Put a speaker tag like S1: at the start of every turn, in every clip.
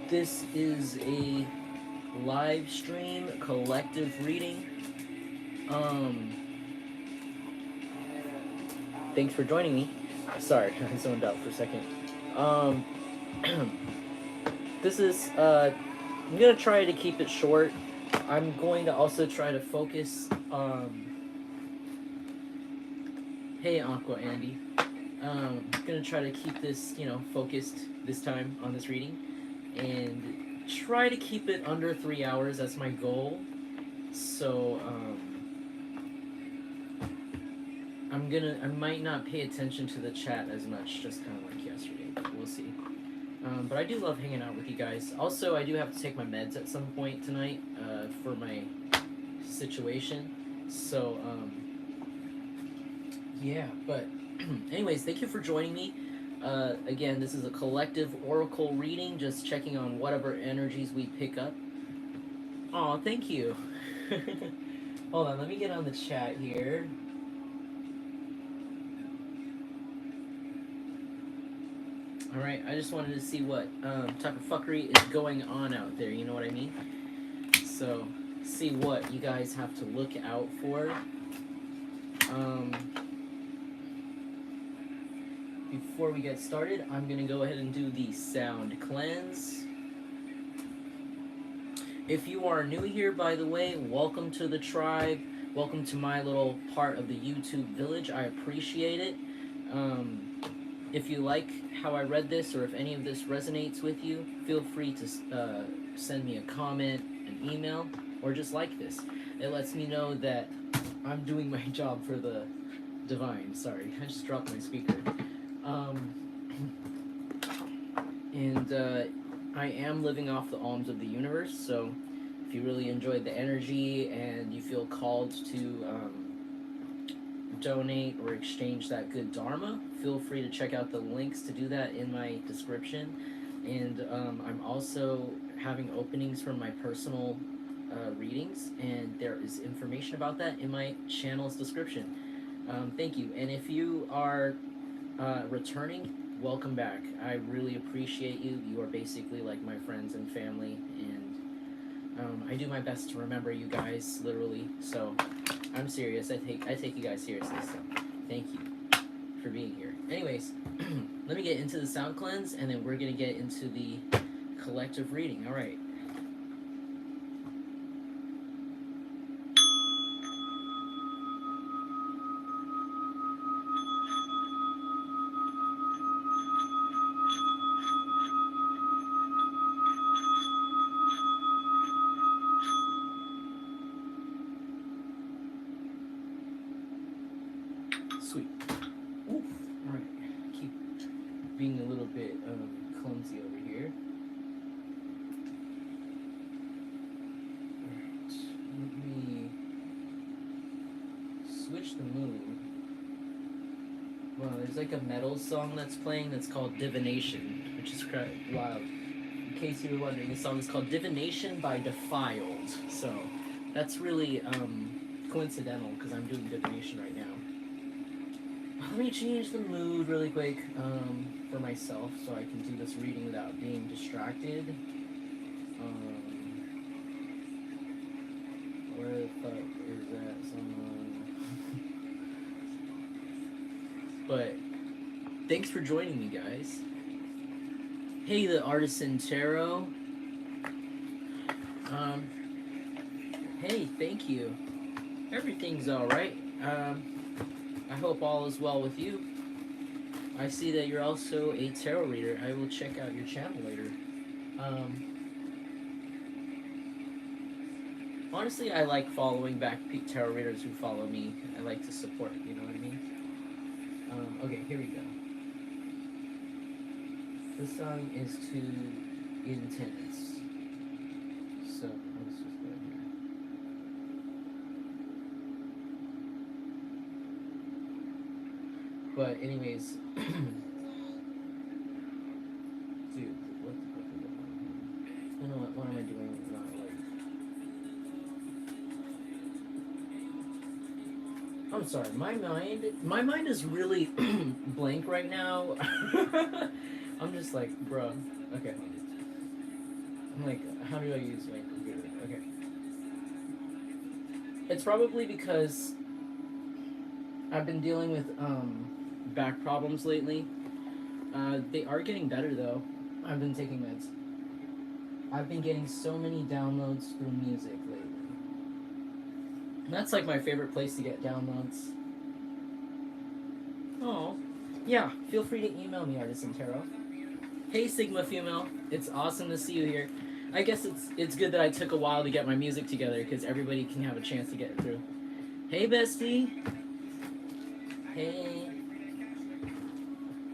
S1: This is a live stream collective reading. Thanks for joining me. Sorry, I zoned out for a second. This is, I'm gonna try to keep it short. I'm going to also try to focus, hey Aqua Andy. I'm gonna try to keep this, focused this time on this reading. And try to keep it under 3 hours. That's my goal. So I might not pay attention to the chat as much, just kind of like yesterday, but we'll see. But I do love hanging out with you guys. Also, I do have to take my meds at some point tonight for my situation. So yeah, but anyways, thank you for joining me. Again, this is a collective oracle reading, just checking on whatever energies we pick up. Aw, thank you. Hold on, let me get on the chat here. Alright, I just wanted to see what type of fuckery is going on out there, you know what I mean? So, see what you guys have to look out for. Before we get started, I'm going to go ahead and do the sound cleanse. If you are new here, by the way, welcome to the tribe. Welcome to my little part of the YouTube village. I appreciate it. If you like how I read this, or if any of this resonates with you, feel free to send me a comment, an email, or just like this. It lets me know that I'm doing my job for the divine. Sorry, I just dropped my speaker. I am living off the alms of the universe, so if you really enjoyed the energy and you feel called to donate or exchange that good dharma, feel free to check out the links to do that in my description. And I'm also having openings for my personal readings, and there is information about that in my channel's description. Thank you. And if you are returning, welcome back. I really appreciate you. You are basically like my friends and family, and I do my best to remember you guys, literally. So I'm serious. I take you guys seriously. So thank you for being here. Anyways, let me get into the sound cleanse, and then we're gonna get into the collective reading. All right. Sweet. Oof. All right. Keep being a little bit clumsy over here. All right. Let me switch the mood. Wow, there's like a metal song that's playing that's called Divination, which is wild. In case you were wondering, the song is called Divination by Defiled. So that's really coincidental because I'm doing divination right now. Let me change the mood really quick for myself so I can do this reading without being distracted. Where the fuck is that song? But thanks for joining me, guys. Hey, the Artisan Tarot. Hey, thank you. Everything's alright. I hope all is well with you. I see that you're also a tarot reader. I will check out your channel later. Honestly, I like following back tarot readers who follow me. I like to support, you know what I mean? Okay, here we go. This song is too intense. So, let's just go here. But, anyways, dude, what the fuck is going on here? You know what am I doing? Not like. I'm sorry, my mind is really blank right now. I'm just like, bruh. Okay. I'm like, how do I use my computer? Okay. It's probably because I've been dealing with back problems lately. They are getting better though. I've been taking meds. I've been getting so many downloads through music lately. And that's like my favorite place to get downloads. Oh, yeah. Feel free to email me, Artisan Tarot. Hey, Sigma Female. It's awesome to see you here. I guess it's good that I took a while to get my music together because everybody can have a chance to get it through. Hey, bestie. Hey.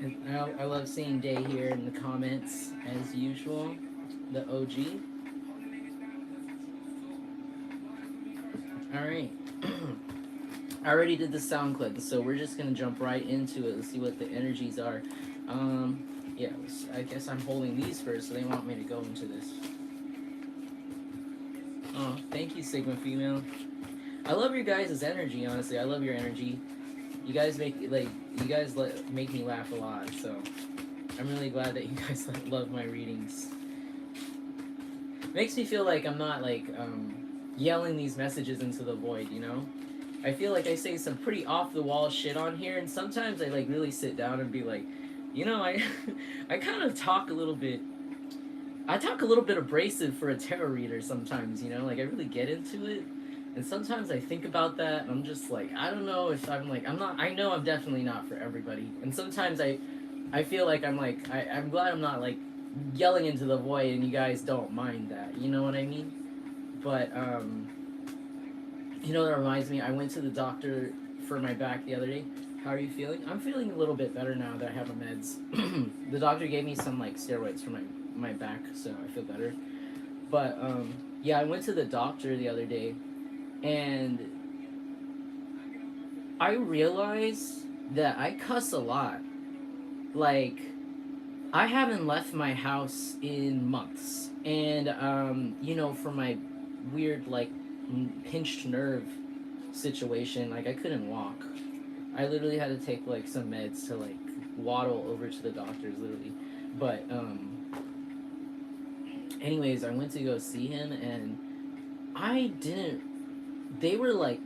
S1: And I love seeing Day here in the comments as usual. The OG. All right. I already did the sound clip, so we're just gonna jump right into it and see what the energies are. Yeah, I guess I'm holding these first, so they want me to go into this. Oh, thank you, Sigma Female. I love your guys' energy. Honestly, I love your energy. You guys make make me laugh a lot, so I'm really glad that you guys love my readings. Makes me feel like I'm not like yelling these messages into the void, you know? I feel like I say some pretty off the wall shit on here, and sometimes I like really sit down and be like, you know, I I kind of talk a little bit. I talk a little bit abrasive for a tarot reader sometimes, you know, like I really get into it. And sometimes I think about that and I'm just like, I don't know if I'm like, I'm not, I know I'm definitely not for everybody. And sometimes I feel like I'm like, I'm glad I'm not like yelling into the void and you guys don't mind that, you know what I mean? But, you know, that reminds me, I went to the doctor for my back the other day. How are you feeling? I'm feeling a little bit better now that I have my meds. The doctor gave me some like steroids for my back, so I feel better. But yeah, I went to the doctor the other day, and I realized that I cuss a lot. Like, I haven't left my house in months, and you know, for my weird like pinched nerve situation, like I couldn't walk. I literally had to take like some meds to like waddle over to the doctor's literally. But anyways, I went to go see him and I didn't they were like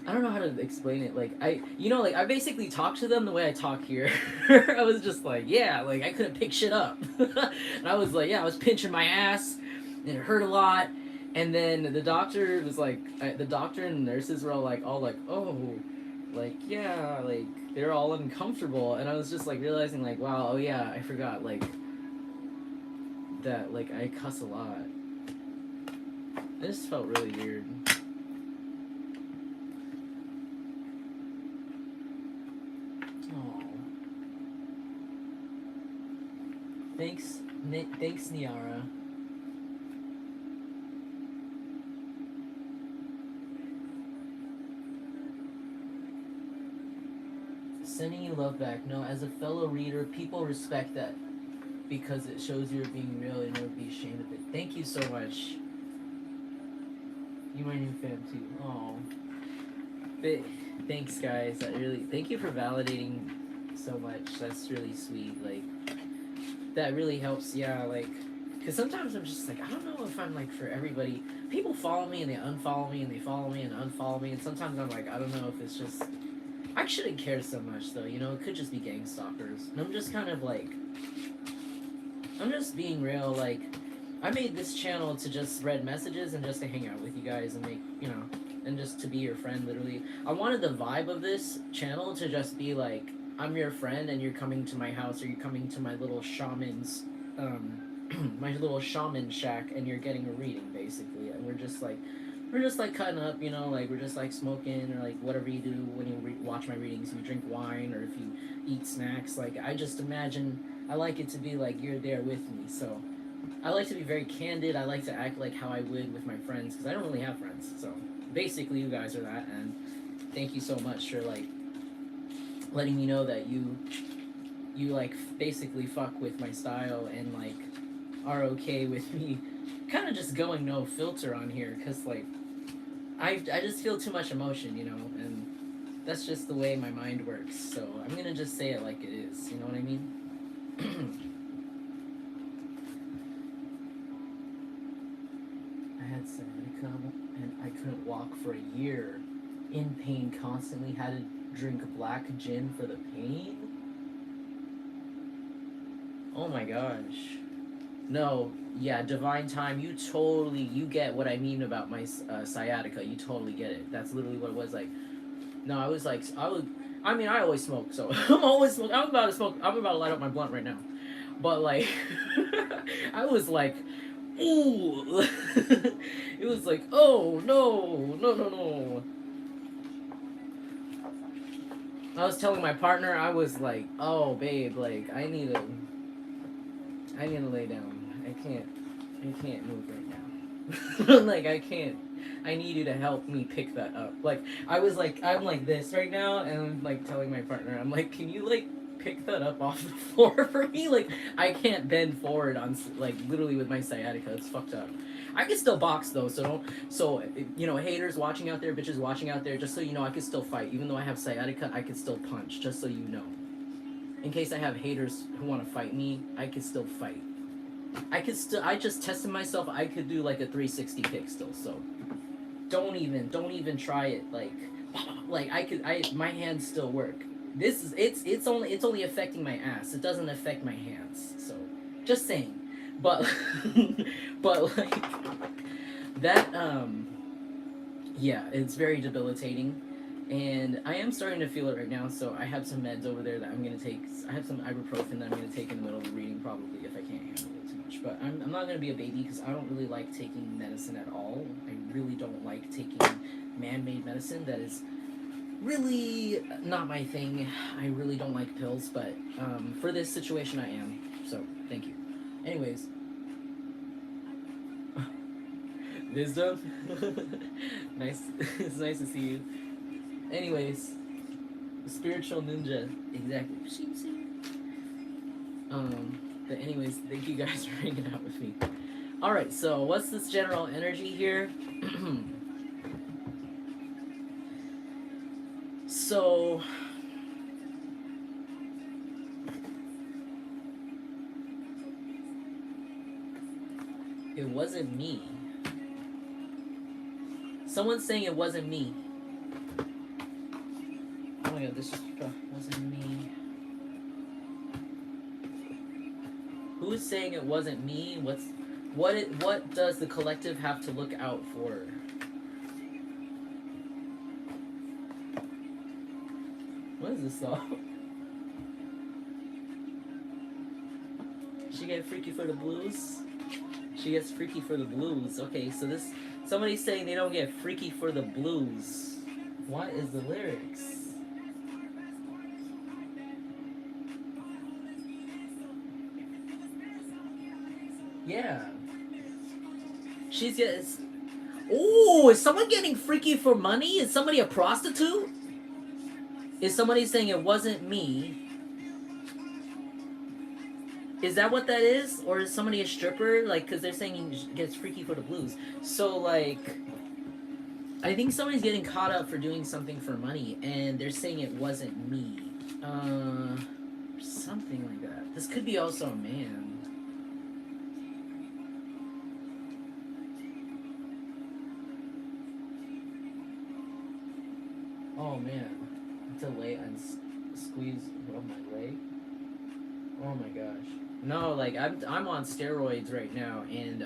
S1: I don't know how to explain it. Like like I basically talked to them the way I talk here. I was just like, yeah, like I couldn't pick shit up. And I was like, yeah, I was pinching my ass and it hurt a lot. And then the doctor was like, the doctor and the nurses were all like, oh, like yeah, like they're all uncomfortable. And I was just like realizing like, wow, oh yeah, I forgot like that like I cuss a lot. It just felt really weird. Oh, thanks, Niara. Sending you love back. No, as a fellow reader, people respect that because it shows you're being real and never be ashamed of it. Thank you so much. You my new fan too. Oh, thanks guys. That really thank you for validating so much. That's really sweet. Like that really helps. Yeah, like because sometimes I'm just like I don't know if I'm like for everybody. People follow me and they unfollow me and they follow me and unfollow me and sometimes I'm like I don't know if it's just I shouldn't care so much though. You know, it could just be gang stalkers. And I'm just kind of like I'm just being real. Like I made this channel to just read messages and just to hang out with you guys and make and just to be your friend. Literally, I wanted the vibe of this channel to just be like I'm your friend and you're coming to my house or you're coming to my little shaman's my little shaman shack and you're getting a reading basically and we're we're just like cutting up, you know, like we're just like smoking or like whatever you do when you watch my readings. If you drink wine or if you eat snacks, like I just imagine I like it to be like you're there with me. So I like to be very candid. I like to act like how I would with my friends because I don't really have friends. So basically, you guys are that, and thank you so much for like letting me know that you like basically fuck with my style and like are okay with me kind of just going no filter on here because like I just feel too much emotion, you know, and that's just the way my mind works. So I'm gonna just say it like it is. You know what I mean? I had sciatica and I couldn't walk for a year. In pain constantly, had to drink black gin for the pain. Oh my gosh. No, yeah, divine time. You get what I mean about my sciatica. You totally get it. That's literally what it was like. No, I was like, I mean, I always smoke, so I'm always smoking. I'm about to smoke. I'm about to light up my blunt right now. But like, I was like, ooh. It was like, oh no, no, no, no. I was telling my partner, I was like, oh babe, like I need to lay down. I can't move right now. Like I can't. I need you to help me pick that up. Like I was like, I'm like this right now, and I'm like telling my partner, I'm like, can you like pick that up off the floor for me? Like I can't bend forward on like literally with my sciatica. It's fucked up. I can still box though, so don't. So you know, haters watching out there, bitches watching out there, just so you know, I can still fight. Even though I have sciatica, I can still punch. Just so you know. In case I have haters who want to fight me, I can still fight. I just tested myself. I could do like a 360 kick still. So don't even try it. Like my hands still work. This is it's only affecting my ass. It doesn't affect my hands. So just saying. But but like that yeah, it's very debilitating. And I am starting to feel it right now, so I have some meds over there that I'm going to take. I have some ibuprofen that I'm going to take in the middle of the reading, probably, if I can't handle it too much. But I'm not going to be a baby because I don't really like taking medicine at all. I really don't like taking man-made medicine. That is really not my thing. I really don't like pills, but for this situation, I am. So, thank you. Anyways. Wisdom? Nice. It's nice to see you. Anyways, spiritual ninja, exactly. But anyways, thank you guys for hanging out with me. All right, so what's this general energy here? So it wasn't me. Someone's saying it wasn't me. Oh my god, this wasn't me. Who's saying it wasn't me? What does the collective have to look out for? What is this song? She get freaky for the blues? She gets freaky for the blues. Okay, so this somebody's saying they don't get freaky for the blues. What is the lyrics? Yeah. She's getting. Oh, is someone getting freaky for money? Is somebody a prostitute? Is somebody saying it wasn't me? Is that what that is? Or is somebody a stripper? Like, because they're saying he gets freaky for the blues. So, like, I think somebody's getting caught up for doing something for money, and they're saying it wasn't me. Something like that. This could be also a man. Oh man, to lay and squeeze my leg. Oh my gosh. No, like I'm on steroids right now, and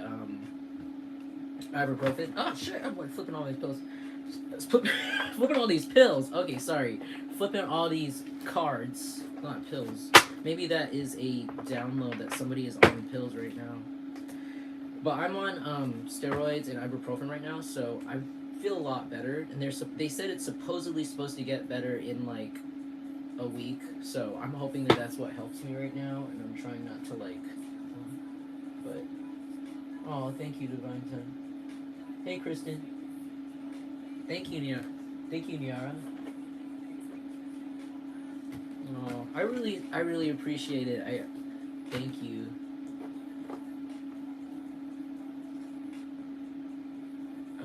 S1: ibuprofen. Oh shit! I'm like flipping all these pills. Flipping all these pills. Okay, sorry. Flipping all these cards, not pills. Maybe that is a download that somebody is on pills right now. But I'm on steroids and ibuprofen right now, so feel a lot better, and they said it's supposedly supposed to get better in like a week. So I'm hoping that that's what helps me right now, and I'm trying not to like. But oh, thank you, Divine Ten. Hey, Kristen. Thank you, Nia. Thank you, Niara. Oh, I really appreciate it. Thank you.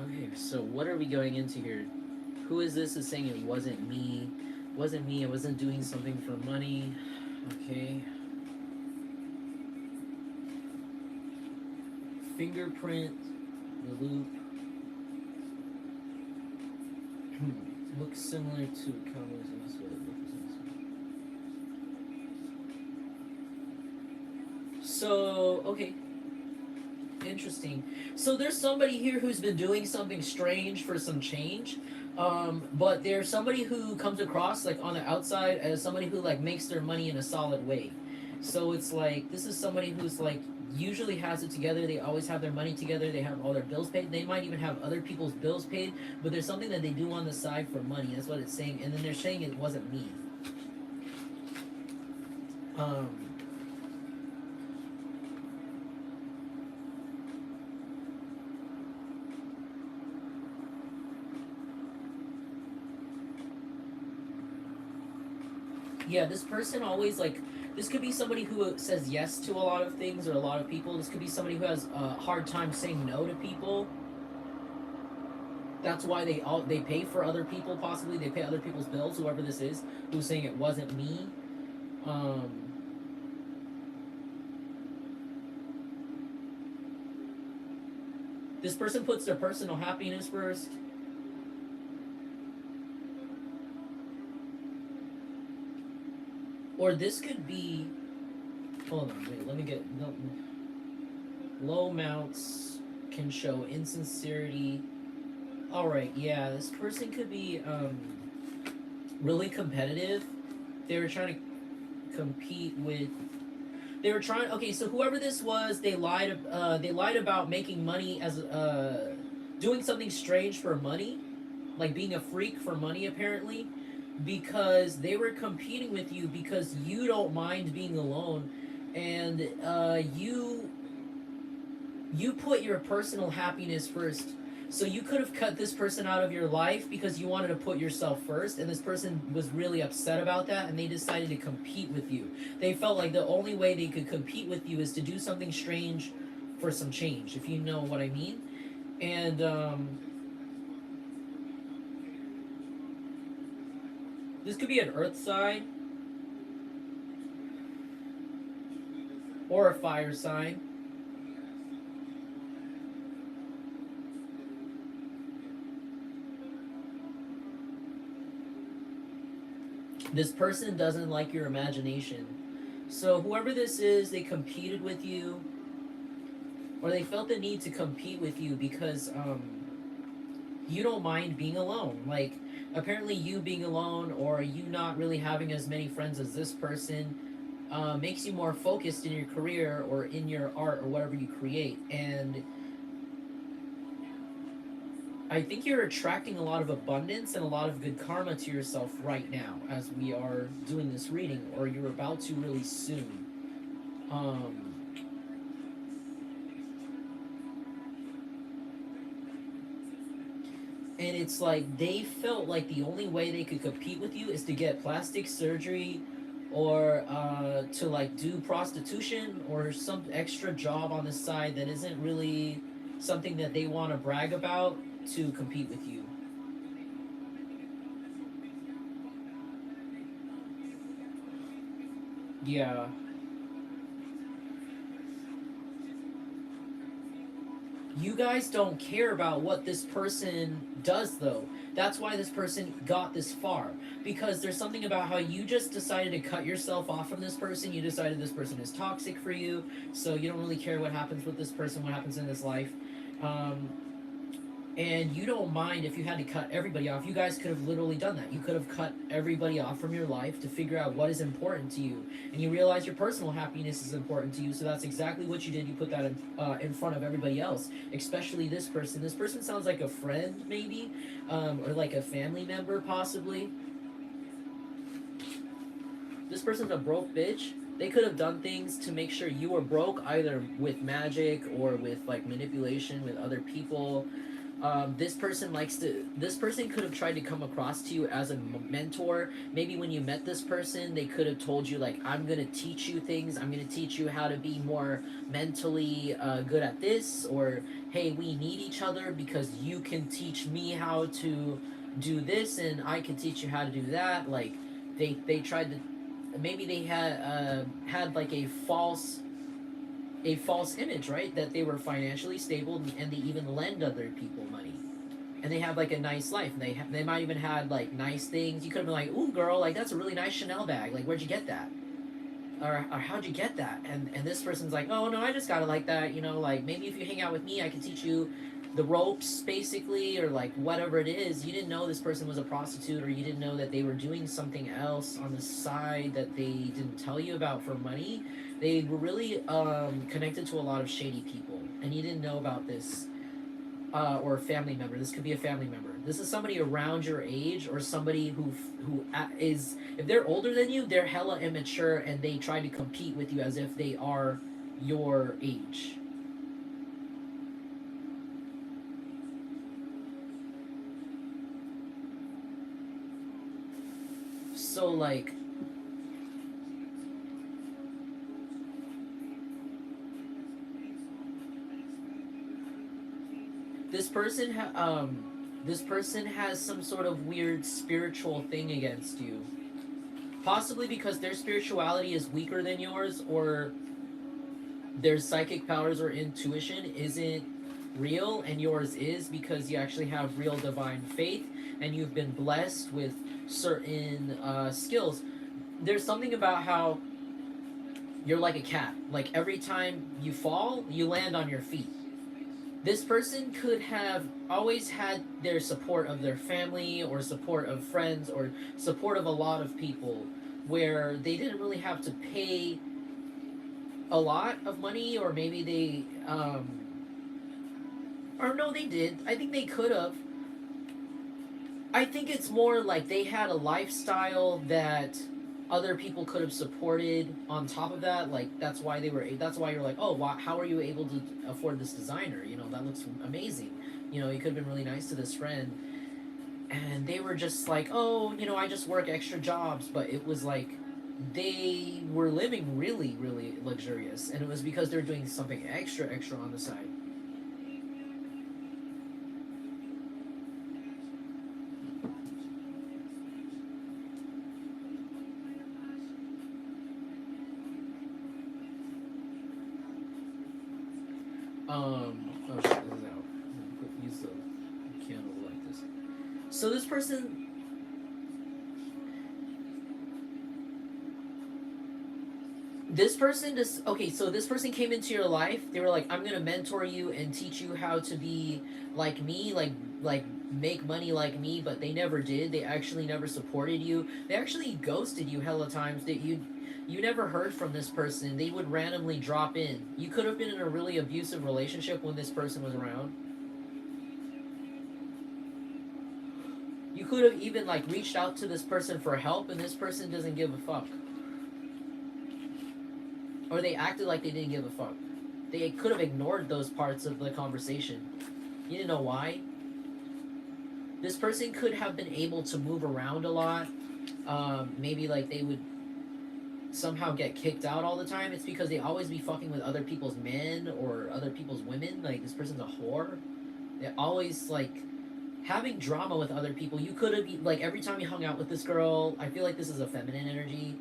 S1: Okay, so what are we going into here? Who is this? Is saying it wasn't me? Wasn't me. I wasn't doing something for money. Okay. Fingerprint. The loop. Looks similar to colors in this way it represents. So, okay. Interesting. So there's somebody here who's been doing something strange for some change. But there's somebody who comes across like on the outside as somebody who like makes their money in a solid way. So it's like this is somebody who's like usually has it together. They always have their money together. They have all their bills paid. They might even have other people's bills paid, but there's something that they do on the side for money. That's what it's saying. And then they're saying it wasn't me. Um yeah, this person always like this could be somebody who says yes to a lot of things or a lot of people. This could be somebody who has a hard time saying no to people. That's why they pay for other people. Possibly they pay other people's bills. Whoever this is, who's saying it wasn't me. Um, this person puts their personal happiness first. Or this could be. Hold on, wait. Let me get. No, low mounts can show insincerity. All right, yeah. This person could be really competitive. They were trying to compete with. They were trying. Okay, so whoever this was, they lied. They lied about making money as doing something strange for money, like being a freak for money, apparently, because they were competing with you because you don't mind being alone, and you put your personal happiness first. So you could have cut this person out of your life because you wanted to put yourself first, and this person was really upset about that, and they decided to compete with you. They felt like the only way they could compete with you is to do something strange for some change, if you know what I mean. And this could be an earth sign or a fire sign. This person doesn't like your imagination. So whoever this is, they competed with you, or they felt the need to compete with you because you don't mind being alone. Like apparently, you being alone or you not really having as many friends as this person makes you more focused in your career or in your art or whatever you create. And I think you're attracting a lot of abundance and a lot of good karma to yourself right now as we are doing this reading, or you're about to really soon. Um, and it's like they felt like the only way they could compete with you is to get plastic surgery or to like do prostitution or some extra job on the side that isn't really something that they want to brag about to compete with you. Yeah. You guys don't care about what this person does, though. That's why this person got this far. Because there's something about how you just decided to cut yourself off from this person. You decided this person is toxic for you, so you don't really care what happens with this person, what happens in this life. Um, and you don't mind if you had to cut everybody off. You guys could have literally done that. You could have cut everybody off from your life to figure out what is important to you, and you realize your personal happiness is important to you. So that's exactly what you did. You put that in front of everybody else, especially this person. This person sounds like a friend, maybe, or like a family member, possibly. This person's a broke bitch. They could have done things to make sure you were broke, either with magic or with like manipulation with other people. This person likes to. This person could have tried to come across to you as a mentor. Maybe when you met this person, they could have told you like, "I'm gonna teach you things. I'm gonna teach you how to be more mentally good at this," or "Hey, we need each other because you can teach me how to do this, and I can teach you how to do that." Like, they tried to. Maybe they had like a false image, right? That they were financially stable and they even lend other people money. And they have like a nice life. And they might even had like nice things. You could have been like, "Ooh, girl, like that's a really nice Chanel bag. Like, where'd you get that? Or how'd you get that?" And this person's like, "Oh no, I just got it like that. You know, like maybe if you hang out with me, I can teach you the ropes, basically, or like whatever it is." You didn't know this person was a prostitute, or you didn't know that they were doing something else on the side that they didn't tell you about for money. They were really connected to a lot of shady people, and you didn't know about this. Or a family member. This could be a family member. This is somebody around your age, or somebody who is, if they're older than you, they're hella immature and they try to compete with you as if they are your age. So like, this person this person has some sort of weird spiritual thing against you. Possibly because their spirituality is weaker than yours, or their psychic powers or intuition isn't real and yours is, because you actually have real divine faith and you've been blessed with certain skills. There's something about how you're like a cat. Like every time you fall, you land on your feet. This person could have always had their support of their family, or support of friends, or support of a lot of people, where they didn't really have to pay a lot of money, or maybe they or no, they did. I think they could have. I think it's more like they had a lifestyle that other people could have supported on top of that. Like that's why they were. That's why you're like, "Oh, wow, how are you able to afford this designer? You know, that looks amazing." You know, you could have been really nice to this friend, and they were just like, "Oh, you know, I just work extra jobs," but it was like they were living really, really luxurious, and it was because they were doing something extra, extra on the side. Oh shit, this is out. Use the candle like this. So this person just okay. So this person came into your life. They were like, "I'm gonna mentor you and teach you how to be like me, like make money like me." But they never did. They actually never supported you. They actually ghosted you hella times. That you never heard from this person. They would randomly drop in. You could have been in a really abusive relationship when this person was around. You could have even like reached out to this person for help, and this person doesn't give a fuck. Or they acted like they didn't give a fuck. They could have ignored those parts of the conversation. You didn't know why. This person could have been able to move around a lot. Maybe like they would somehow get kicked out all the time. It's because they always be fucking with other people's men or other people's women. Like this person's a whore. They always like having drama with other people. You could have like every time you hung out with this girl. I feel like this is a feminine energy.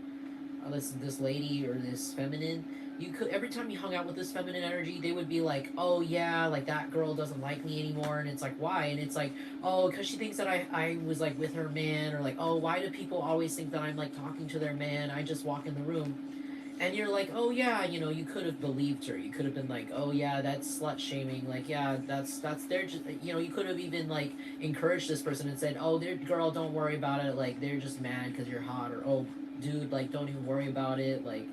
S1: This lady or this feminine, you could every time you hung out with this feminine energy, they would be like, "Oh yeah, like that girl doesn't like me anymore," and it's like, why? And it's like, "Oh, because she thinks that I was like with her man," or like, "Oh, why do people always think that I'm like talking to their man? I just walk in the room." And you're like, oh yeah, you know, you could have believed her. You could have been like, oh yeah, that's slut shaming. Like, yeah, that's they're just, you know, you could have even like encouraged this person and said, oh, girl, don't worry about it. Like, they're just mad because you're hot, or oh, dude, like, don't even worry about it. Like,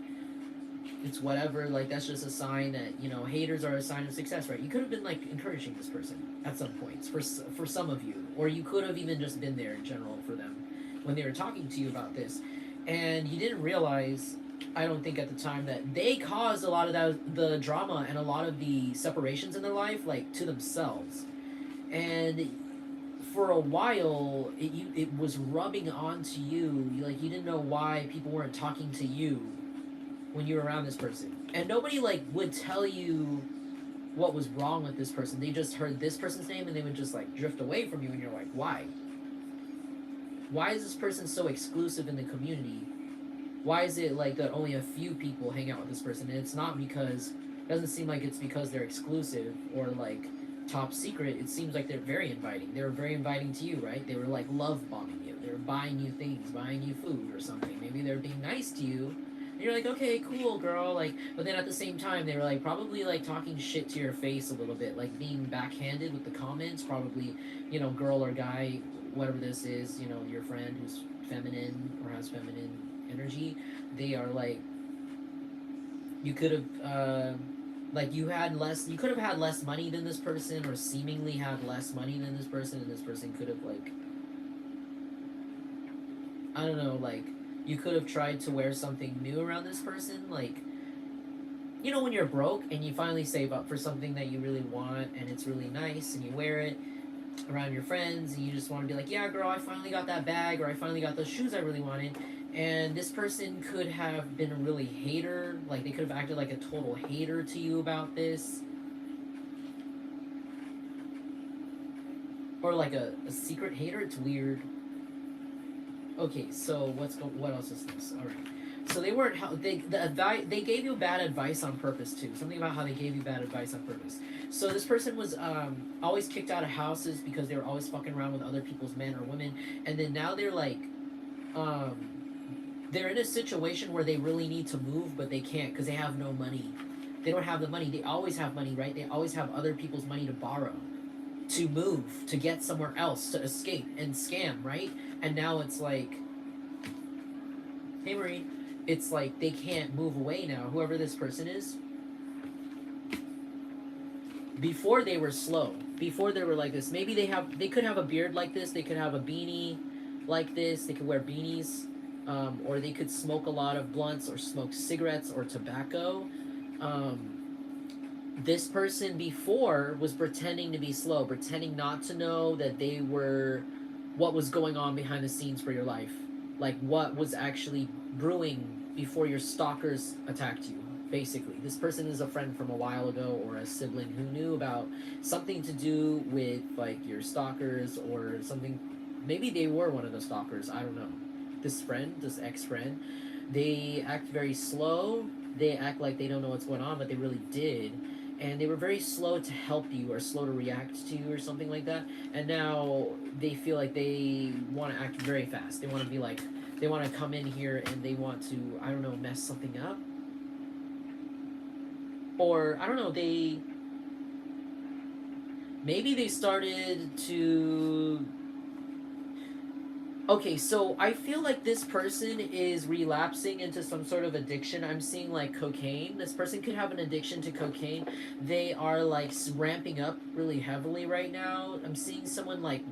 S1: it's whatever. Like, that's just a sign that, you know, haters are a sign of success, right? You could have been like encouraging this person at some points for some of you, or you could have even just been there in general for them when they were talking to you about this, and you didn't realize, I don't think at the time, that they caused a lot of the drama and a lot of the separations in their life, like, to themselves. And for a while, it was rubbing onto you. Like, you didn't know why people weren't talking to you when you were around this person, and nobody like would tell you what was wrong with this person. They just heard this person's name and they would just like drift away from you, and you're like, why is this person so exclusive in the community? Why is it like that only a few people hang out with this person? And it's not because, it doesn't seem like it's because they're exclusive or like top secret. It seems like they're very inviting. They were very inviting to you, right? They were like love bombing you. They were buying you things, buying you food or something. Maybe they're being nice to you. And you're like, okay, cool, girl. Like, but then at the same time, they were like probably like talking shit to your face a little bit, like being backhanded with the comments. Probably, you know, girl or guy, whatever this is, you know, your friend who's feminine or has feminine energy, they are like, you could have like you could have had less money than this person, or seemingly had less money than this person, and this person could have like, I don't know, like, you could have tried to wear something new around this person, like, you know, when you're broke and you finally save up for something that you really want and it's really nice and you wear it around your friends and you just want to be like, yeah, girl, I finally got that bag, or I finally got those shoes I really wanted. And this person could have been a really hater, like they could have acted like a total hater to you about this, or like a secret hater. It's weird. Okay, so what else is this? All right. So they weren't they gave you bad advice on purpose too. Something about how they gave you bad advice on purpose. So this person was always kicked out of houses because they were always fucking around with other people's men or women, and then now they're like, um, they're in a situation where they really need to move, but they can't because they have no money. They don't have the money. They always have money, right? They always have other people's money to borrow, to move, to get somewhere else, to escape and scam, right? And now it's like, hey Marie, it's like they can't move away now. Whoever this person is, before they were slow. Before they were like this. Maybe they could have a beard like this. They could have a beanie like this. They could wear beanies, or they could smoke a lot of blunts or smoke cigarettes or tobacco. Um, this person before was pretending to be slow, pretending not to know that they were, what was going on behind the scenes for your life, like what was actually brewing before your stalkers attacked you. Basically, this person is a friend from a while ago, or a sibling who knew about something to do with like your stalkers or something. Maybe they were one of the stalkers, I don't know. This friend, this ex-friend, they act very slow. They act like they don't know what's going on, but they really did. And they were very slow to help you, or slow to react to you, or something like that. And now they feel like they want to act very fast. They want to be like, they want to come in here and they want to, I don't know, mess something up. Or, I don't know, maybe they started to, okay, so I feel like this person is relapsing into some sort of addiction. I'm seeing like cocaine. This person could have an addiction to cocaine. They are like ramping up really heavily right now. I'm seeing someone like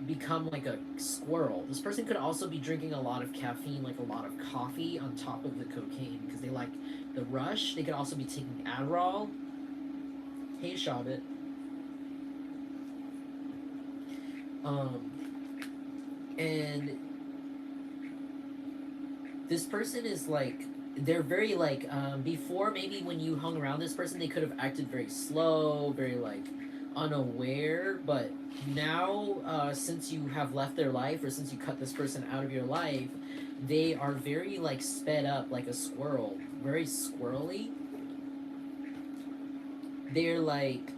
S1: become like a squirrel. This person could also be drinking a lot of caffeine, like a lot of coffee on top of the cocaine, because they like the rush. They could also be taking Adderall. Hey, Shabbat. Um, and this person is like, they're very like, before, maybe when you hung around this person, they could have acted very slow, very like unaware, but now, since you have left their life, or since you cut this person out of your life, they are very like sped up, like a squirrel, very squirrely. They're like,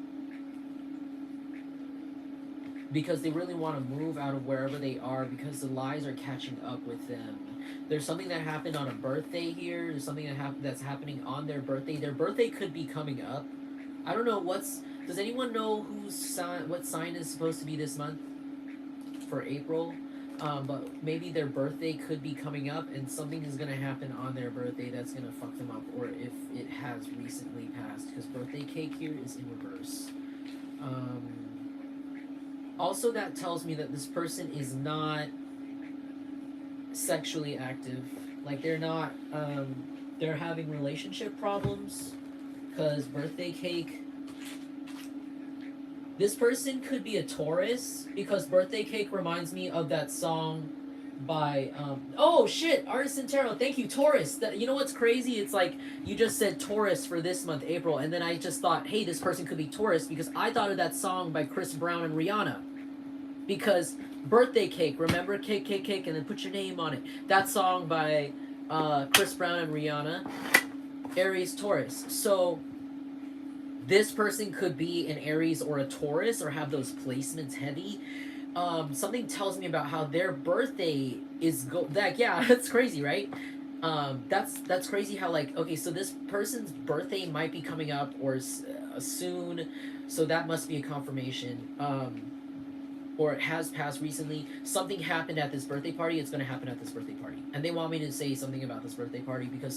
S1: because they really want to move out of wherever they are because the lies are catching up with them. There's something that happened on a birthday here. There's something that's happening on their birthday. Their birthday could be coming up. I don't know what's. Does anyone know what sign is supposed to be this month for April? But maybe their birthday could be coming up, and something is gonna happen on their birthday that's gonna fuck them up, or if it has recently passed, because birthday cake here is in reverse. Also, that tells me that this person is not sexually active. Like they're not. They're having relationship problems, because birthday cake. This person could be a Taurus, because birthday cake reminds me of that song by oh shit, Artisan Tarot. Thank you, Taurus. You know what's crazy? It's like you just said Taurus for this month, April, and then I just thought, hey, this person could be Taurus, because I thought of that song by Chris Brown and Rihanna. Because birthday cake, remember cake, cake, cake, and then put your name on it. That song by Chris Brown and Rihanna, Aries, Taurus. So this person could be an Aries or a Taurus, or have those placements heavy. Something tells me about how their birthday is yeah, that's crazy, right? That's crazy how, like, okay, so this person's birthday might be coming up or soon, so that must be a confirmation. Or it has passed recently. Something happened at this birthday party. It's going to happen at this birthday party. And they want me to say something about this birthday party, because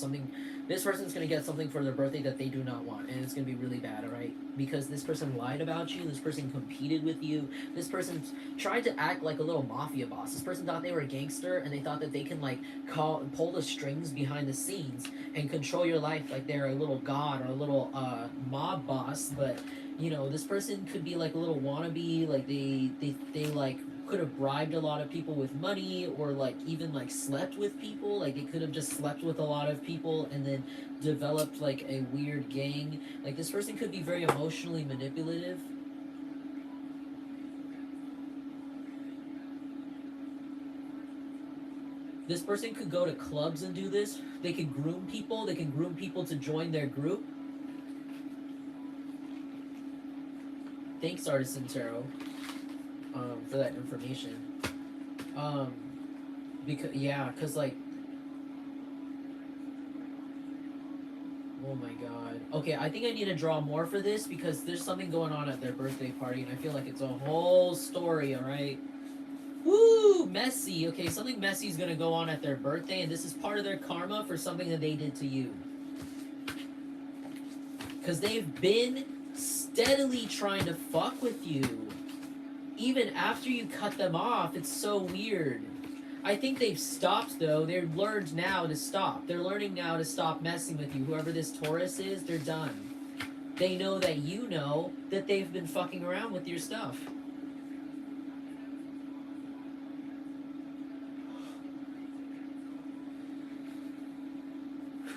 S1: this person's going to get something for their birthday that they do not want. And it's going to be really bad, alright? Because this person lied about you. This person competed with you. This person tried to act like a little mafia boss. This person thought they were a gangster, and they thought that they can, like, pull the strings behind the scenes and control your life like they're a little god or a little mob boss. But you know, this person could be like a little wannabe, like they like could have bribed a lot of people with money, or like even like slept with people. Like they could have just slept with a lot of people and then developed like a weird gang. Like this person could be very emotionally manipulative. This person could go to clubs and do this. They could groom people. They can groom people to join their group. Thanks, Artisan Tarot, for that information. Because like, oh my god. Okay, I think I need to draw more for this, because there's something going on at their birthday party, and I feel like it's a whole story, alright? Woo! Messy. Okay, something messy is gonna go on at their birthday, and this is part of their karma for something that they did to you. Because they've been steadily trying to fuck with you. Even after you cut them off, it's so weird. I think they've stopped, though. They've learned now to stop. They're learning now to stop messing with you. Whoever this Taurus is, they're done. They know that you know that they've been fucking around with your stuff.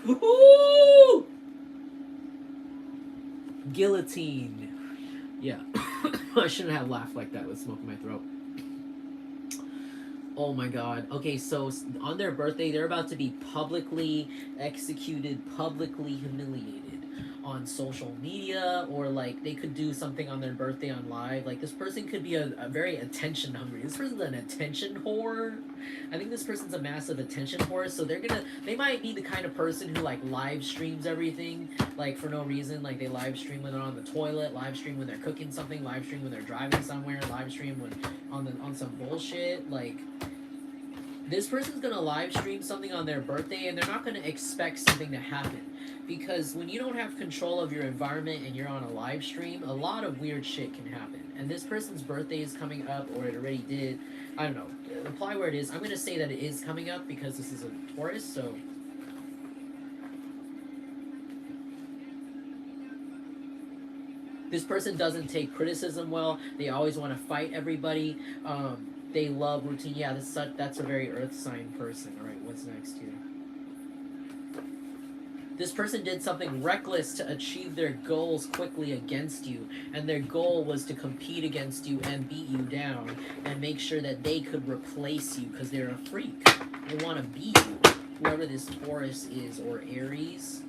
S1: Woo! Guillotine. Yeah. I shouldn't have laughed like that with smoke in my throat. Oh my god. Okay, so on their birthday, they're about to be publicly executed, publicly humiliated on social media, or like they could do something on their birthday on live. Like this person could be a very attention hungry. This person's an attention whore. I think this person's a massive attention whore, so they might be the kind of person who like live streams everything, like for no reason. Like they live stream when they're on the toilet, live stream when they're cooking something, live stream when they're driving somewhere, live stream when on some bullshit. Like this person's gonna live stream something on their birthday, and they're not gonna expect something to happen. Because when you don't have control of your environment and you're on a live stream, a lot of weird shit can happen. And this person's birthday is coming up, or it already did. I don't know. Apply where it is. I'm going to say that it is coming up because this is a Taurus, so... This person doesn't take criticism well. They always want to fight everybody. They love routine. Yeah, that's a very earth sign person. All right, what's next here? This person did something reckless to achieve their goals quickly against you, and their goal was to compete against you and beat you down and make sure that they could replace you because they're a freak. They want to beat you, whoever this Taurus is, or Aries.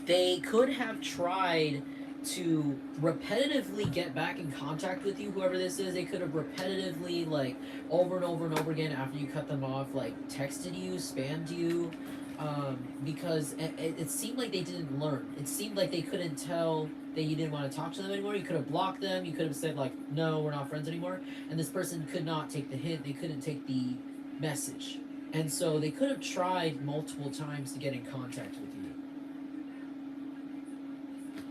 S1: They could have tried to repetitively get back in contact with you, whoever this is. They could have repetitively, like, over and over and over again after you cut them off, like, texted you, spammed you, because it seemed like they didn't learn. It seemed like they couldn't tell that you didn't want to talk to them anymore. You could have blocked them. You could have said, like, no, we're not friends anymore. And this person could not take the hint. They couldn't take the message. And so they could have tried multiple times to get in contact with you.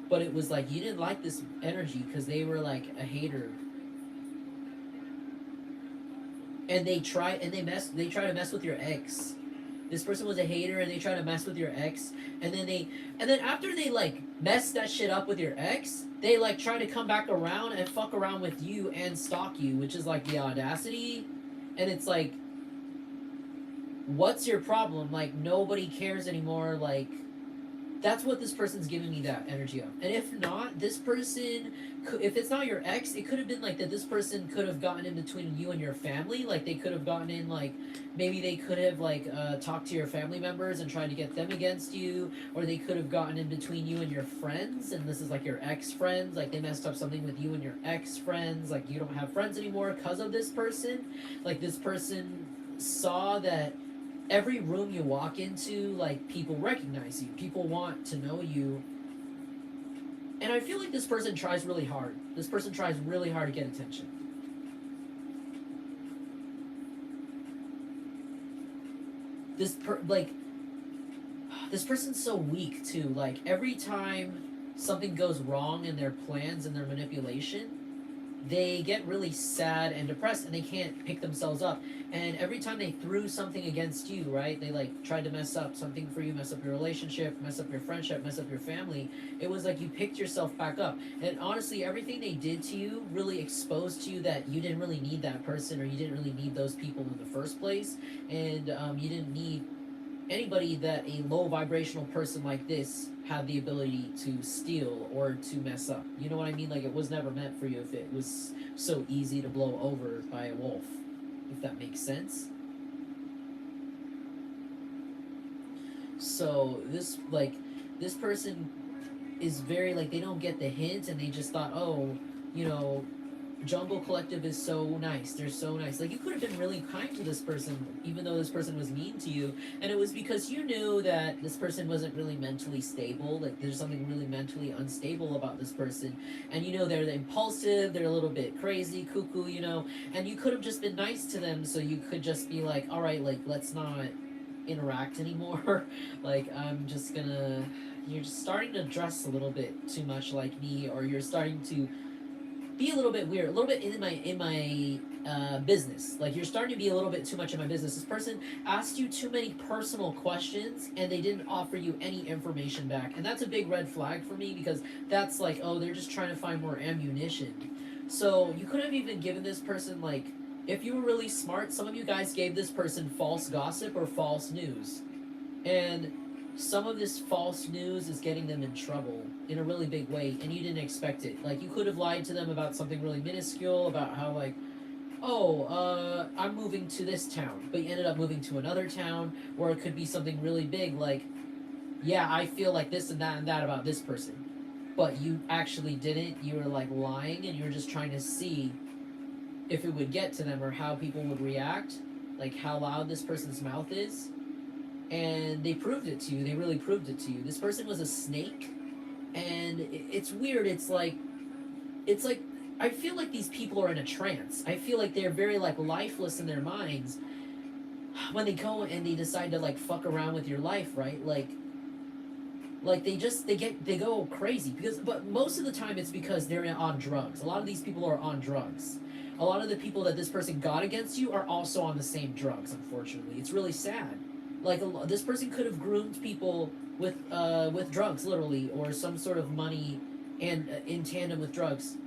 S1: But it was like you didn't like this energy because they were like a hater. And they try to mess with your ex. This person was a hater and they try to mess with your ex, and then after they like mess that shit up with your ex, they like try to come back around and fuck around with you and stalk you, which is like the audacity. And it's like, what's your problem? Like, nobody cares anymore. Like, that's what this person's giving me that energy of. And if not, this person, if it's not your ex, it could have been like that this person could have gotten in between you and your family. Like, they could have gotten in, like, maybe they could have, like, talked to your family members and tried to get them against you. Or they could have gotten in between you and your friends. And this is, like, your ex-friends. Like, they messed up something with you and your ex-friends. Like, you don't have friends anymore because of this person. Like, this person saw that every room you walk into, like, people recognize you. People want to know you. And I feel like this person tries really hard. This person tries really hard to get attention. This person's so weak too. Like, every time something goes wrong in their plans and their manipulation, they get really sad and depressed and they can't pick themselves up. And every time they threw something against you, right, they like tried to mess up something for you, mess up your relationship, mess up your friendship, mess up your family, it was like you picked yourself back up. And honestly, everything they did to you really exposed to you that you didn't really need that person, or you didn't really need those people in the first place. And you didn't need anybody that a low vibrational person like this had the ability to steal or to mess up. You know what I mean? Like, it was never meant for you if it was so easy to blow over by a wolf, if that makes sense. So this person is very, like, they don't get the hint, and they just thought, oh, you know, Jungle Collective is so nice. They're so nice. Like, you could have been really kind to this person, even though this person was mean to you. And it was because you knew that this person wasn't really mentally stable. Like, there's something really mentally unstable about this person. And you know, they're impulsive, they're a little bit crazy, cuckoo, you know. And you could have just been nice to them, so you could just be like, all right, like, let's not interact anymore. Like, I'm just gonna... You're just starting to dress a little bit too much like me, or you're starting to be a little bit weird, a little bit in my business. Like, you're starting to be a little bit too much in my business. This person asked you too many personal questions, and they didn't offer you any information back. And that's a big red flag for me, because that's like, oh, they're just trying to find more ammunition. So you could have even given this person, like, if you were really smart, some of you guys gave this person false gossip or false news. And some of this false news is getting them in trouble in a really big way, and you didn't expect it. Like, you could have lied to them about something really minuscule, about how, like, oh, I'm moving to this town, but you ended up moving to another town. Or it could be something really big, like, yeah, I feel like this and that about this person. But you actually didn't. You were, like, lying, and you were just trying to see if it would get to them, or how people would react, like how loud this person's mouth is. And they proved it to you. They really proved it to you. This person was a snake, and it's weird. It's like I feel like these people are in a trance. I feel like they're very, like, lifeless in their minds when they go and they decide to, like, fuck around with your life, right? Like they go crazy, but most of the time it's because they're on drugs. A lot of these people are on drugs. A lot of the people that this person got against you are also on the same drugs. Unfortunately, it's really sad. Like, this person could have groomed people with drugs, literally, or some sort of money, and in tandem with drugs,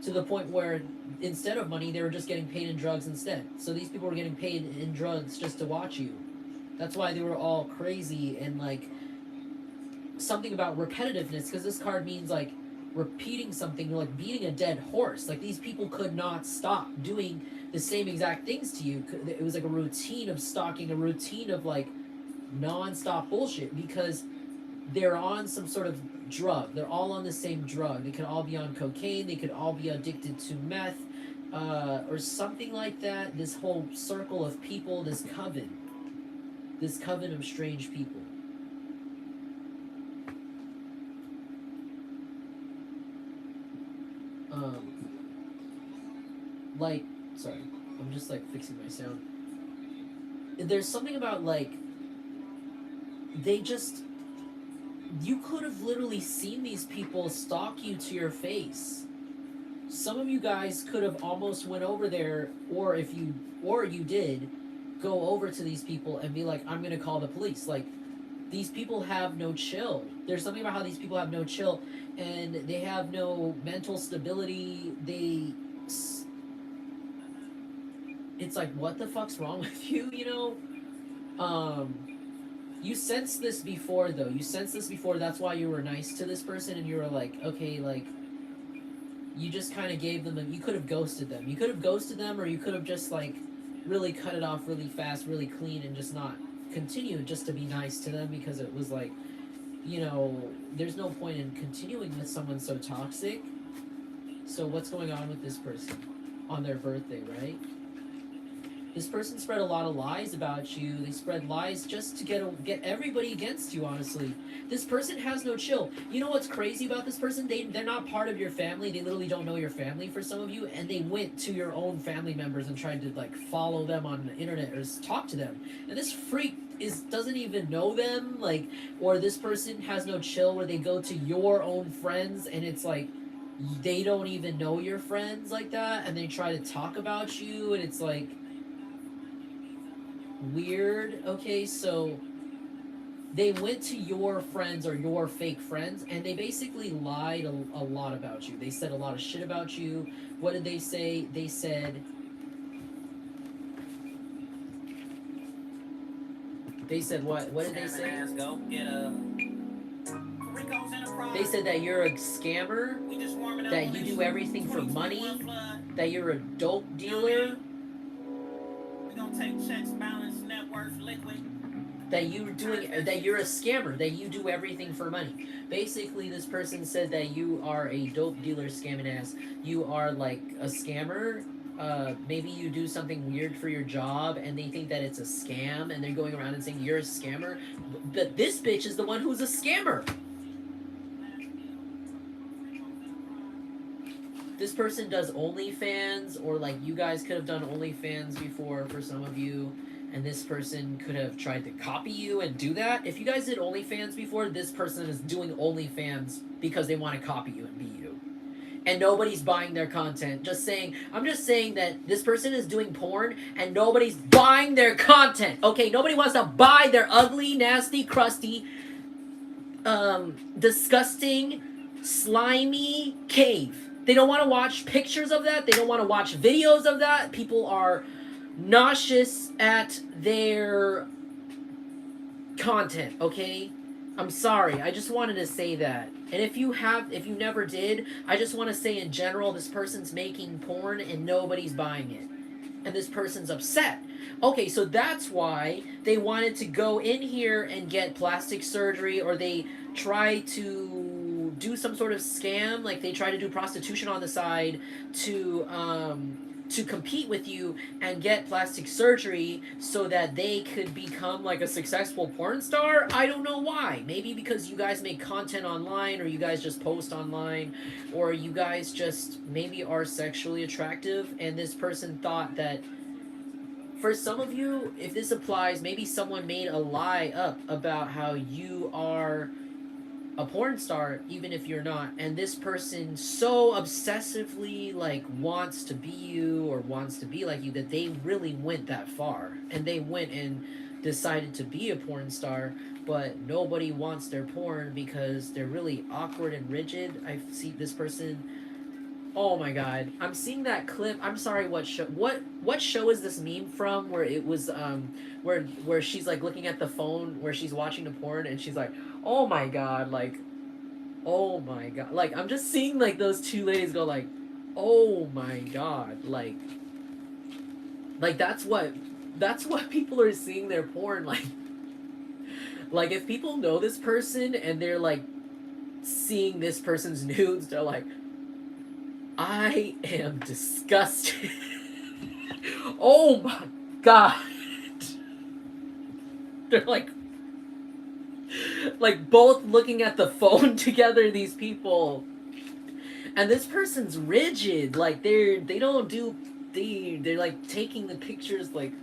S1: to the point where instead of money, they were just getting paid in drugs instead. So these people were getting paid in drugs just to watch you. That's why they were all crazy, and, like, something about repetitiveness, because this card means, like, repeating something, like beating a dead horse. Like, these people could not stop doing the same exact things to you. It was like a routine of stalking, a routine of, like, non-stop bullshit, because they're on some sort of drug. They're all on the same drug. They could all be on cocaine. They could all be addicted to meth, or something like that. This whole circle of people, this coven of strange people. Um, like, sorry, I'm just like fixing my sound. There's something about like they just you could have literally seen these people stalk you to your face. Some of you guys could have almost went over there, or you did go over to these people and be like, I'm gonna call the police. Like, these people have no chill. There's something about how these people have no chill, and they have no mental stability. It's like, what the fuck's wrong with you, you know? You sensed this before, though. You sensed this before. That's why you were nice to this person, and you were like, okay, like, you just kind of gave them you could have ghosted them. You could have ghosted them, or you could have just, like, really cut it off really fast, really clean, and just not continue just to be nice to them, because it was like, you know, there's no point in continuing with someone so toxic. So what's going on with this person on their birthday, right? This person spread a lot of lies about you. They spread lies just to get everybody against you, honestly. This person has no chill. You know what's crazy about this person? They're not part of your family. They literally don't know your family, for some of you, and they went to your own family members and tried to, like, follow them on the internet or talk to them. And this freak doesn't even know them, like, or this person has no chill where they go to your own friends and it's like they don't even know your friends like that, and they try to talk about you, and it's like weird. Okay, so they went to your friends or your fake friends, and they basically lied a lot about you. They said a lot of shit about you. What did they say? They said what did they say? They said that you're a scammer, that you do everything for money, that you're a dope dealer, take checks, balance, net worth, liquid. That you're a scammer, that you do everything for money. Basically, this person said that you are a dope dealer scamming ass. You are like a scammer. Maybe you do something weird for your job and they think that it's a scam, and they're going around and saying you're a scammer. But this bitch is the one who's a scammer. This person does OnlyFans, or like you guys could have done OnlyFans before for some of you, and this person could have tried to copy you and do that. If you guys did OnlyFans before, this person is doing OnlyFans because they want to copy you and be you. And nobody's buying their content. I'm just saying that this person is doing porn and nobody's buying their content. Okay, nobody wants to buy their ugly, nasty, crusty, disgusting, slimy cave. They don't want to watch pictures of that. They don't want to watch videos of that. People are nauseous at their content, okay? I'm sorry. I just wanted to say that. And if you never did, I just want to say in general, this person's making porn and nobody's buying it. And this person's upset. Okay, so that's why they wanted to go in here and get plastic surgery, or they try to do some sort of scam, like they try to do prostitution on the side to compete with you and get plastic surgery so that they could become like a successful porn star. I don't know why. Maybe because you guys make content online, or you guys just post online, or you guys just maybe are sexually attractive, and this person thought that, for some of you, if this applies, maybe someone made a lie up about how you are a porn star, even if you're not, and this person so obsessively like wants to be you or wants to be like you that they really went that far, and they went and decided to be a porn star, but nobody wants their porn because they're really awkward and rigid. I see this person. Oh my god, I'm seeing that clip. I'm sorry, what show is this meme from, where it was where she's like looking at the phone where she's watching the porn, and she's like, oh my god, like, oh my god, like, I'm just seeing like those two ladies go like, oh my god, like that's what people are seeing their porn like. Like, if people know this person and they're like seeing this person's nudes, they're like, I am disgusted. Oh my god. They're like both looking at the phone together, these people. And this person's rigid. Like they don't do they're like taking the pictures like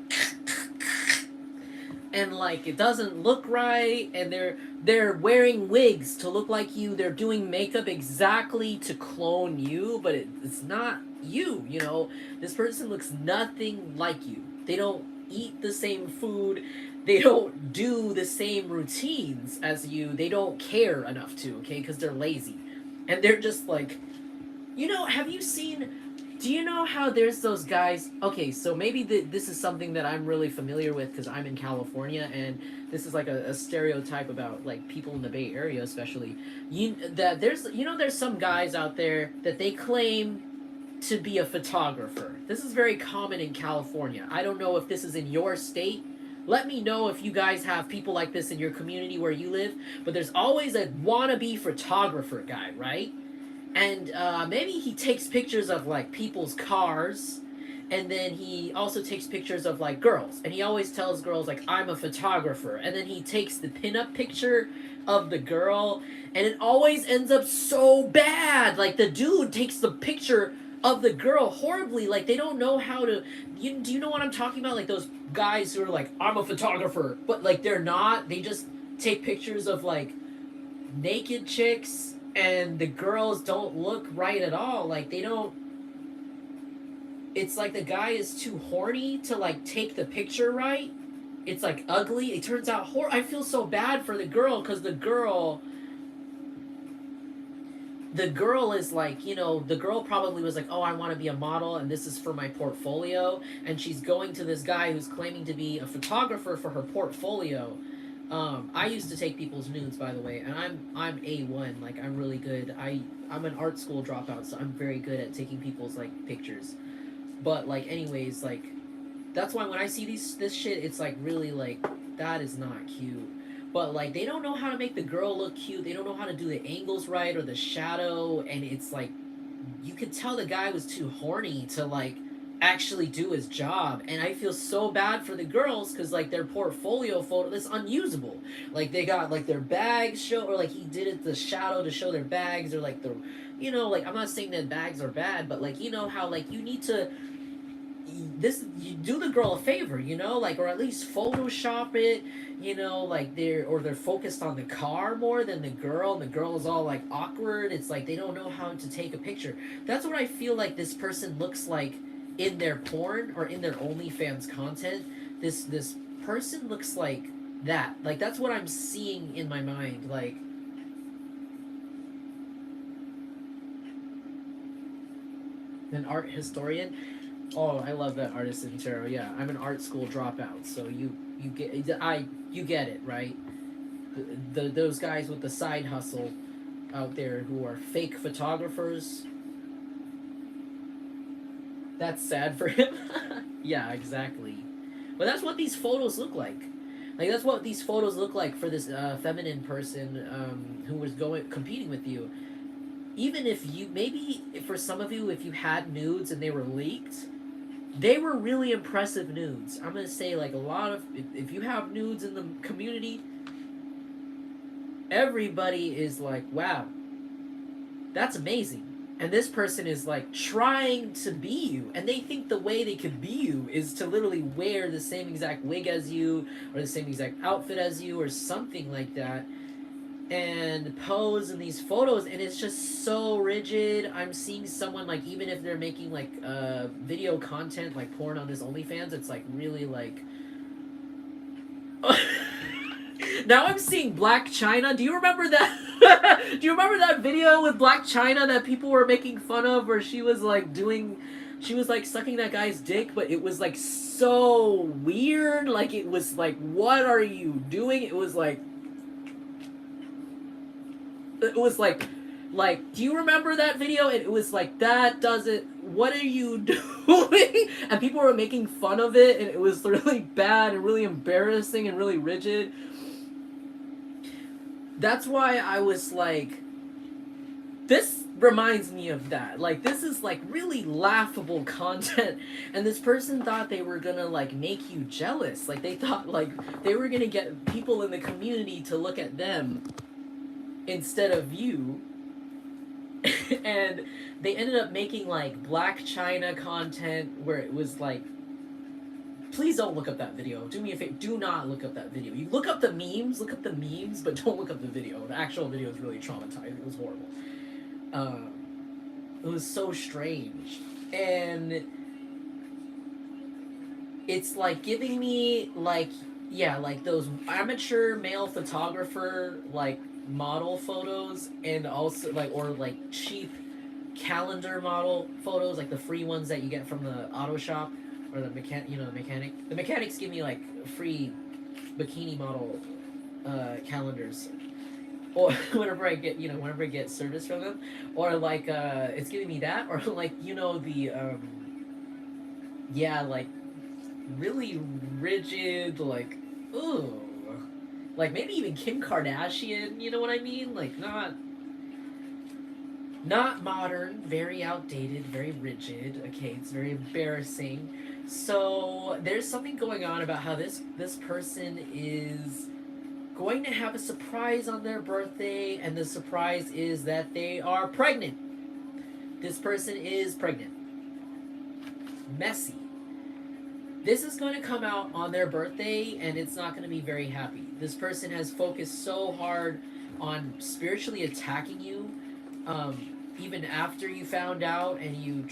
S1: and like it doesn't look right, and they're wearing wigs to look like you, they're doing makeup exactly to clone you, but it's not you, you know. This person looks nothing like you. They don't eat the same food, they don't do the same routines as you, they don't care enough to, okay, because they're lazy. And they're just like, you know, have you seen, do you know how there's those guys? Okay, so maybe this is something that I'm really familiar with because I'm in California, and this is like a stereotype about like people in the Bay Area, especially. That there's, you know, there's some guys out there that they claim to be a photographer. This is very common in California. I don't know if this is in your state. Let me know if you guys have people like this in your community where you live. But there's always a wannabe photographer guy, right? And maybe he takes pictures of like people's cars, and then he also takes pictures of like girls, and he always tells girls like, I'm a photographer, and then he takes the pinup picture of the girl, and it always ends up so bad. Like the dude takes the picture of the girl horribly, like they don't know how to, do you know what I'm talking about? Like those guys who are like, I'm a photographer, but like they're not, they just take pictures of like naked chicks, and the girls don't look right at all. Like they don't, it's like the guy is too horny to like take the picture right. It's like ugly. It turns out I feel so bad for the girl, because the girl is like, you know, the girl probably was like, oh, I want to be a model and this is for my portfolio, and she's going to this guy who's claiming to be a photographer for her portfolio. I used to take people's nudes, by the way, and I'm A1. Like I'm really good. I'm an art school dropout, so I'm very good at taking people's like pictures. But like, anyways, like that's why when I see this shit, it's like really like, that is not cute. But like they don't know how to make the girl look cute. They don't know how to do the angles right or the shadow, and it's like you could tell the guy was too horny to like actually do his job. And I feel so bad for the girls, because like their portfolio photo is unusable. Like they got like their bags show, or like he did it the shadow to show their bags, or like the, you know, like I'm not saying that bags are bad, but like, you know how like you need to, this, you do the girl a favor, you know, like, or at least Photoshop it, you know, like they're focused on the car more than the girl, and the girl is all like awkward. It's like they don't know how to take a picture. That's what I feel like this person looks like in their porn or in their OnlyFans content. This person looks like that. Like that's what I'm seeing in my mind. Like, an art historian. Oh, I love that, artist in tarot. Yeah, I'm an art school dropout, so you get it, right? Those guys with the side hustle out there who are fake photographers. That's sad for him. Yeah, exactly. But that's what these photos look like. Like that's what these photos look like for this feminine person who was competing with you. Even if you, maybe for some of you, if you had nudes and they were leaked, they were really impressive nudes. I'm gonna say like a lot of, if you have nudes in the community, everybody is like, wow, that's amazing. And this person is like trying to be you, and they think the way they could be you is to literally wear the same exact wig as you, or the same exact outfit as you, or something like that, and pose in these photos, and it's just so rigid. I'm seeing someone, like, even if they're making like video content like porn on this OnlyFans, it's like really like now I'm seeing Black China. Do you remember that? Do you remember that video with Black China that people were making fun of, where she was like sucking that guy's dick, but it was like so weird. Like it was like, what are you doing? It was like, do you remember that video? And it was like, that doesn't, what are you doing? And people were making fun of it, and it was really bad and really embarrassing and really rigid. That's why I was like, this reminds me of that. Like, this is like really laughable content, and this person thought they were gonna like make you jealous. Like, they thought like they were gonna get people in the community to look at them instead of you. And they ended up making like Black China content where it was like, please don't look up that video. Do me a favor. Do not look up that video. You look up the memes, but don't look up the video. The actual video is really traumatizing. It was horrible. It was so strange. And it's like giving me like, yeah, like those amateur male photographer like model photos, and also like, or like cheap calendar model photos, like the free ones that you get from the auto shop or the mechanic. The mechanics give me like free bikini model calendars, or whenever I get service from them, or like it's giving me that, or like the yeah, like really rigid, like, ooh, like maybe even Kim Kardashian, you know what I mean? Like not modern, very outdated, very rigid. Okay, it's very embarrassing. So there's something going on about how this person is going to have a surprise on their birthday, and the surprise is that they are pregnant. This person is pregnant. Messy. This is going to come out on their birthday, and it's not going to be very happy. This person has focused so hard on spiritually attacking you, even after you found out, and you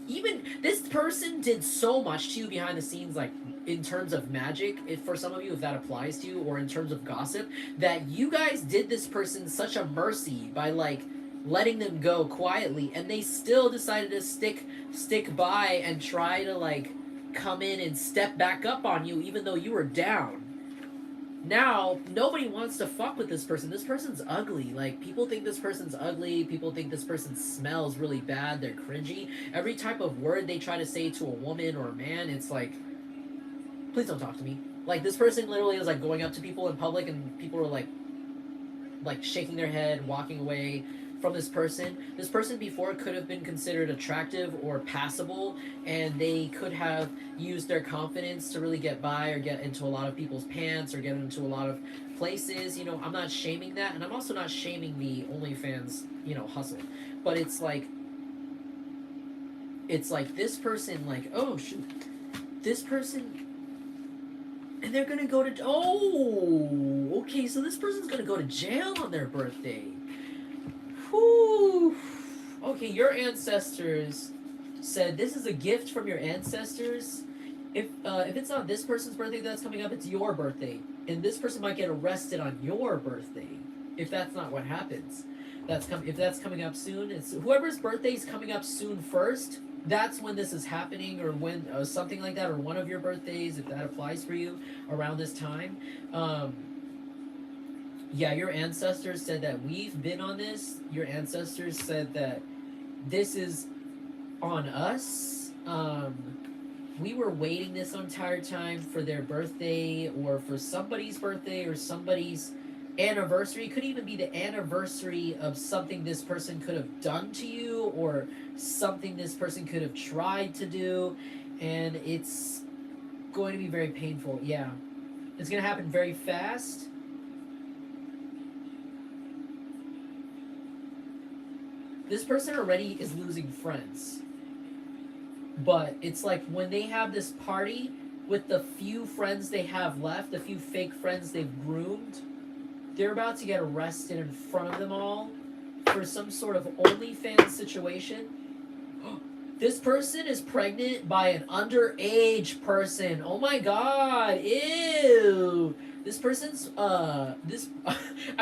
S1: even this person did so much to you behind the scenes, like in terms of magic, if for some of you, if that applies to you, or in terms of gossip, that you guys did this person such a mercy by like letting them go quietly, and they still decided to stick by and try to like come in and step back up on you even though you were down. Now nobody wants to fuck with this person. This person's ugly. Like, people think this person's ugly. People think this person smells really bad. They're cringy. Every type of word they try to say to a woman or a man, it's like, please don't talk to me. Like, this person literally is like going up to people in public, and people are like shaking their head, walking away from this person. This person before could have been considered attractive or passable, and they could have used their confidence to really get by, or get into a lot of people's pants, or get into a lot of places. I'm not shaming that, and I'm also not shaming the OnlyFans, hustle. But it's like this person, like, oh shoot, this person, and they're gonna go to, oh, okay, so this person's gonna go to jail on their birthday. Whew. Okay, your ancestors said this is a gift from your ancestors. If it's not this person's birthday that's coming up, it's your birthday, and this person might get arrested on your birthday if that's not what happens. If that's coming up soon. It's whoever's birthday is coming up soon first. That's when this is happening, or when something like that, or one of your birthdays, if that applies for you around this time. Yeah, your ancestors said that we've been on this. Your ancestors said that this is on us. We were waiting this entire time for their birthday, or for somebody's birthday, or somebody's anniversary. It could even be the anniversary of something this person could have done to you, or something this person could have tried to do, and it's going to be very painful. Yeah, it's going to happen very fast. This person already is losing friends. But it's like when they have this party with the few friends they have left, the few fake friends they've groomed, they're about to get arrested in front of them all for some sort of OnlyFans situation. This person is pregnant by an underage person. Oh my god. Ew. This person's, I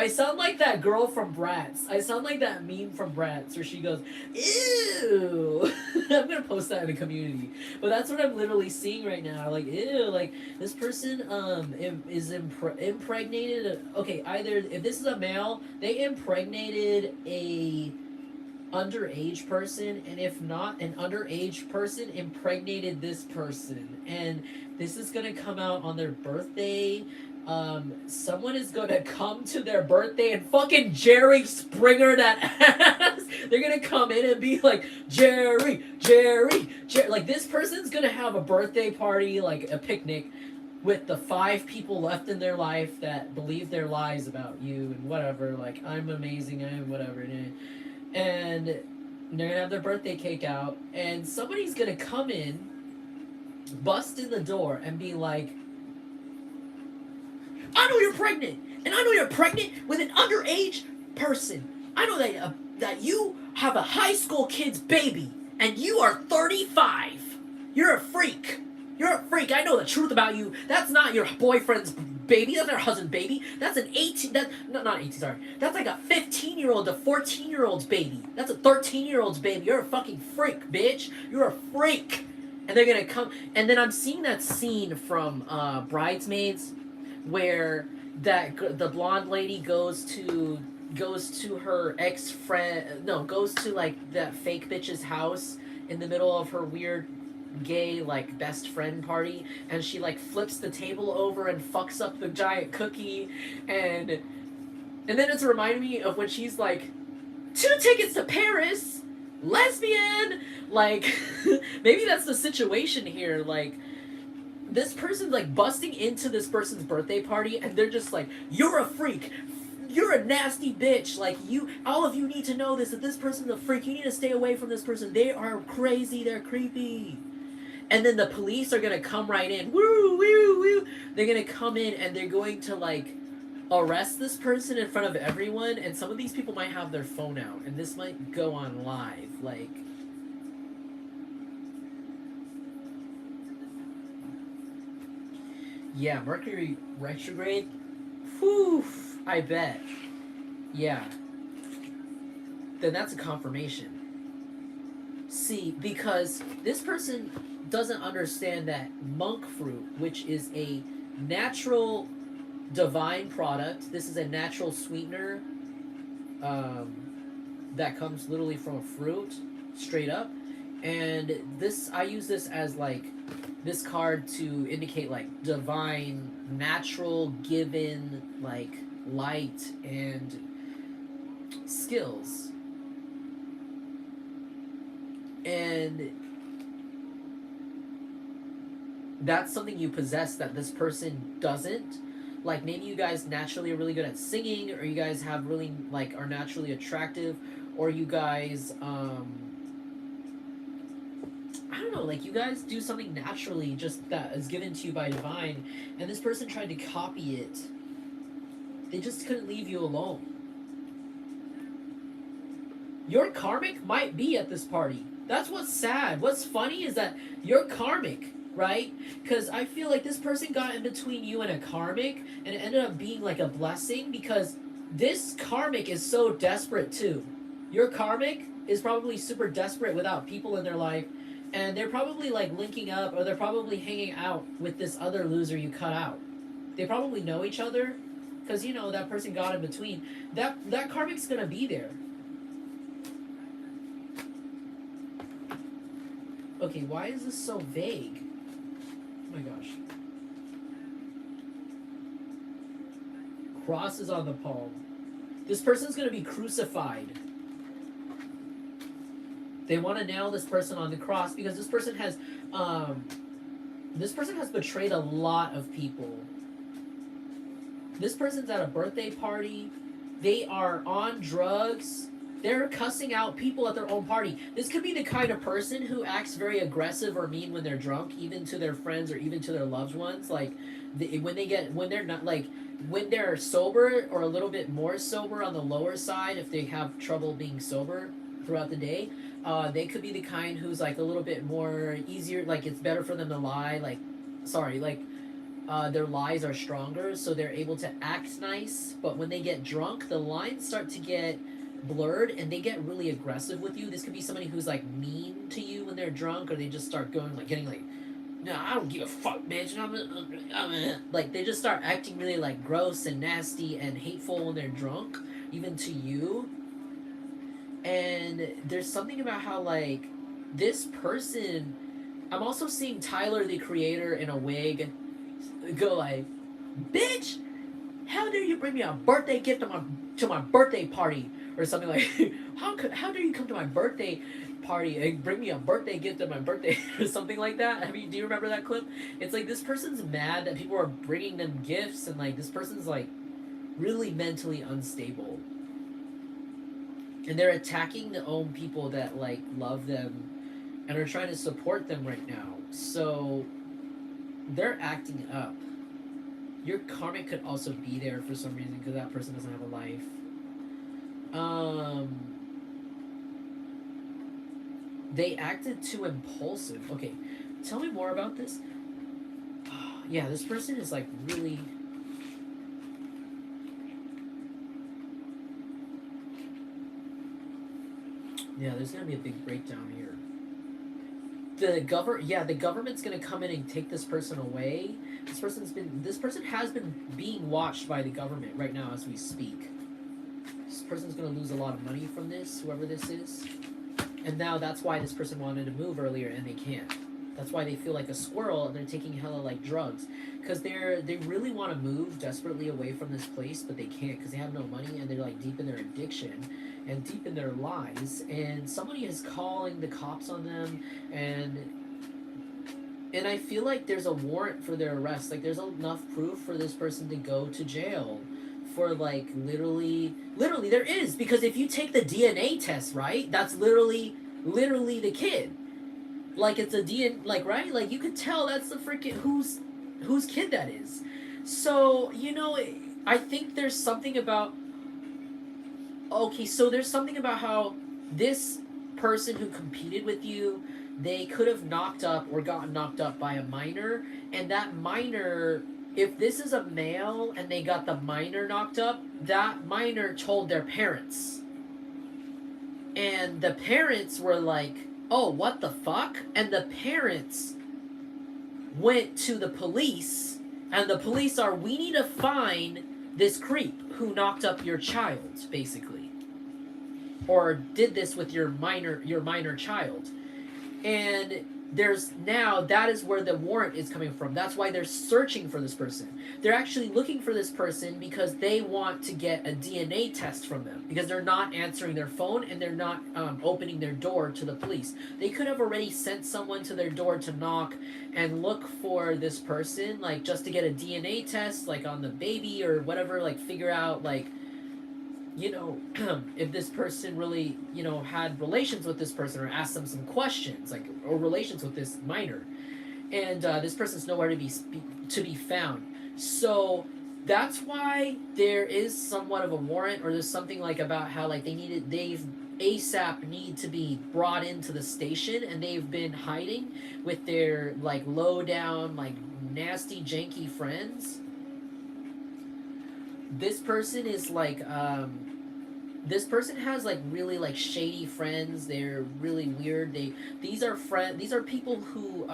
S1: sound like that girl from Bratz. I sound like that meme from Bratz where she goes, ew. I'm gonna post that in the community. But that's what I'm literally seeing right now. Like, ew, like, this person, is impregnated. Okay, either, if this is a male, they impregnated a underage person, and if not, an underage person impregnated this person, and this is gonna come out on their birthday. Someone is gonna come to their birthday and fucking Jerry Springer that ass. They're gonna come in and be like, Jerry, Jerry, Jerry. Like, this person's gonna have a birthday party, like a picnic, with the 5 people left in their life that believe their lies about you and whatever. Like, I'm amazing, I'm whatever. And they're gonna have their birthday cake out, and somebody's gonna come in, bust in the door, and be like, I know you're pregnant, and I know you're pregnant with an underage person. I know that you have a high school kid's baby, and you are 35. You're a freak. You're a freak. I know the truth about you. That's not your boyfriend's baby. That's not your husband's baby. That's an 18. Not 18. Sorry. That's like a 15-year-old to 14-year-old's baby. That's a 13-year-old's baby. You're a fucking freak, bitch. You're a freak. And they're gonna come. And then I'm seeing that scene from Bridesmaids, where the blonde lady goes to her ex-friend, no, goes to like that fake bitch's house in the middle of her weird gay like best friend party, and she like flips the table over and fucks up the giant cookie, and then it's reminding me of when she's like, 2 tickets to Paris, lesbian, like maybe that's the situation here. Like, this person's like busting into this person's birthday party, and they're just like, you're a freak, you're a nasty bitch, like, you, all of you need to know this, that this person's a freak, you need to stay away from this person, they are crazy, they're creepy. And then the police are gonna come right in, woo, woo, woo, they're gonna come in, and they're going to like arrest this person in front of everyone, and some of these people might have their phone out, and this might go on live, like, yeah, Mercury retrograde. Whew, I bet. Yeah. Then that's a confirmation. See, because this person doesn't understand that monk fruit, which is a natural divine product, this is a natural sweetener that comes literally from a fruit, straight up. And this, I use this as like, this card to indicate like divine, natural, given, like light and skills. And that's something you possess that this person doesn't. Like, maybe you guys naturally are really good at singing, or you guys have really like are naturally attractive, or you guys I don't know, like, you guys do something naturally just that is given to you by divine, and this person tried to copy it. They just couldn't leave you alone. Your karmic might be at this party. That's what's sad. What's funny is that you're karmic, right? Because I feel like this person got in between you and a karmic, and it ended up being like a blessing, because this karmic is so desperate too. Your karmic is probably super desperate without people in their life, and they're probably like linking up, or they're probably hanging out with this other loser you cut out. They probably know each other, because, you know, that person got in between. That karmic's gonna be there. Okay, why is this so vague? Oh my gosh. Crosses on the palm. This person's gonna be crucified. They want to nail this person on the cross, because this person has betrayed a lot of people. This person's at a birthday party. They are on drugs. They're cussing out people at their own party. This could be the kind of person who acts very aggressive or mean when they're drunk, even to their friends or even to their loved ones. Like, when they're sober, or a little bit more sober on the lower side, if they have trouble being sober throughout the day, they could be the kind who's like a little bit more easier, like, it's better for them to lie, like, sorry, like, their lies are stronger, so they're able to act nice, but when they get drunk, the lines start to get blurred, and they get really aggressive with you. This could be somebody who's like mean to you when they're drunk, or they just start going like, getting like, no, I don't give a fuck, bitch. Like, they just start acting really like gross and nasty and hateful when they're drunk, even to you. And there's something about how, like, this person, I'm also seeing Tyler the Creator in a wig go like, Bitch, how dare you bring me a birthday gift to my birthday party, or something like, how dare you come to my birthday party and bring me a birthday gift at my birthday, or something like that. Do you remember that clip? It's like this person's mad that people are bringing them gifts, and like this person's like really mentally unstable, and they're attacking the own people that like love them and are trying to support them right now. So they're acting up. Your karmic could also be there for some reason because that person doesn't have a life. They acted too impulsive. Okay, tell me more about this. Yeah, this person is like really. Yeah, there's gonna be a big breakdown here. The government's gonna come in and take this person away. This person has been being watched by the government right now as we speak. This person's gonna lose a lot of money from this, whoever this is. And now that's why this person wanted to move earlier and they can't. That's why they feel like a squirrel and they're taking hella like drugs. Because they really want to move desperately away from this place, but they can't because they have no money and they're like deep in their addiction and deep in their lies. And somebody is calling the cops on them, and I feel like there's a warrant for their arrest. Like there's enough proof for this person to go to jail for like literally there is, because if you take the DNA test, right, that's literally the kid. Like it's a DNA, like, right, like you could tell that's the freaking whose kid that is. So I think there's something about, okay, so there's something about how this person who competed with you, they could have knocked up or gotten knocked up by a minor, and that minor, if this is a male and they got the minor knocked up, that minor told their parents. And the parents were like, oh, what the fuck? And the parents went to the police, and the police are, we need to find this creep who knocked up your child, basically. Or did this with your minor child. And that is where the warrant is coming from. That's why they're searching for this person. They're actually looking for this person because they want to get a DNA test from them, because they're not answering their phone and they're not opening their door to the police. They could have already sent someone to their door to knock and look for this person, like just to get a DNA test, like on the baby or whatever, like figure out like, if this person really, had relations with this person, or asked them some questions, like, or relations with this minor. And this person's nowhere to be found. So that's why there is somewhat of a warrant, or there's something like about how like they've ASAP need to be brought into the station, and they've been hiding with their like low down, like nasty, janky friends. This person is like this person has like really like shady friends. They're really weird. These are people who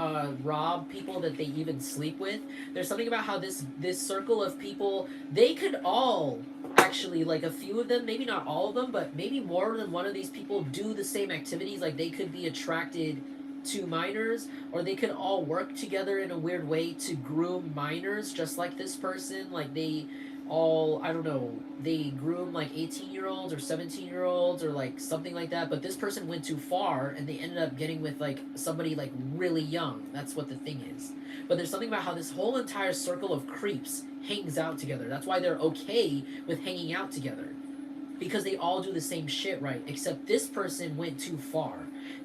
S1: rob people that they even sleep with. There's something about how this circle of people, they could all actually, like a few of them, maybe not all of them, but maybe more than one of these people do the same activities. Like they could be attracted to minors, or they could all work together in a weird way to groom minors, just like this person. Like they all, I don't know, they groom like 18-year-olds or 17-year-olds or like something like that, but this person went too far and they ended up getting with like somebody like really young. That's what the thing is. But there's something about how this whole entire circle of creeps hangs out together. That's why they're okay with hanging out together, because they all do the same shit, right? Except this person went too far,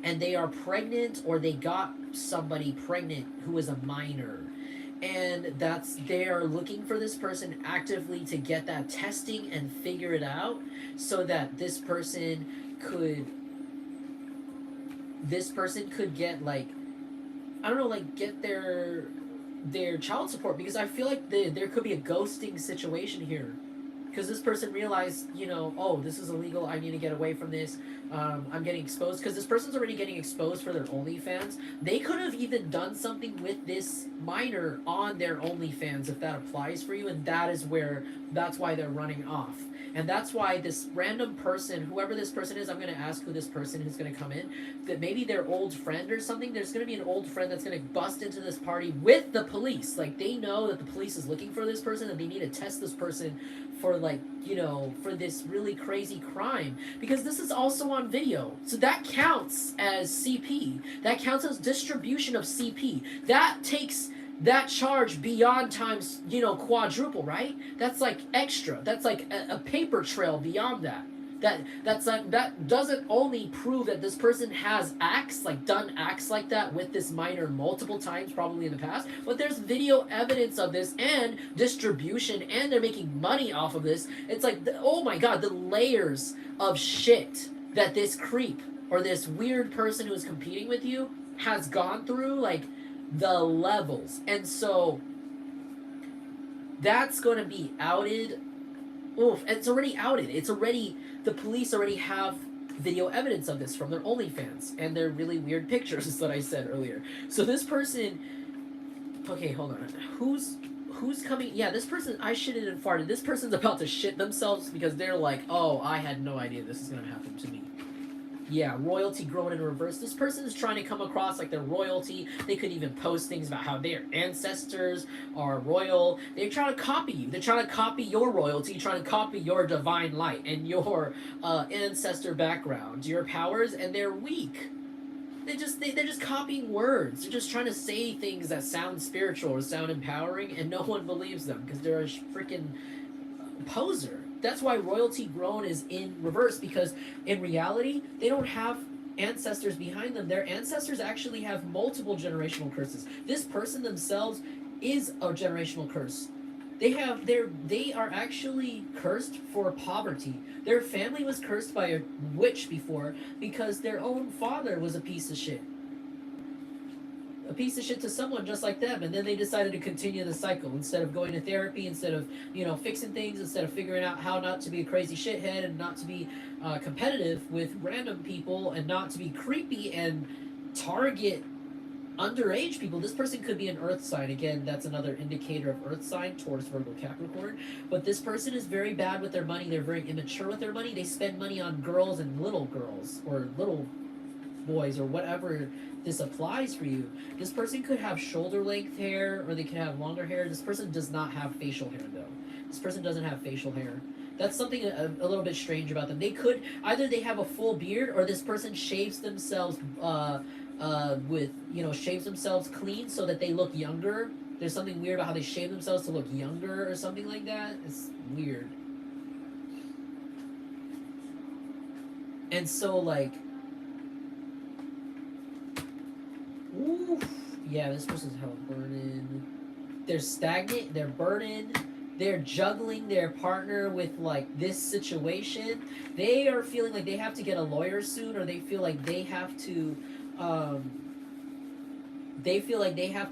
S1: and they are pregnant, or they got somebody pregnant who is a minor. And they are looking for this person actively to get that testing and figure it out, so that this person could get like, I don't know, like get their child support, because I feel like there could be a ghosting situation here. because this person realized, you know, oh, this is illegal. I need to get away from this. I'm getting exposed because this person's already getting exposed for their OnlyFans. They could have even done something with this minor on their OnlyFans if that applies for you, and that's why they're running off. And that's why this random person, whoever this person is, I'm going to ask who this person is going to come in, that maybe their old friend or something, there's going to be an old friend that's going to bust into this party with the police. Like, they know that the police is looking for this person and they need to test this person for, like, you know, for this really crazy crime. Because this is also on video. So that counts as CP. That counts as distribution of CP. That takes that charge beyond times, you know, quadruple, right? That's like extra. That's like a paper trail beyond that. That doesn't only prove that this person has acts, like done acts like that with this minor multiple times, probably in the past, but there's video evidence of this and distribution, and they're making money off of this. It's like, oh my god, the layers of shit that this creep or this weird person who's competing with you has gone through, like, the levels. And so that's going to be outed. Oof, it's already outed. It's already, the police already have video evidence of this from their OnlyFans and their really weird pictures that I said earlier. So this person, okay, hold on. Who's coming? Yeah, this person, I shitted and farted. This person's about to shit themselves because they're like, oh, I had no idea this is going to happen to me. Yeah, royalty growing in reverse. This person is trying to come across like they're royalty. They could even post things about how their ancestors are royal. They're trying to copy you. They're trying to copy your royalty, trying to copy your divine light and your ancestor background, your powers, and they're weak. They're just copying words. They're just trying to say things that sound spiritual or sound empowering, and no one believes them because they're a freaking poser. That's why royalty grown is in reverse, because in reality, they don't have ancestors behind them. Their ancestors actually have multiple generational curses. This person themselves is a generational curse. They are actually cursed for poverty. Their family was cursed by a witch before because their own father was a piece of shit. A piece of shit to someone just like them, and then they decided to continue the cycle instead of going to therapy, instead of, you know, fixing things, instead of figuring out how not to be a crazy shithead and not to be competitive with random people and not to be creepy and target underage people. This person could be an earth sign. Again, that's another indicator of earth sign, Taurus, Virgo, Capricorn. But this person is very bad with their money. They're very immature with their money. They spend money on girls and little girls or little boys or whatever this applies for you. This person could have shoulder length hair or they could have longer hair. This person does not have facial hair though. This person doesn't have facial hair. That's something a little bit strange about them. They could, either they have a full beard or this person shaves themselves shaves themselves clean so that they look younger. There's something weird about how they shave themselves to look younger or something like that. It's weird. And so, like, oof, yeah, this person's hell burning. They're stagnant, they're burning, they're juggling their partner with, like, this situation. They are feeling like they have to get a lawyer soon, or they feel like they have to,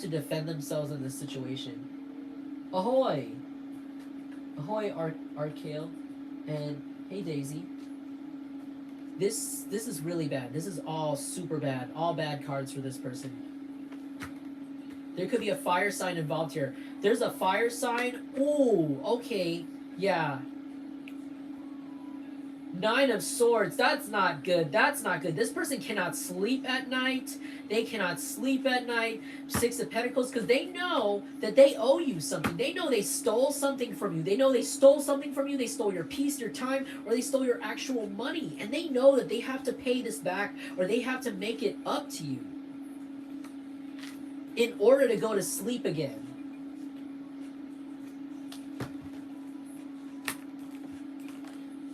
S1: defend themselves in this situation. Ahoy! Ahoy, Arkale. And hey, Daisy. This is really bad. This is all super bad. All bad cards for this person. There could be a fire sign involved here. There's a fire sign. Ooh, okay. Yeah. 9 of Swords. That's not good. That's not good. This person cannot sleep at night. They cannot sleep at night. 6 of Pentacles, because they know that they owe you something. They know they stole something from you. They know they stole something from you. They stole your peace, your time, or they stole your actual money. And they know that they have to pay this back, or they have to make it up to you in order to go to sleep again.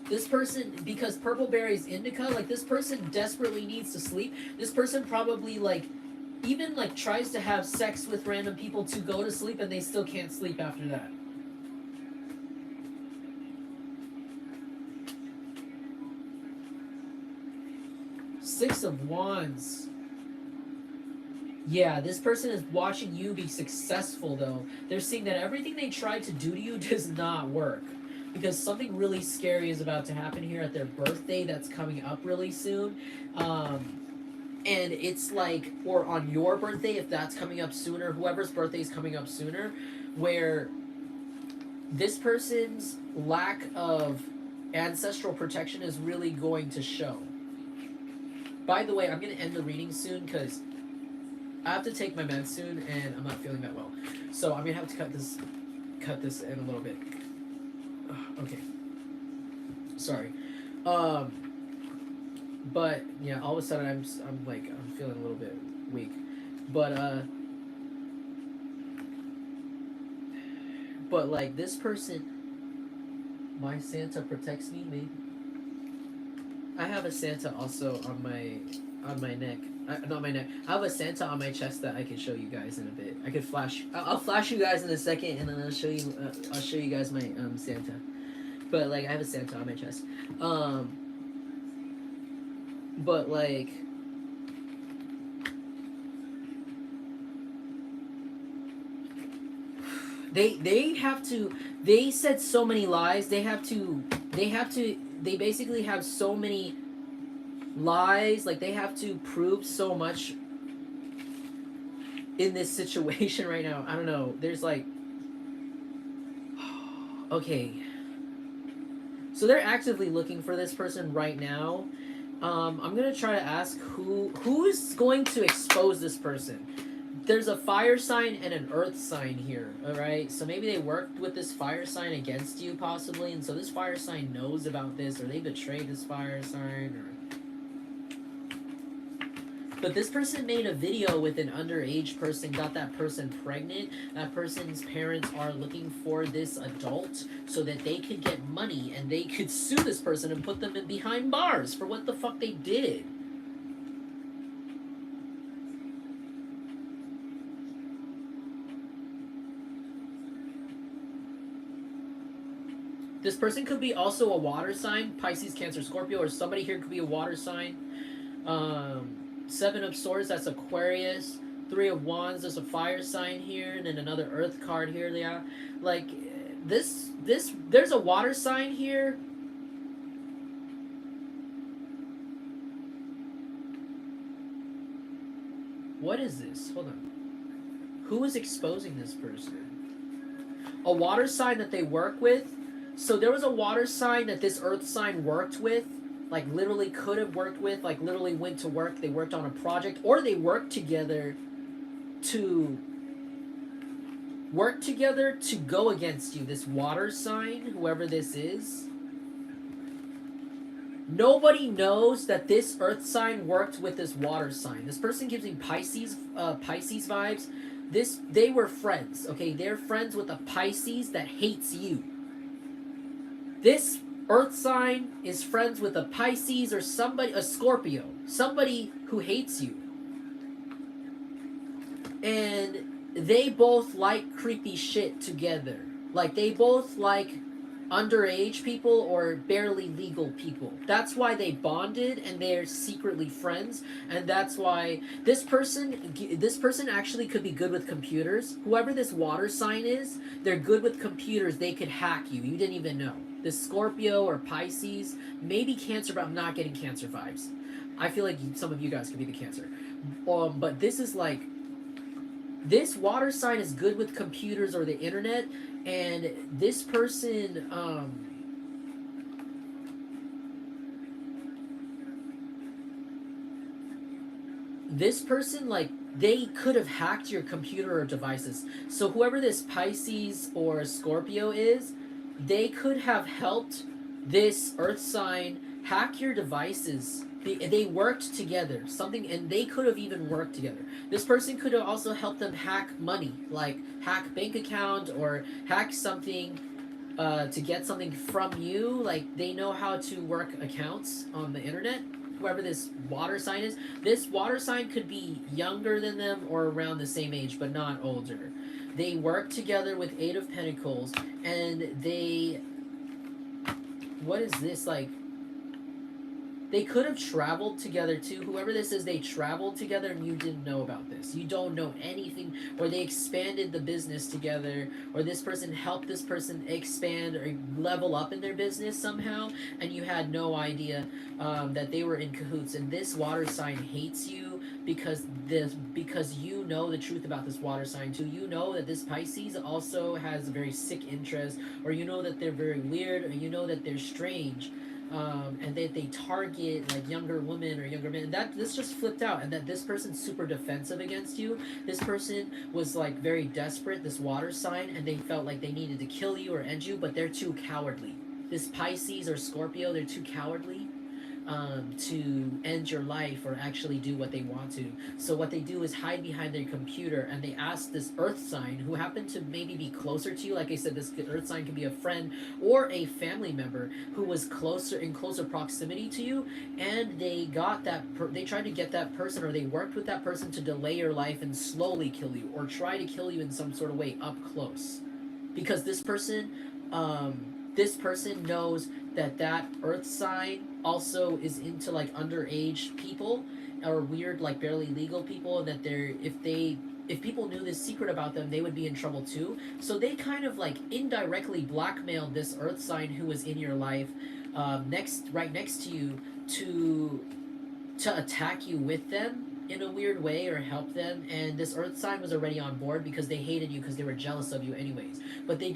S1: This person, because purple berries indica, like, this person desperately needs to sleep. This person probably, like, even, like, tries to have sex with random people to go to sleep, and they still can't sleep after that. Six of Wands. Yeah, this person is watching you be successful, though. They're seeing that everything they tried to do to you does not work. because something really scary is about to happen here at their birthday that's coming up really soon. And it's like, or on your birthday, if that's coming up sooner, whoever's birthday is coming up sooner, where this person's lack of ancestral protection is really going to show. By the way, I'm going to end the reading soon because I have to take my meds soon and I'm not feeling that well. So I'm going to have to cut this in a little bit. Okay. Sorry. But yeah, all of a sudden I'm feeling a little bit weak. But like this person, my Santa protects me, maybe. I have a Santa also on my neck. Not my neck. I have a Santa on my chest that I can show you guys in a bit. I could flash. I'll flash you guys in a second, and then I'll show you. I'll show you guys my Santa. But like I have a Santa on my chest. But like. They have to. They said so many lies. They basically have so many lies. Like they have to prove so much in this situation right now. I don't know. There's like, okay. So they're actively looking for this person right now. I'm gonna try to ask who's going to expose this person. There's a fire sign and an earth sign here, alright? So maybe they worked with this fire sign against you, possibly, and so this fire sign knows about this, or they betrayed this fire sign, or... But this person made a video with an underage person, got that person pregnant. That person's parents are looking for this adult so that they could get money, and they could sue this person and put them in behind bars for what the fuck they did. This person could be also a water sign, Pisces, Cancer, Scorpio, or somebody here could be a water sign. Seven of Swords, that's Aquarius. Three of Wands, there's a fire sign here, and then another Earth card here. Yeah, like there's a water sign here. What is this? Hold on. Who is exposing this person? A water sign that they work with. So there was a water sign that this earth sign worked with, like literally could have worked with, like literally went to work, they worked on a project, or they worked together to go against you. This water sign, whoever this is. Nobody knows that this earth sign worked with this water sign. This person gives me Pisces vibes. They were friends, okay? They're friends with a Pisces that hates you. This earth sign is friends with a Pisces or a Scorpio, somebody who hates you. And they both like creepy shit together. Like they both like underage people or barely legal people. That's why they bonded and they're secretly friends, and that's why this person actually could be good with computers. Whoever this water sign is, they're good with computers. They could hack you. You didn't even know. This Scorpio or Pisces, maybe Cancer, but I'm not getting Cancer vibes. I feel like some of you guys could be the Cancer. But this is like, this water sign is good with computers or the internet, and this person, like, they could have hacked your computer or devices. So whoever this Pisces or Scorpio is, they could have helped this earth sign hack your devices. They worked together, and they could have even worked together. This person could have also helped them hack money, like hack bank account or hack something to get something from you. Like they know how to work accounts on the internet. Whoever this water sign is, this water sign could be younger than them or around the same age, but not older. They work together with Eight of Pentacles, and they... What is this? Like... They could have traveled together too. Whoever this is, they traveled together and you didn't know about this. You don't know anything, or they expanded the business together, or this person helped this person expand or level up in their business somehow, and you had no idea that they were in cahoots. And this water sign hates you because you know the truth about this water sign too. You know that this Pisces also has a very sick interest, or you know that they're very weird, or you know that they're strange, and they target like younger women or younger men. And that this just flipped out, and that this person's super defensive against you. This person was like very desperate, this water sign, and they felt like they needed to kill you or end you, but they're too cowardly. This Pisces or Scorpio, they're too cowardly to end your life or actually do what they want to. So what they do is hide behind their computer, and they ask this earth sign who happened to maybe be closer to you. Like I said, this earth sign can be a friend or a family member who was closer proximity to you, and they got that they tried to get that person, or they worked with that person to delay your life and slowly kill you, or try to kill you in some sort of way up close, because this person knows that earth sign also is into like underage people or weird like barely legal people, and that if people knew this secret about them, they would be in trouble too. So they kind of like indirectly blackmailed this earth sign who was in your life, right next to you, to attack you with them in a weird way or help them. And this earth sign was already on board because they hated you because they were jealous of you anyways. But you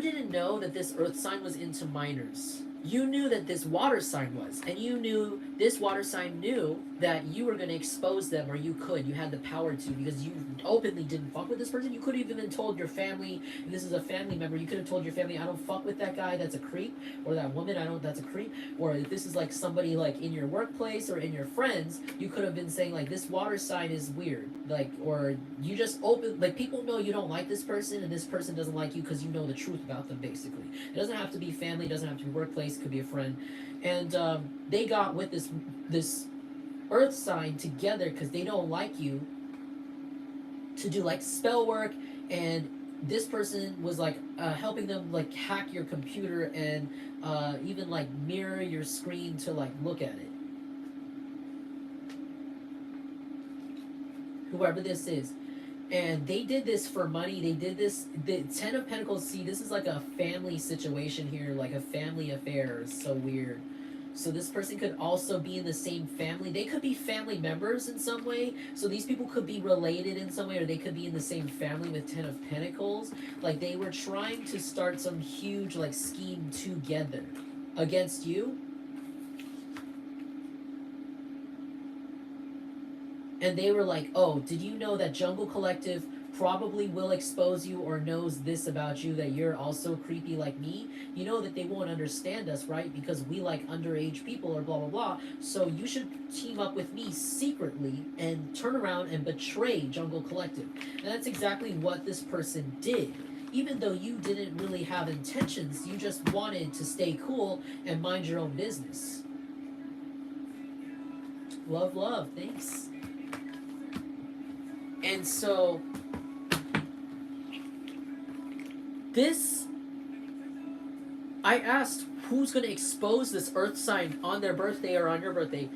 S1: didn't know that this earth sign was into minors. You knew that this water sign was, and you knew this water sign knew that you were going to expose them, or you had the power to, because you openly didn't fuck with this person. You could have even told your family, and this is a family member, you could have told your family, I don't fuck with that guy, that's a creep, or that woman, that's a creep. Or if this is like somebody like in your workplace or in your friends, you could have been saying like, this water sign is weird, like, or you just like, people know you don't like this person, and this person doesn't like you because you know the truth about them, basically. It doesn't have to be family, it doesn't have to be workplace, could be a friend. And they got with this earth sign together because they don't like you, to do like spell work. And this person was like helping them like hack your computer and even like mirror your screen to like look at it. Whoever this is. And they did this for money. They did this. The Ten of Pentacles, see, this is like a family situation here, like a family affair. It's so weird. So this person could also be in the same family. They could be family members in some way. So these people could be related in some way, or they could be in the same family with Ten of Pentacles. Like they were trying to start some huge like scheme together against you. And they were like, oh, did you know that Jungle Collective probably will expose you or knows this about you, that you're also creepy like me? You know that they won't understand us, right? Because we like underage people or blah, blah, blah. So you should team up with me secretly and turn around and betray Jungle Collective. And that's exactly what this person did. Even though you didn't really have intentions, you just wanted to stay cool and mind your own business. Love, thanks. And so I asked who's going to expose this earth sign on their birthday or on your birthday,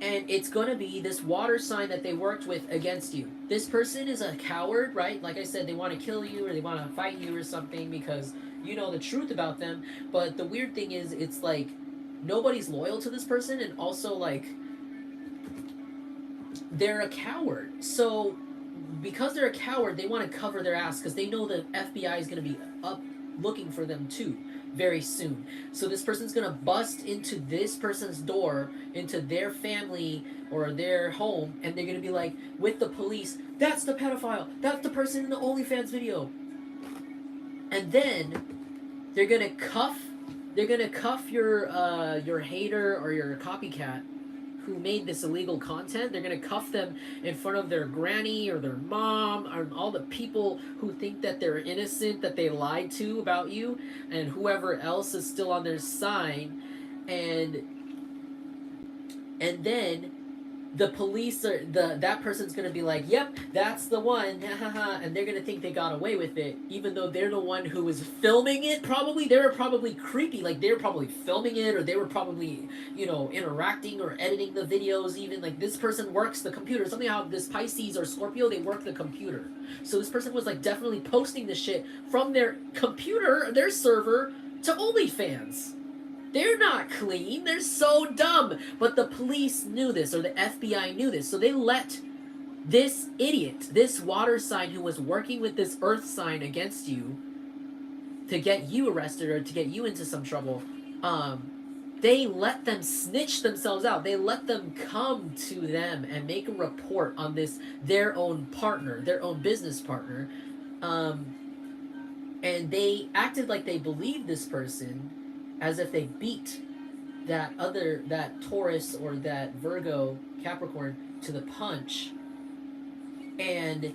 S1: and it's going to be this water sign that they worked with against you. This person is a coward, right? Like I said, they want to kill you or they want to fight you or something because you know the truth about them. But the weird thing is, it's like nobody's loyal to this person, and also like they're a coward. So because they're a coward, they want to cover their ass because they know the FBI is going to be up looking for them too very soon. So this person's going to bust into this person's door, into their family or their home, and they're going to be like, with the police, that's the pedophile, that's the person in the OnlyFans video. And then they're going to cuff your hater or your copycat who made this illegal content. They're going to cuff them in front of their granny or their mom or all the people who think that they're innocent, that they lied to about you, and whoever else is still on their side. And then the police are that person's gonna be like, yep, that's the one, and they're gonna think they got away with it, even though they're the one who was filming it. Probably they were probably creepy, like they were probably filming it, or they were probably, you know, interacting or editing the videos. Even like this person works the computer. Something how this Pisces or Scorpio, they work the computer. So this person was like definitely posting this shit from their computer, their server, to OnlyFans. They're not clean. They're so dumb. But the police knew this, or the FBI knew this. So they let this idiot, this water sign who was working with this earth sign against you to get you arrested or to get you into some trouble, they let them snitch themselves out. They let them come to them and make a report on this, their own partner, their own business partner. And they acted like they believed this person, as if they beat that Taurus or that Virgo Capricorn to the punch, and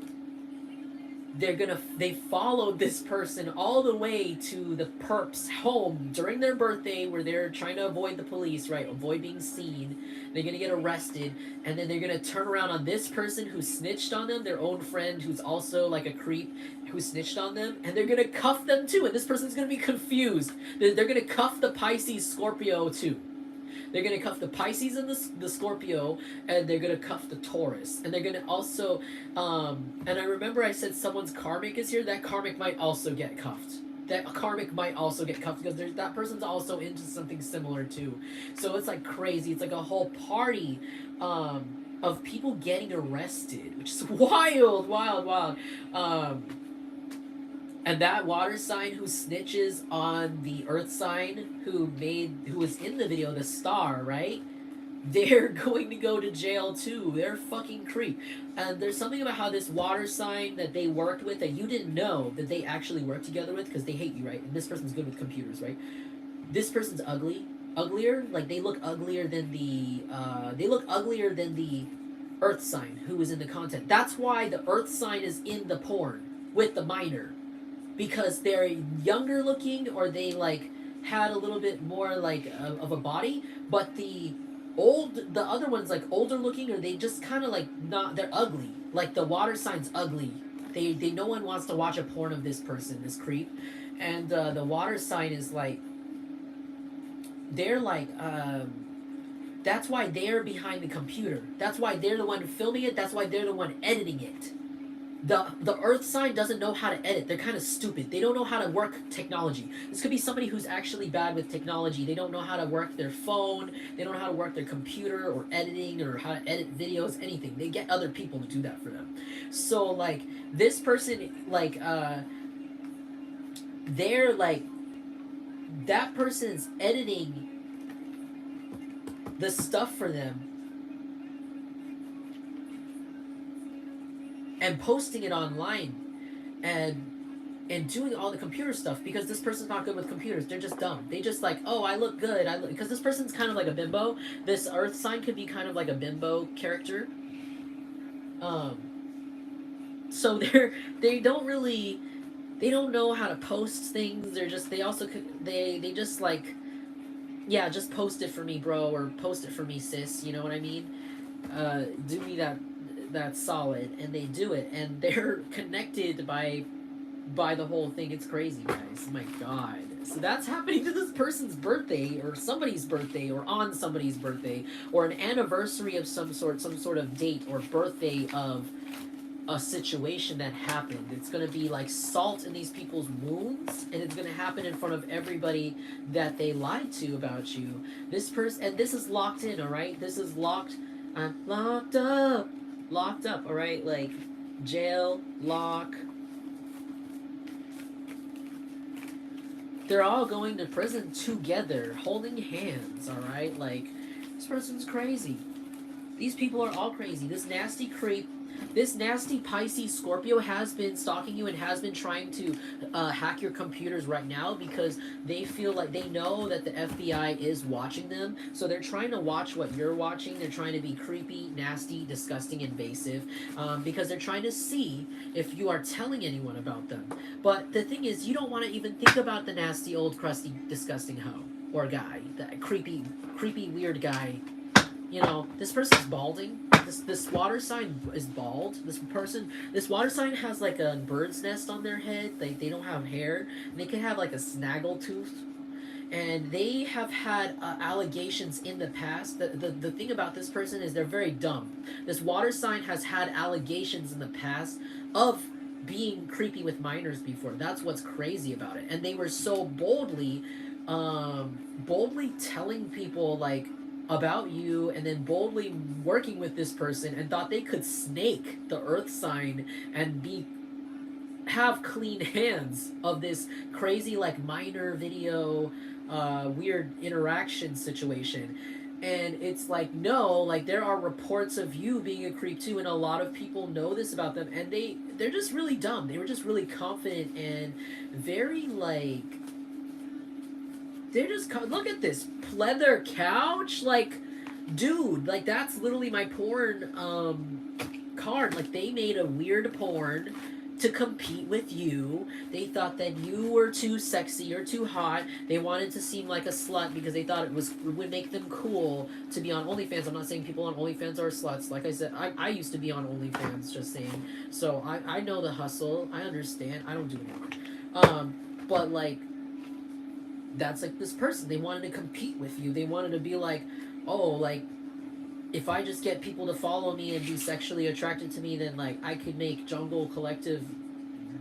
S1: they followed this person all the way to the perp's home during their birthday, where they're trying to avoid the police, right? Avoid being seen. They're gonna get arrested, and then they're gonna turn around on this person who snitched on them, their own friend who's also like a creep who snitched on them, and they're gonna cuff them too, and this person's gonna be confused. They're gonna cuff the Pisces Scorpio too. They're gonna cuff the Pisces and the Scorpio, and they're gonna cuff the Taurus, and they're gonna also, and I remember I said someone's karmic is here. That karmic might also get cuffed. That karmic might also get cuffed because that person's also into something similar too. So it's like crazy. It's like a whole party of people getting arrested, which is wild, wild, wild. And that water sign who snitches on the earth sign who was in the video, the star, right? They're going to go to jail too. They're fucking creep. And there's something about how this water sign that they worked with that you didn't know that they actually worked together with, because they hate you, right? And this person's good with computers, right? This person's uglier. Like they look uglier than the earth sign who was in the content. That's why the earth sign is in the porn with the minor. Because they're younger looking, or they like had a little bit more like of a body, but the other one's like older looking, or they just kind of like not, they're ugly. Like the water sign's ugly. They no one wants to watch a porn of this person, this creep. And the water sign is like, they're like that's why they're behind the computer. That's why they're the one filming it. That's why they're the one editing it. The earth sign doesn't know how to edit. They're kind of stupid. They don't know how to work technology. This could be somebody who's actually bad with technology. They don't know how to work their phone. They don't know how to work their computer or editing or how to edit videos, anything. They get other people to do that for them. So like this person, like they're like, that person's editing the stuff for them and posting it online and doing all the computer stuff, because this person's not good with computers. They're just dumb. They just like, oh, I look good. Because this person's kind of like a bimbo. This earth sign could be kind of like a bimbo character. So they don't know how to post things. They just like, yeah, just post it for me, bro, or post it for me, sis. You know what I mean? Do me that's solid, and they do it, and they're connected by the whole thing. It's crazy, guys. My god. So that's happening to this person's birthday, or somebody's birthday, or on somebody's birthday, or an anniversary of some sort of date or birthday of a situation that happened. It's going to be like salt in these people's wounds, and it's going to happen in front of everybody that they lied to about you. This person, and this is locked in, all right? This is locked. I'm locked up, all right? Like jail, lock. They're all going to prison together, holding hands, all right? Like, this person's crazy. These people are all crazy. This nasty creep, this nasty Pisces Scorpio has been stalking you and has been trying to hack your computers right now, because they feel like they know that the FBI is watching them. So they're trying to watch what you're watching. They're trying to be creepy, nasty, disgusting, invasive, because they're trying to see if you are telling anyone about them. But the thing is, you don't want to even think about the nasty, old, crusty, disgusting hoe or guy, that creepy, weird guy. You know, this person's balding. this water sign is bald. This water sign has like a bird's nest on their head. They don't have hair. And they can have like a snaggle tooth, and they have had allegations in the past. The thing about this person is they're very dumb. This water sign has had allegations in the past of being creepy with minors before. That's what's crazy about it. And they were so boldly telling people like about you, and then boldly working with this person, and thought they could snake the earth sign and have clean hands of this crazy like minor video weird interaction situation. And it's like, no, like there are reports of you being a creep too, and a lot of people know this about them, and they're just really dumb. They were just really confident and very like, they're just, look at this pleather couch, like, dude, like that's literally my porn card. Like they made a weird porn to compete with you. They thought that you were too sexy or too hot. They wanted to seem like a slut because they thought it would make them cool to be on OnlyFans. I'm not saying people on OnlyFans are sluts. Like I said, I used to be on OnlyFans, just saying. So I know the hustle. I understand. I don't do it anymore. But like, that's like this person. They wanted to compete with you. They wanted to be like, oh, like, if I just get people to follow me and be sexually attracted to me, then like I could make Jungle Collective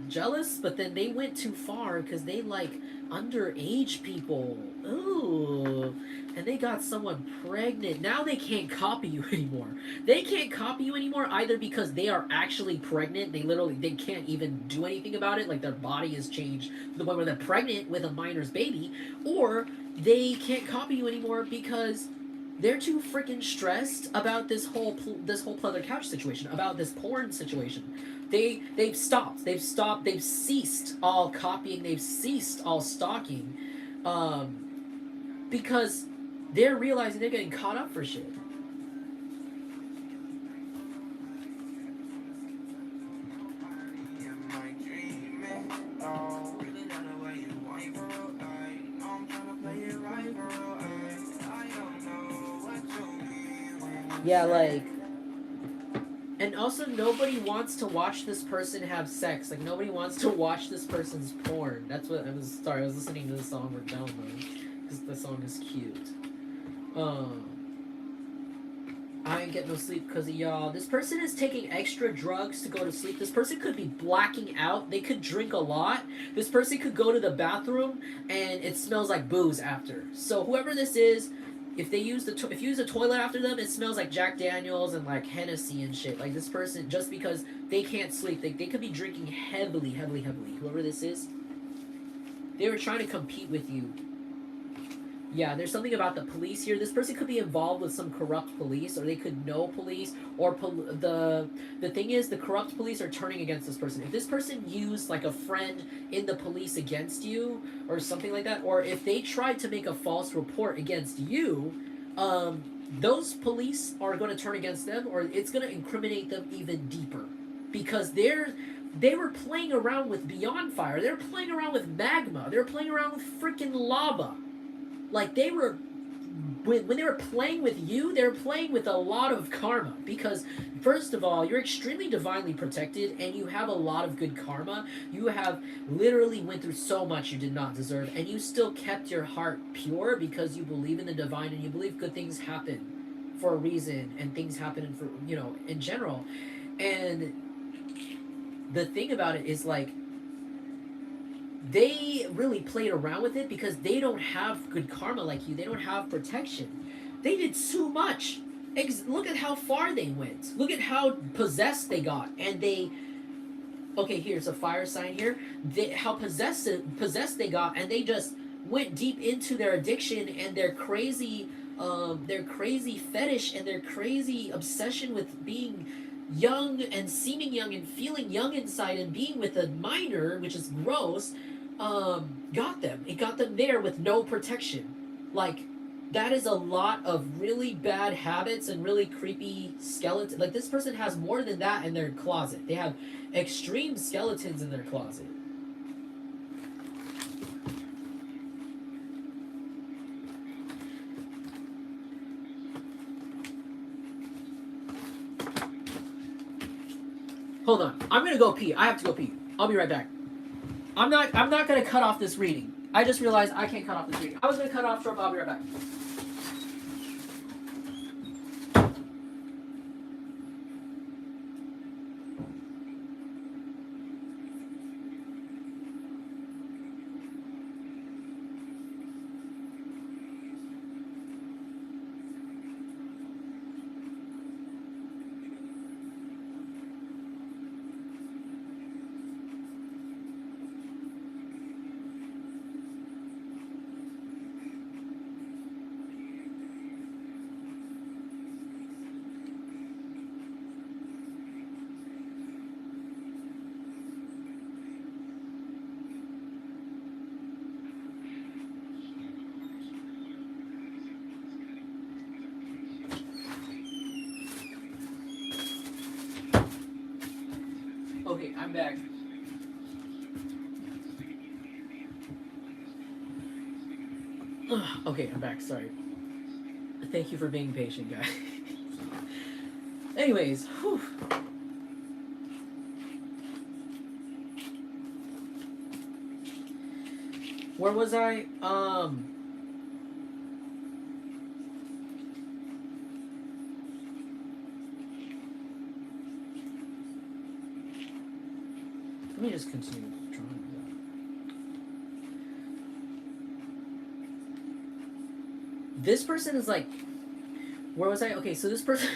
S1: jealous. But then they went too far because they like underage people. Ooh. And they got someone pregnant. Now they can't copy you anymore. They can't copy you anymore either because they are actually pregnant. They can't even do anything about it. Like their body has changed to the point where they're pregnant with a minor's baby. Or they can't copy you anymore because they're too freaking stressed about this whole pleather couch situation, about this porn situation. They've stopped. They've ceased all copying. They've ceased all stalking, because they're realizing they're getting caught up for shit. Yeah, like, and also nobody wants to watch this person have sex. Like nobody wants to watch this person's porn. That's what I was. Sorry, I was listening to the song we're downloading because the song is cute. I ain't getting no sleep because of y'all. This person is taking extra drugs to go to sleep. This person could be blacking out. They could drink a lot. This person could go to the bathroom and it smells like booze after. So whoever this is, if they use if you use a toilet after them, it smells like Jack Daniels and like Hennessy and shit. Like this person, just because they can't sleep, they could be drinking heavily. Whoever this is, they were trying to compete with you. Yeah, there's something about the police here. This person could be involved with some corrupt police, or they could know police, or the thing is, the corrupt police are turning against this person. If this person used like a friend in the police against you, or something like that, or if they tried to make a false report against you, those police are going to turn against them, or it's going to incriminate them even deeper, because they were playing around with Beyond Fire. They were playing around with magma. They were playing around with freaking lava. Like, they were, when they were playing with you, they were playing with a lot of karma. Because, first of all, you're extremely divinely protected, and you have a lot of good karma. You have literally went through so much you did not deserve, and you still kept your heart pure because you believe in the divine, and you believe good things happen for a reason, and things happen for, in general. And the thing about it is, like, they really played around with it because they don't have good karma like you. They don't have protection. They did too much. Look at how far they went. Look at how possessed they got. And okay, here's a fire sign here. How possessed they got, and they just went deep into their addiction and their crazy fetish and their crazy obsession with being young and seeming young and feeling young inside and being with a minor, which is gross. Got them. It got them there with no protection. Like, that is a lot of really bad habits and really creepy skeletons. Like, this person has more than that in their closet. They have extreme skeletons in their closet. Hold on. I'm gonna go pee. I have to go pee. I'll be right back. I'm not gonna cut off this reading. I just realized I can't cut off this reading. I was gonna cut off short, but I'll be right back. Okay, I'm back. Okay, I'm back. Sorry. Thank you for being patient, guys. Anyways, whew. Where was I? Let me just continue drawing. This person is like, where was I? Okay, so this person,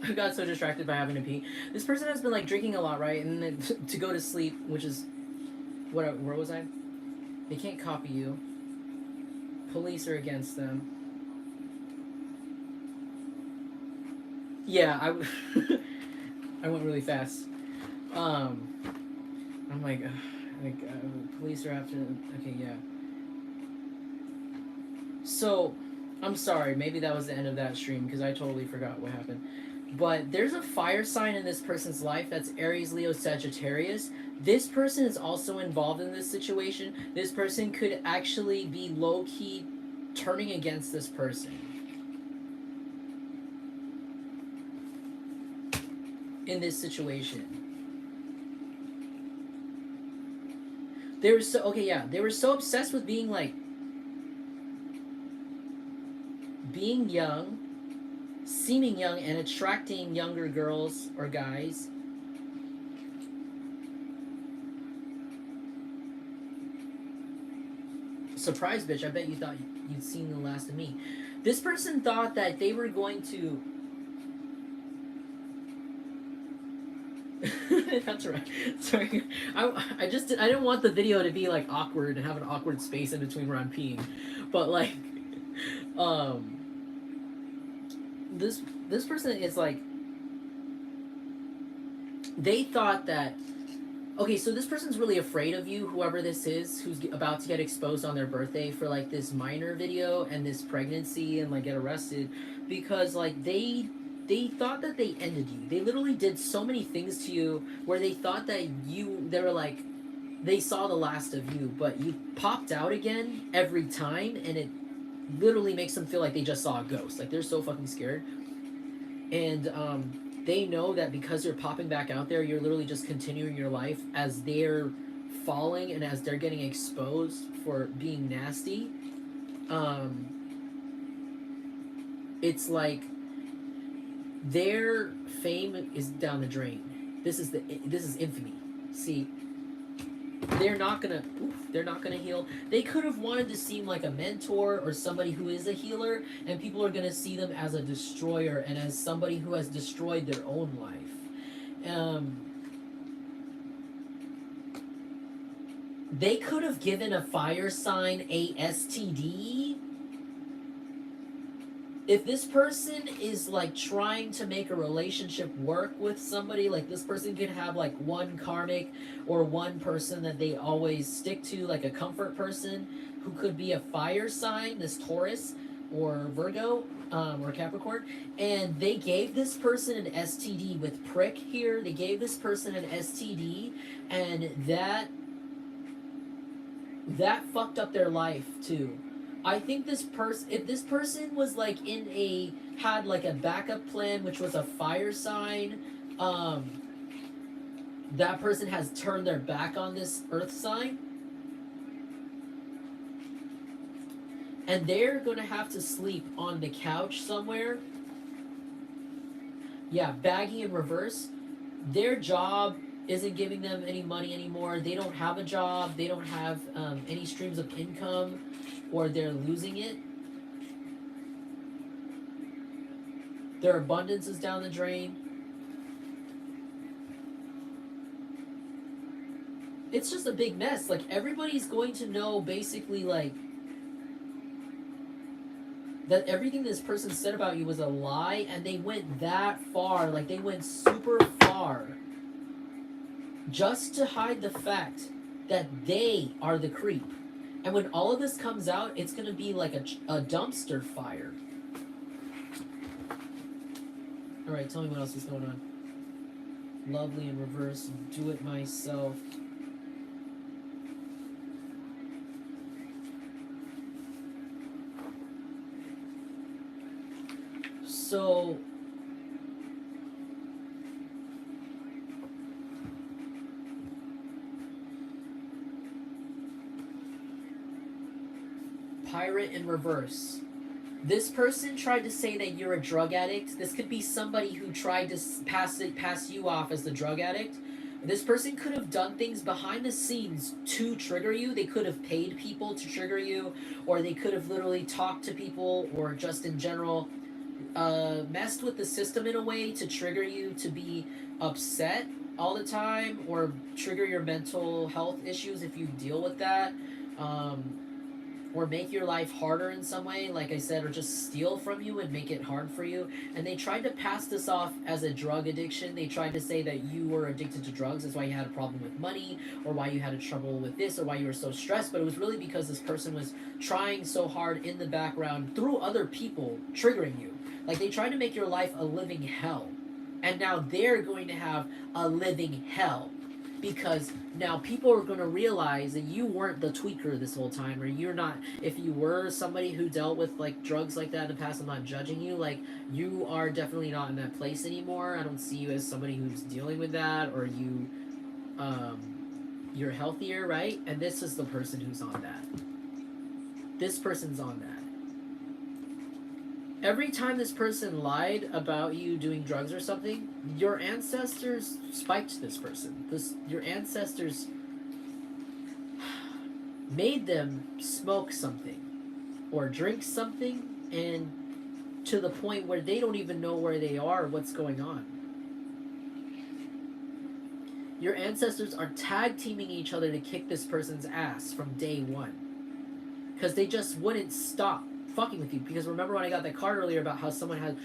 S1: I got so distracted by having to pee. This person has been like drinking a lot, right? And then to go to sleep, which is, where was I? They can't copy you. Police are against them. Yeah, I went really fast. I'm like police are after them. Okay, yeah. So, I'm sorry, maybe that was the end of that stream because I totally forgot what happened. But there's a fire sign in this person's life that's Aries, Leo, Sagittarius. This person is also involved in this situation. This person could actually be low-key turning against this person. In this situation. They were so, okay, yeah. They were so obsessed with being like, being young, seeming young, and attracting younger girls or guys. Surprise, bitch, I bet you thought you'd seen the last of me. This person thought that they were going to... That's right. Sorry. I didn't want the video to be like awkward and have an awkward space in between where I'm peeing. But like... This person is like, they thought that, okay, so this person's really afraid of you, whoever this is, who's about to get exposed on their birthday for like this minor video and this pregnancy and like get arrested, because like they thought that they ended you. They literally did so many things to you where they thought that they were like, they saw the last of you, but you popped out again every time, and it literally makes them feel like they just saw a ghost. Like, they're so fucking scared. And they know that because you're popping back out there, you're literally just continuing your life as they're falling and as they're getting exposed for being nasty. It's like their fame is down the drain. This is infamy. See, they're not gonna heal. They could have wanted to seem like a mentor or somebody who is a healer, and people are gonna see them as a destroyer and as somebody who has destroyed their own life. They could have given a fire sign a STD. If this person is like trying to make a relationship work with somebody, like this person could have like one karmic or one person that they always stick to, like a comfort person who could be a fire sign, this Taurus or Virgo or Capricorn, and they gave this person an STD with prick here. They gave this person an STD, and that fucked up their life too. I think if this person was like had like a backup plan, which was a fire sign, That person has turned their back on this earth sign, and they're going to have to sleep on the couch somewhere. Yeah, baggy in reverse. Their job isn't giving them any money anymore. They don't have a job. They don't have any streams of income, or they're losing it. Their abundance is down the drain. It's just a big mess. Like, everybody's going to know basically, like, that everything this person said about you was a lie, and they went that far. Like, they went super far just to hide the fact that they are the creep. And when all of this comes out, it's going to be like a dumpster fire. Alright, tell me what else is going on. Lovely in reverse. Do it myself. So, pirate in reverse. This person tried to say that you're a drug addict. This could be somebody who tried to pass you off as the drug addict. This person could have done things behind the scenes to trigger you. They could have paid people to trigger you, or they could have literally talked to people, or just in general messed with the system in a way to trigger you to be upset all the time, or trigger your mental health issues if you deal with that. Or make your life harder in some way, like I said, or just steal from you and make it hard for you. And they tried to pass this off as a drug addiction. They tried to say that you were addicted to drugs, that's why you had a problem with money, or why you had a trouble with this, or why you were so stressed. But it was really because this person was trying so hard in the background through other people triggering you. Like, they tried to make your life a living hell. And now they're going to have a living hell, because now people are going to realize that you weren't the tweaker this whole time, or you're not. If you were somebody who dealt with like drugs like that in the past, I'm not judging you. Like, you are definitely not in that place anymore. I don't see you as somebody who's dealing with that, or you're healthier, right? And this is the person who's on that. This person's on that. Every time this person lied about you doing drugs or something, your ancestors spiked this person. Your ancestors made them smoke something or drink something, and to the point where they don't even know where they are or what's going on. Your ancestors are tag teaming each other to kick this person's ass from day one, because they just wouldn't stop fucking with you. Because remember when I got that card earlier about how someone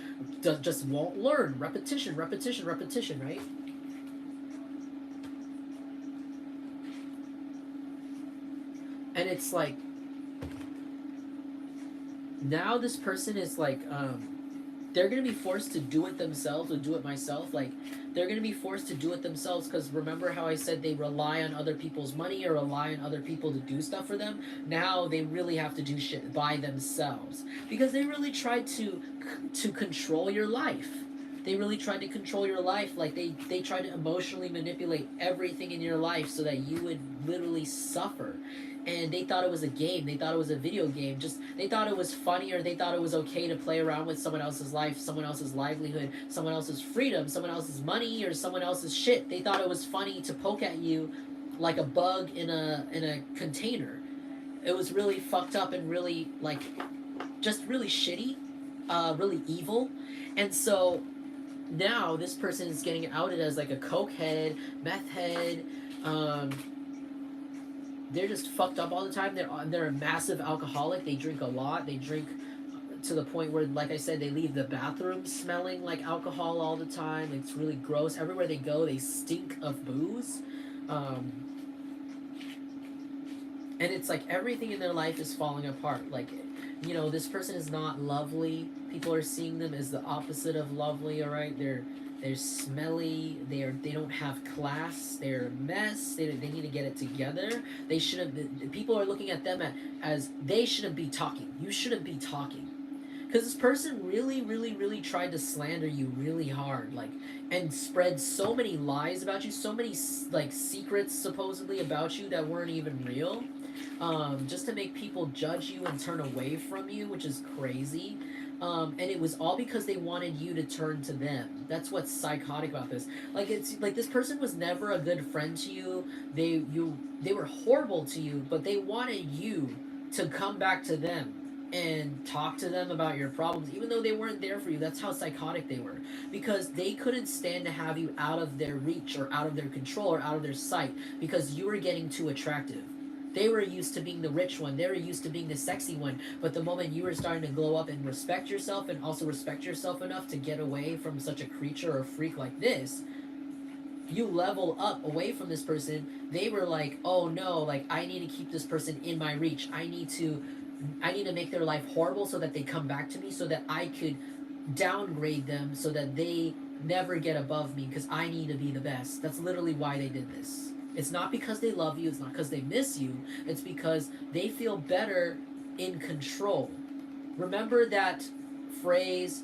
S1: just won't learn. Repetition, right? And it's like, now this person is like, they're going to be forced to do it themselves, or do it myself. Like, they're going to be forced to do it themselves, because remember how I said they rely on other people's money, or rely on other people to do stuff for them? Now they really have to do shit by themselves, because they really tried to control your life. They really tried to control your life. Like, they tried to emotionally manipulate everything in your life so that you would literally suffer. And they thought it was a game. They thought it was a video game. They thought it was funny, or they thought it was okay to play around with someone else's life, someone else's livelihood, someone else's freedom, someone else's money, or someone else's shit. They thought it was funny to poke at you like a bug in a container. It was really fucked up, and really, like, just really shitty, really evil. And so now this person is getting outed as like a coke head, meth head. They're just fucked up all the time. They're a massive alcoholic. They drink a lot. They drink to the point where, like I said, they leave the bathroom smelling like alcohol all the time. It's really gross. Everywhere they go, they stink of booze. And it's like everything in their life is falling apart. Like, you know, this person is not lovely. People are seeing them as the opposite of lovely, all right? They're smelly. They don't have class. They're a mess. They need to get it together. They shouldn't. People are looking at them as they shouldn't be talking. You shouldn't be talking, Because this person really, really, really tried to slander you really hard, like, and spread so many lies about you, so many like secrets supposedly about you that weren't even real, just to make people judge you and turn away from you, which is crazy. And it was all because they wanted you to turn to them. That's what's psychotic about this. Like, it's like this person was never a good friend to you. They were horrible to you, but they wanted you to come back to them and talk to them about your problems, even though they weren't there for you. That's how psychotic they were, because they couldn't stand to have you out of their reach or out of their control or out of their sight, because you were getting too attractive. They were used to being the rich one. They were used to being the sexy one. But the moment you were starting to glow up and respect yourself, and also respect yourself enough to get away from such a creature or freak like this, you level up away from this person. They were like, oh no, like, I need to keep this person in my reach. I need to make their life horrible so that they come back to me, so that I could downgrade them, so that they never get above me, because I need to be the best. That's literally why they did this. It's not because they love you, it's not because they miss you, it's because they feel better in control. Remember that phrase,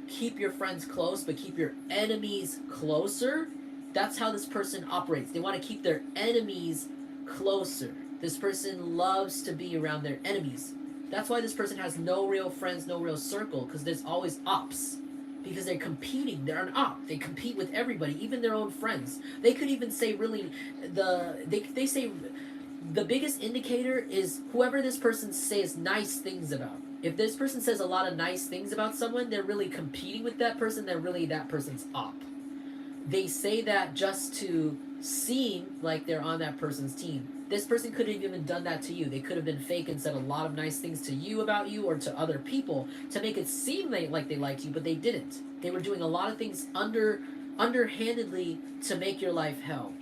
S1: keep your friends close, but keep your enemies closer? That's how this person operates. They want to keep their enemies closer. This person loves to be around their enemies. That's why this person has no real friends, no real circle, because there's always ops. Because they're competing. They're an op. They compete with everybody, even their own friends. They could even say really they say the biggest indicator is whoever this person says nice things about. If this person says a lot of nice things about someone, they're really competing with that person. They're really that person's op. They say that just to seem like they're on that person's team. This person could have even done that to you. They could have been fake and said a lot of nice things to you about you, or to other people, to make it seem like they liked you, but they didn't. They were doing a lot of things underhandedly to make your life hell.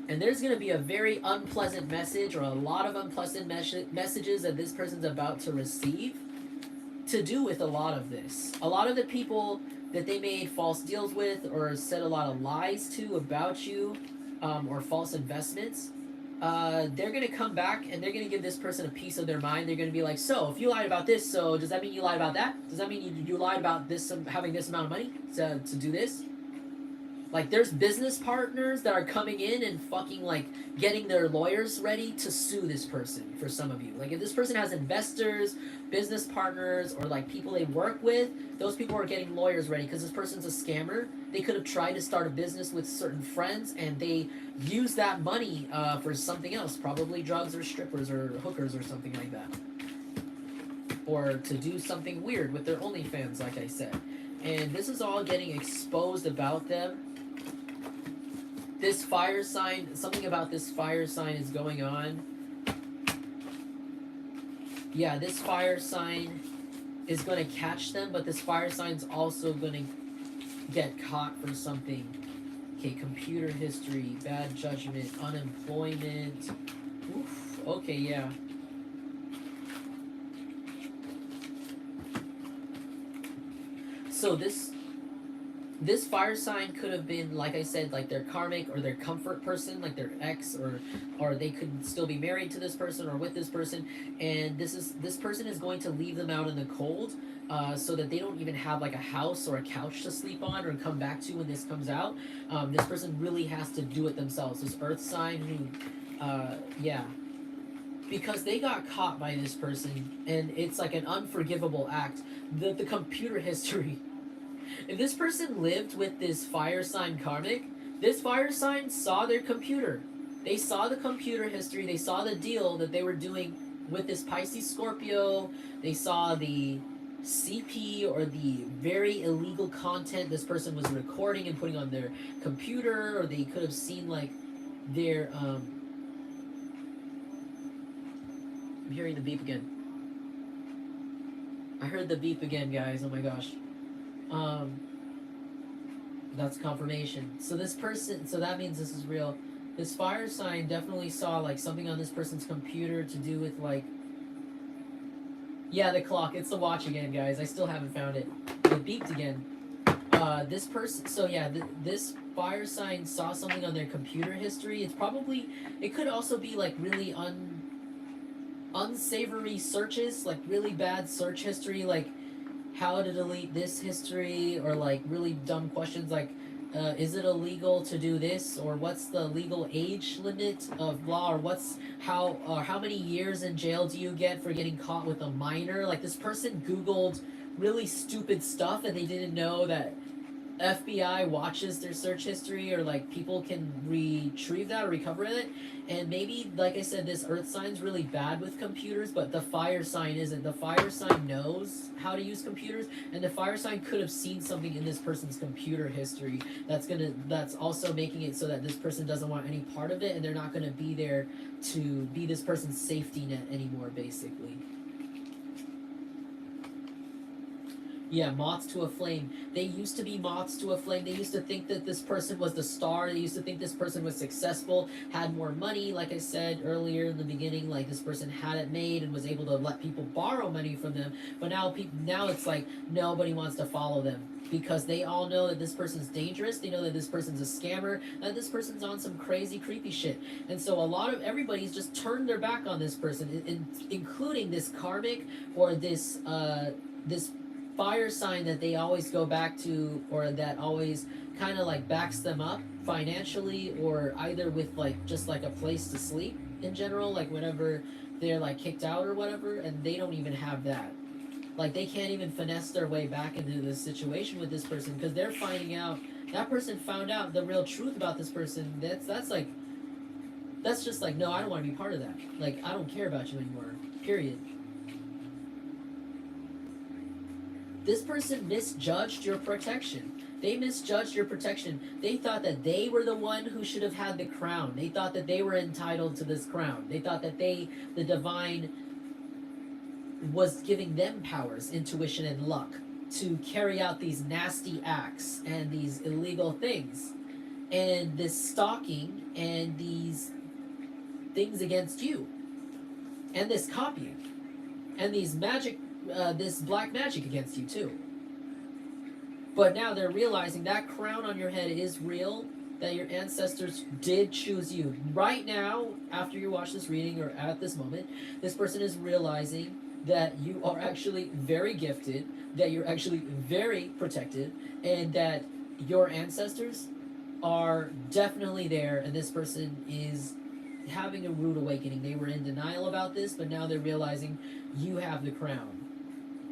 S1: And there's going to be a very unpleasant message, or a lot of unpleasant messages that this person's about to receive, to do with a lot of this. A lot of the people that they made false deals with, or said a lot of lies to about you, or false investments, they're going to come back and they're going to give this person a piece of their mind. They're going to be like, so if you lied about this, so does that mean you lied about that? Does that mean you lied about this, having this amount of money to do this? Like, there's business partners that are coming in and fucking, like, getting their lawyers ready to sue this person, for some of you. Like, if this person has investors, business partners, or, like, people they work with, those people are getting lawyers ready, because this person's a scammer. They could have tried to start a business with certain friends, and they use that money for something else, probably drugs or strippers or hookers or something like that. Or to do something weird with their OnlyFans, like I said. And this is all getting exposed about them. This fire sign, something about this fire sign is going on. Yeah, this fire sign is going to catch them, but this fire sign's also going to get caught for something. Okay, computer history, bad judgment, unemployment. Oof, okay, yeah. So this fire sign could have been, like I said, like their karmic or their comfort person, like their ex, or they could still be married to this person or with this person, and this person is going to leave them out in the cold, so that they don't even have like a house or a couch to sleep on or come back to when this comes out. This person really has to do it themselves. This earth sign who, yeah. Because they got caught by this person, and it's like an unforgivable act. The computer history. If this person lived with this fire sign karmic, this fire sign saw their computer. They saw the computer history. They saw the deal that they were doing with this Pisces Scorpio. They saw the CP, or the very illegal content this person was recording and putting on their computer, or they could have seen like their I'm hearing the beep again. I heard the beep again, guys. Oh my gosh. That's confirmation. So this person, so that means this is real. This fire sign definitely saw like something on this person's computer to do with like, yeah, the clock. It's the watch again, guys. I still haven't found it. It beeped again. This person, so yeah, this fire sign saw something on their computer history. It's probably, it could also be like really unsavory searches, like really bad search history, like how to delete this history, or like really dumb questions like is it illegal to do this, or what's the legal age limit of blah, or how many years in jail do you get for getting caught with a minor. Like this person googled really stupid stuff and they didn't know that FBI watches their search history, or like people can retrieve that or recover it. And maybe, like I said, this earth sign's really bad with computers, but the fire sign isn't. The fire sign knows how to use computers, and the fire sign could have seen something in this person's computer history that's also making it so that this person doesn't want any part of it, and they're not gonna be there to be this person's safety net anymore, basically. Yeah, moths to a flame. They used to be moths to a flame. They used to think that this person was the star. They used to think this person was successful, had more money, like I said earlier in the beginning, like this person had it made and was able to let people borrow money from them. But now it's like nobody wants to follow them because they all know that this person's dangerous. They know that this person's a scammer, that this person's on some crazy, creepy shit. And so a lot of everybody's just turned their back on this person, including this karmic or this fire sign that they always go back to, or that always kind of like backs them up financially, or either with like just like a place to sleep in general, like whenever they're like kicked out or whatever, and they don't even have that. Like they can't even finesse their way back into this situation with this person because they're finding out that person found out the real truth about this person. That's just like, no, I don't want to be part of that. Like I don't care about you anymore. Period. This person misjudged your protection. They misjudged your protection. They thought that they were the one who should have had the crown. They thought that they were entitled to this crown. They thought that the divine, was giving them powers, intuition, and luck to carry out these nasty acts and these illegal things, and this stalking and these things against you, and this copying, and these this black magic against you too. But now they're realizing that crown on your head is real, that your ancestors did choose you. Right now, after you watch this reading, or at this moment, this person is realizing that you are actually very gifted, that you're actually very protected, and that your ancestors are definitely there, and this person is having a rude awakening. They were in denial about this, but now they're realizing you have the crown,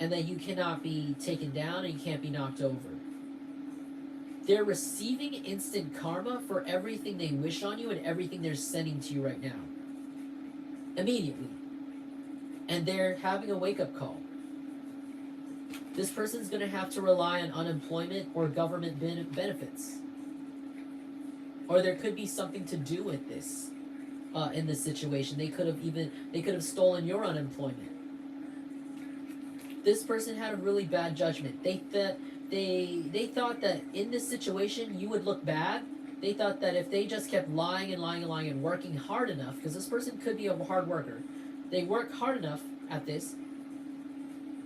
S1: and that you cannot be taken down and you can't be knocked over. They're receiving instant karma for everything they wish on you and everything they're sending to you right now. Immediately. And they're having a wake-up call. This person's going to have to rely on unemployment or government benefits. Or there could be something to do with this in this situation. They could have stolen your unemployment. This person had a really bad judgment. They thought that in this situation you would look bad. They thought that if they just kept lying and lying and lying and working hard enough, because this person could be a hard worker. They work hard enough at this.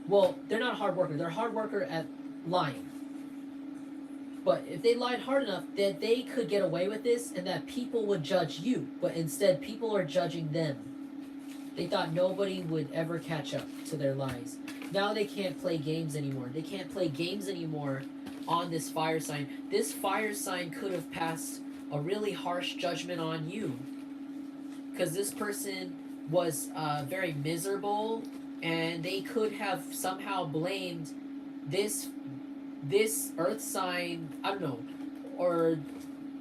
S1: Well, they're not a hard worker. They're a hard worker at lying. But if they lied hard enough, that they could get away with this and that people would judge you. But instead, people are judging them. They thought nobody would ever catch up to their lies. Now they can't play games anymore. They can't play games anymore on this fire sign. This fire sign could have passed a really harsh judgment on you. Because this person was very miserable, and they could have somehow blamed this earth sign, I don't know, or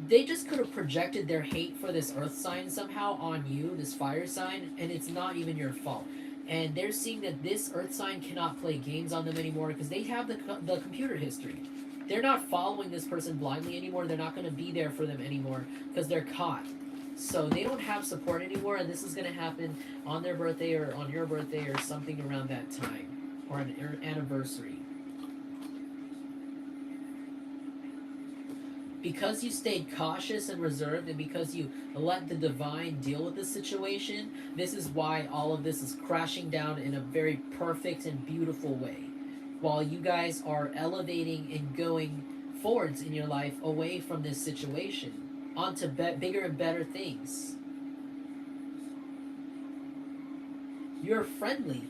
S1: they just could have projected their hate for this earth sign somehow on you, this fire sign, and it's not even your fault. And they're seeing that this earth sign cannot play games on them anymore because they have the computer history. They're not following this person blindly anymore. They're not going to be there for them anymore because they're caught. So they don't have support anymore, and this is going to happen on their birthday or on your birthday or something around that time, or an anniversary. Because you stayed cautious and reserved, and because you let the divine deal with the situation, this is why all of this is crashing down in a very perfect and beautiful way. While you guys are elevating and going forwards in your life away from this situation, onto bigger and better things. You're friendly.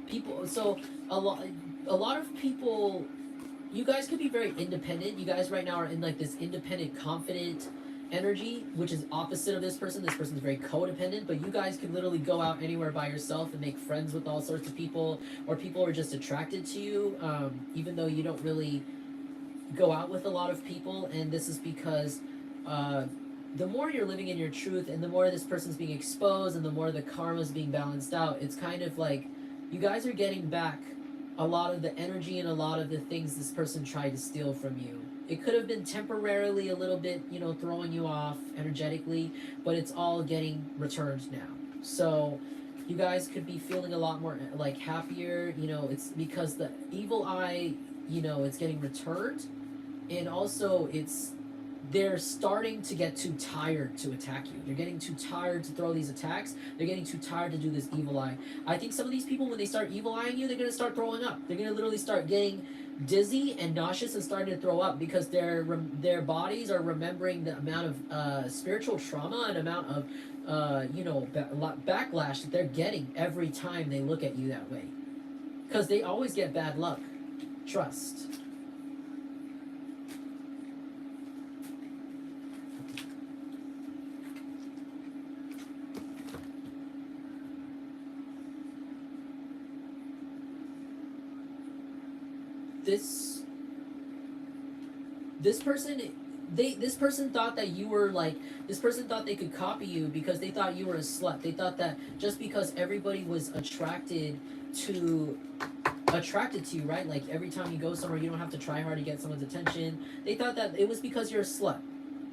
S1: People, so a lot of people, you guys could be very independent. You guys right now are in like this independent, confident energy, which is opposite of this person. This person's very codependent, but you guys can literally go out anywhere by yourself and make friends with all sorts of people, or people are just attracted to you, even though you don't really go out with a lot of people. And this is because uh, the more you're living in your truth and the more this person's being exposed and the more the karma is being balanced out, it's kind of like you guys are getting back a lot of the energy and a lot of the things this person tried to steal from you. It could have been temporarily a little bit, you know, throwing you off energetically, but it's all getting returned now. So you guys could be feeling a lot more like happier, you know. It's because the evil eye, you know, it's getting returned, and also it's they're starting to get too tired to attack you. They're getting too tired to throw these attacks. They're getting too tired to do this evil eye. I think some of these people, when they start evil eyeing you, they're going to start throwing up. They're going to literally start getting dizzy and nauseous and starting to throw up because their bodies are remembering the amount of spiritual trauma and amount of you know, backlash that they're getting every time they look at you that way. Because they always get bad luck. Trust. This person, this person thought that you were like, this person thought they could copy you because they thought you were a slut. They thought that just because everybody was to attracted to you, right? Like every time you go somewhere, you don't have to try hard to get someone's attention. They thought that it was because you're a slut.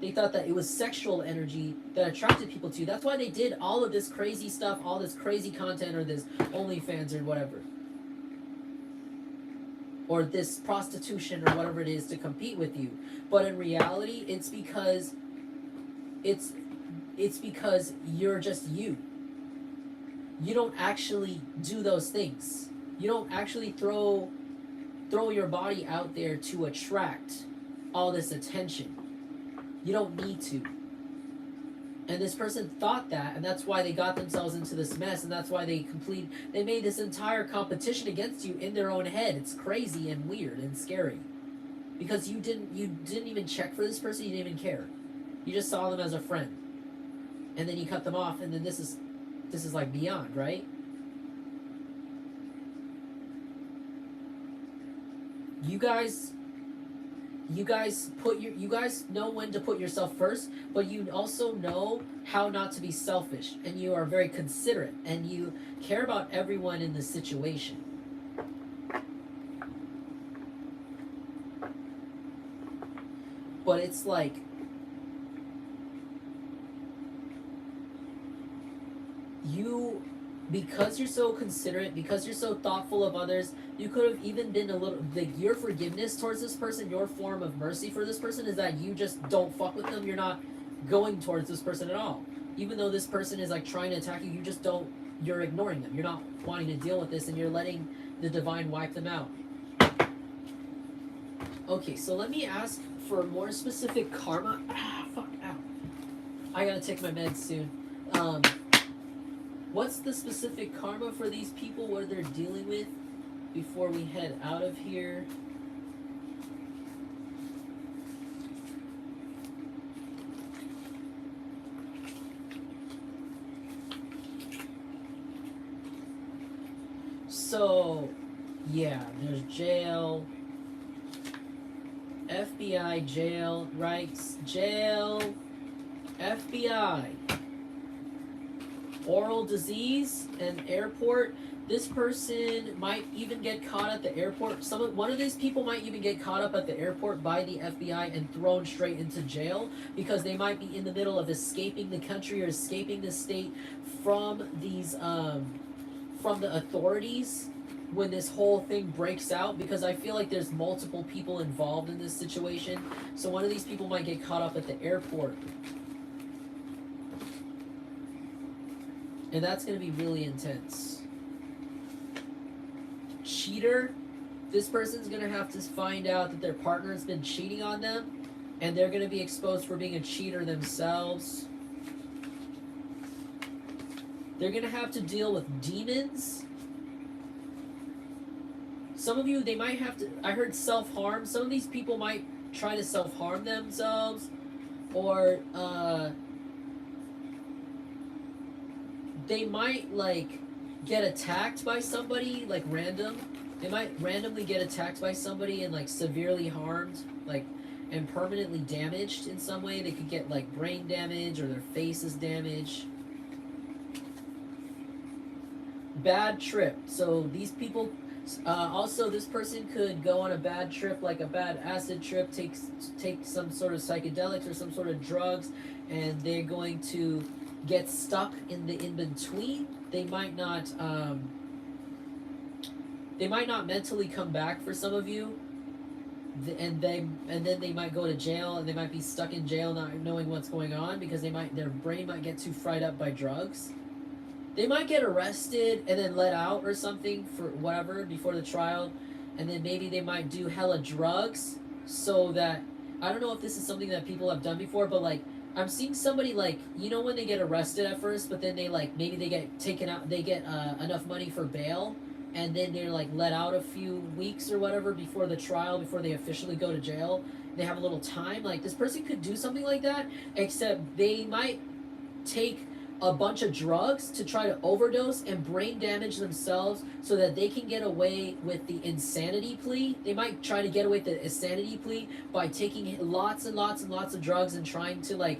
S1: They thought that it was sexual energy that attracted people to you. That's why they did all of this crazy stuff, all this crazy content, or this OnlyFans or whatever, or this prostitution or whatever it is to compete with you. But in reality, it's because you're just you. You don't actually do those things. You don't actually throw your body out there to attract all this attention. You don't need to. And this person thought that, and that's why they got themselves into this mess, and that's why they made this entire competition against you in their own head. It's crazy and weird and scary. Because you didn't even check for this person, you didn't even care. You just saw them as a friend. And then you cut them off, and then this is like beyond, right? You guys know when to put yourself first, but you also know how not to be selfish, and you are very considerate, and you care about everyone in the situation. But it's like because you're so considerate, because you're so thoughtful of others, you could have even been a little, like, your forgiveness towards this person, your form of mercy for this person is that you just don't fuck with them. You're not going towards this person at all. Even though this person is like trying to attack you, you just don't, you're ignoring them. You're not wanting to deal with this, and you're letting the divine wipe them out. Okay, so let me ask for more specific karma. Fuck, ow. I gotta take my meds soon. What's the specific karma for these people, what they're dealing with, before we head out of here? So, yeah, there's jail, FBI, jail, right? Jail, FBI. Oral disease and airport. This person might even get caught at the airport. One of these people might even get caught up at the airport by the FBI and thrown straight into jail because they might be in the middle of escaping the country or escaping the state from these from the authorities when this whole thing breaks out, because I feel like there's multiple people involved in this situation. So one of these people might get caught up at the airport. And that's going to be really intense. Cheater. This person's going to have to find out that their partner's been cheating on them, and they're going to be exposed for being a cheater themselves. They're gonna have to deal with demons. Some of you, they might have to. I heard self-harm. Some of these people might try to self-harm themselves, or they might like get attacked by somebody like random. They might randomly get attacked by somebody and like severely harmed, like and permanently damaged in some way. They could get like brain damage or their face is damaged. Bad trip. So these people, also this person could go on a bad trip, like a bad acid trip, take some sort of psychedelics or some sort of drugs, and they're going to get stuck in the in between. They might not mentally come back for some of you, and then they might go to jail, and they might be stuck in jail not knowing what's going on because their brain might get too fried up by drugs. They might get arrested and then let out or something for whatever before the trial, and then maybe they might do hella drugs so that, I don't know if this is something that people have done before, but like I'm seeing somebody like, you know, when they get arrested at first, but then they like maybe they get taken out, they get enough money for bail, and then they're like let out a few weeks or whatever before the trial, before they officially go to jail. They have a little time. Like this person could do something like that, except they might take a bunch of drugs to try to overdose and brain damage themselves so that they can get away with the insanity plea. They might try to get away with the insanity plea by taking lots and lots and lots of drugs and trying to like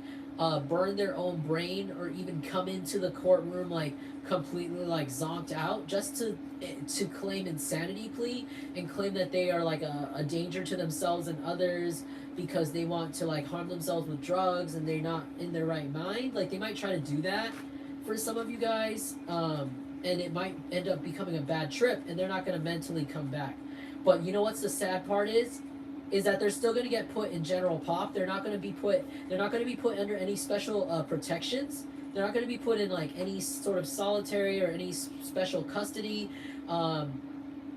S1: burn their own brain, or even come into the courtroom like completely like zonked out just to claim insanity plea and claim that they are like a danger to themselves and others because they want to like harm themselves with drugs and they're not in their right mind. Like they might try to do that for some of you guys, and it might end up becoming a bad trip and they're not going to mentally come back. But you know what's the sad part is that they're still going to get put in general pop. They're not going to be put under any special protections. They're not going to be put in like any sort of solitary or any special custody.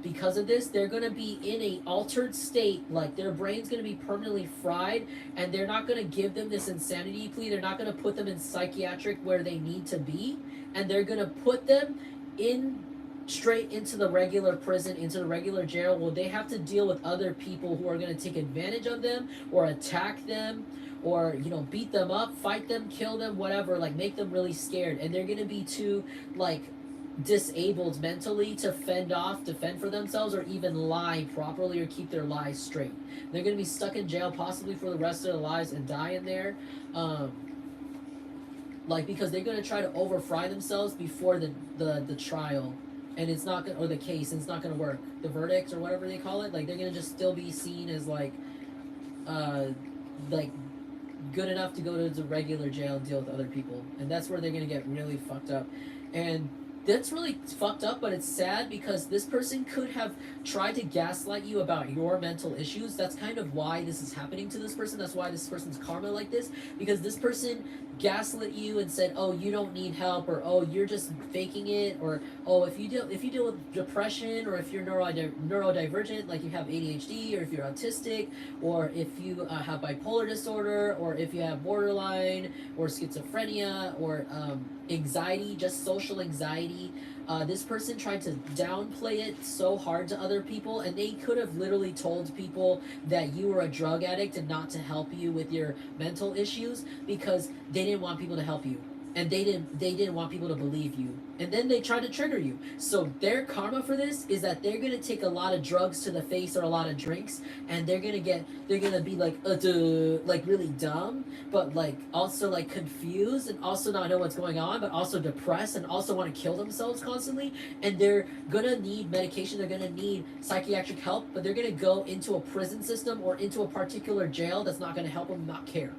S1: Because of this, they're going to be in a altered state. Like their brain's going to be permanently fried, and they're not going to give them this insanity plea. They're not going to put them in psychiatric where they need to be, and they're going to put them in straight into the regular prison, into the regular jail, where they have to deal with other people who are going to take advantage of them or attack them, or you know, beat them up, fight them, kill them, whatever, like make them really scared. And they're going to be too like disabled mentally to fend for themselves, or even lie properly or keep their lies straight. They're going to be stuck in jail possibly for the rest of their lives and die in there, like because they're going to try to overfry themselves before the trial, and it's not gonna, or the case, and it's not going to work, the verdict or whatever they call it. Like they're going to just still be seen as like good enough to go to the regular jail and deal with other people, and that's where they're going to get really fucked up. And that's really fucked up, but it's sad because this person could have tried to gaslight you about your mental issues. That's kind of why this is happening to this person. That's why this person's karma like this, because this person gaslit you and said, oh, you don't need help, or oh, you're just faking it, or oh, if you deal with depression, or if you're neurodivergent, like you have ADHD, or if you're autistic, or if you have bipolar disorder, or if you have borderline or schizophrenia, or anxiety, just social anxiety. This person tried to downplay it so hard to other people, and they could have literally told people that you were a drug addict and not to help you with your mental issues because they didn't want people to help you, and they didn't want people to believe you, and then they tried to trigger you. So their karma for this is that they're gonna take a lot of drugs to the face or a lot of drinks, and they're gonna be like really dumb, but like also like confused, and also not know what's going on, but also depressed, and also want to kill themselves constantly. And they're gonna need medication, they're gonna need psychiatric help, but they're gonna go into a prison system or into a particular jail that's not gonna help them, not care.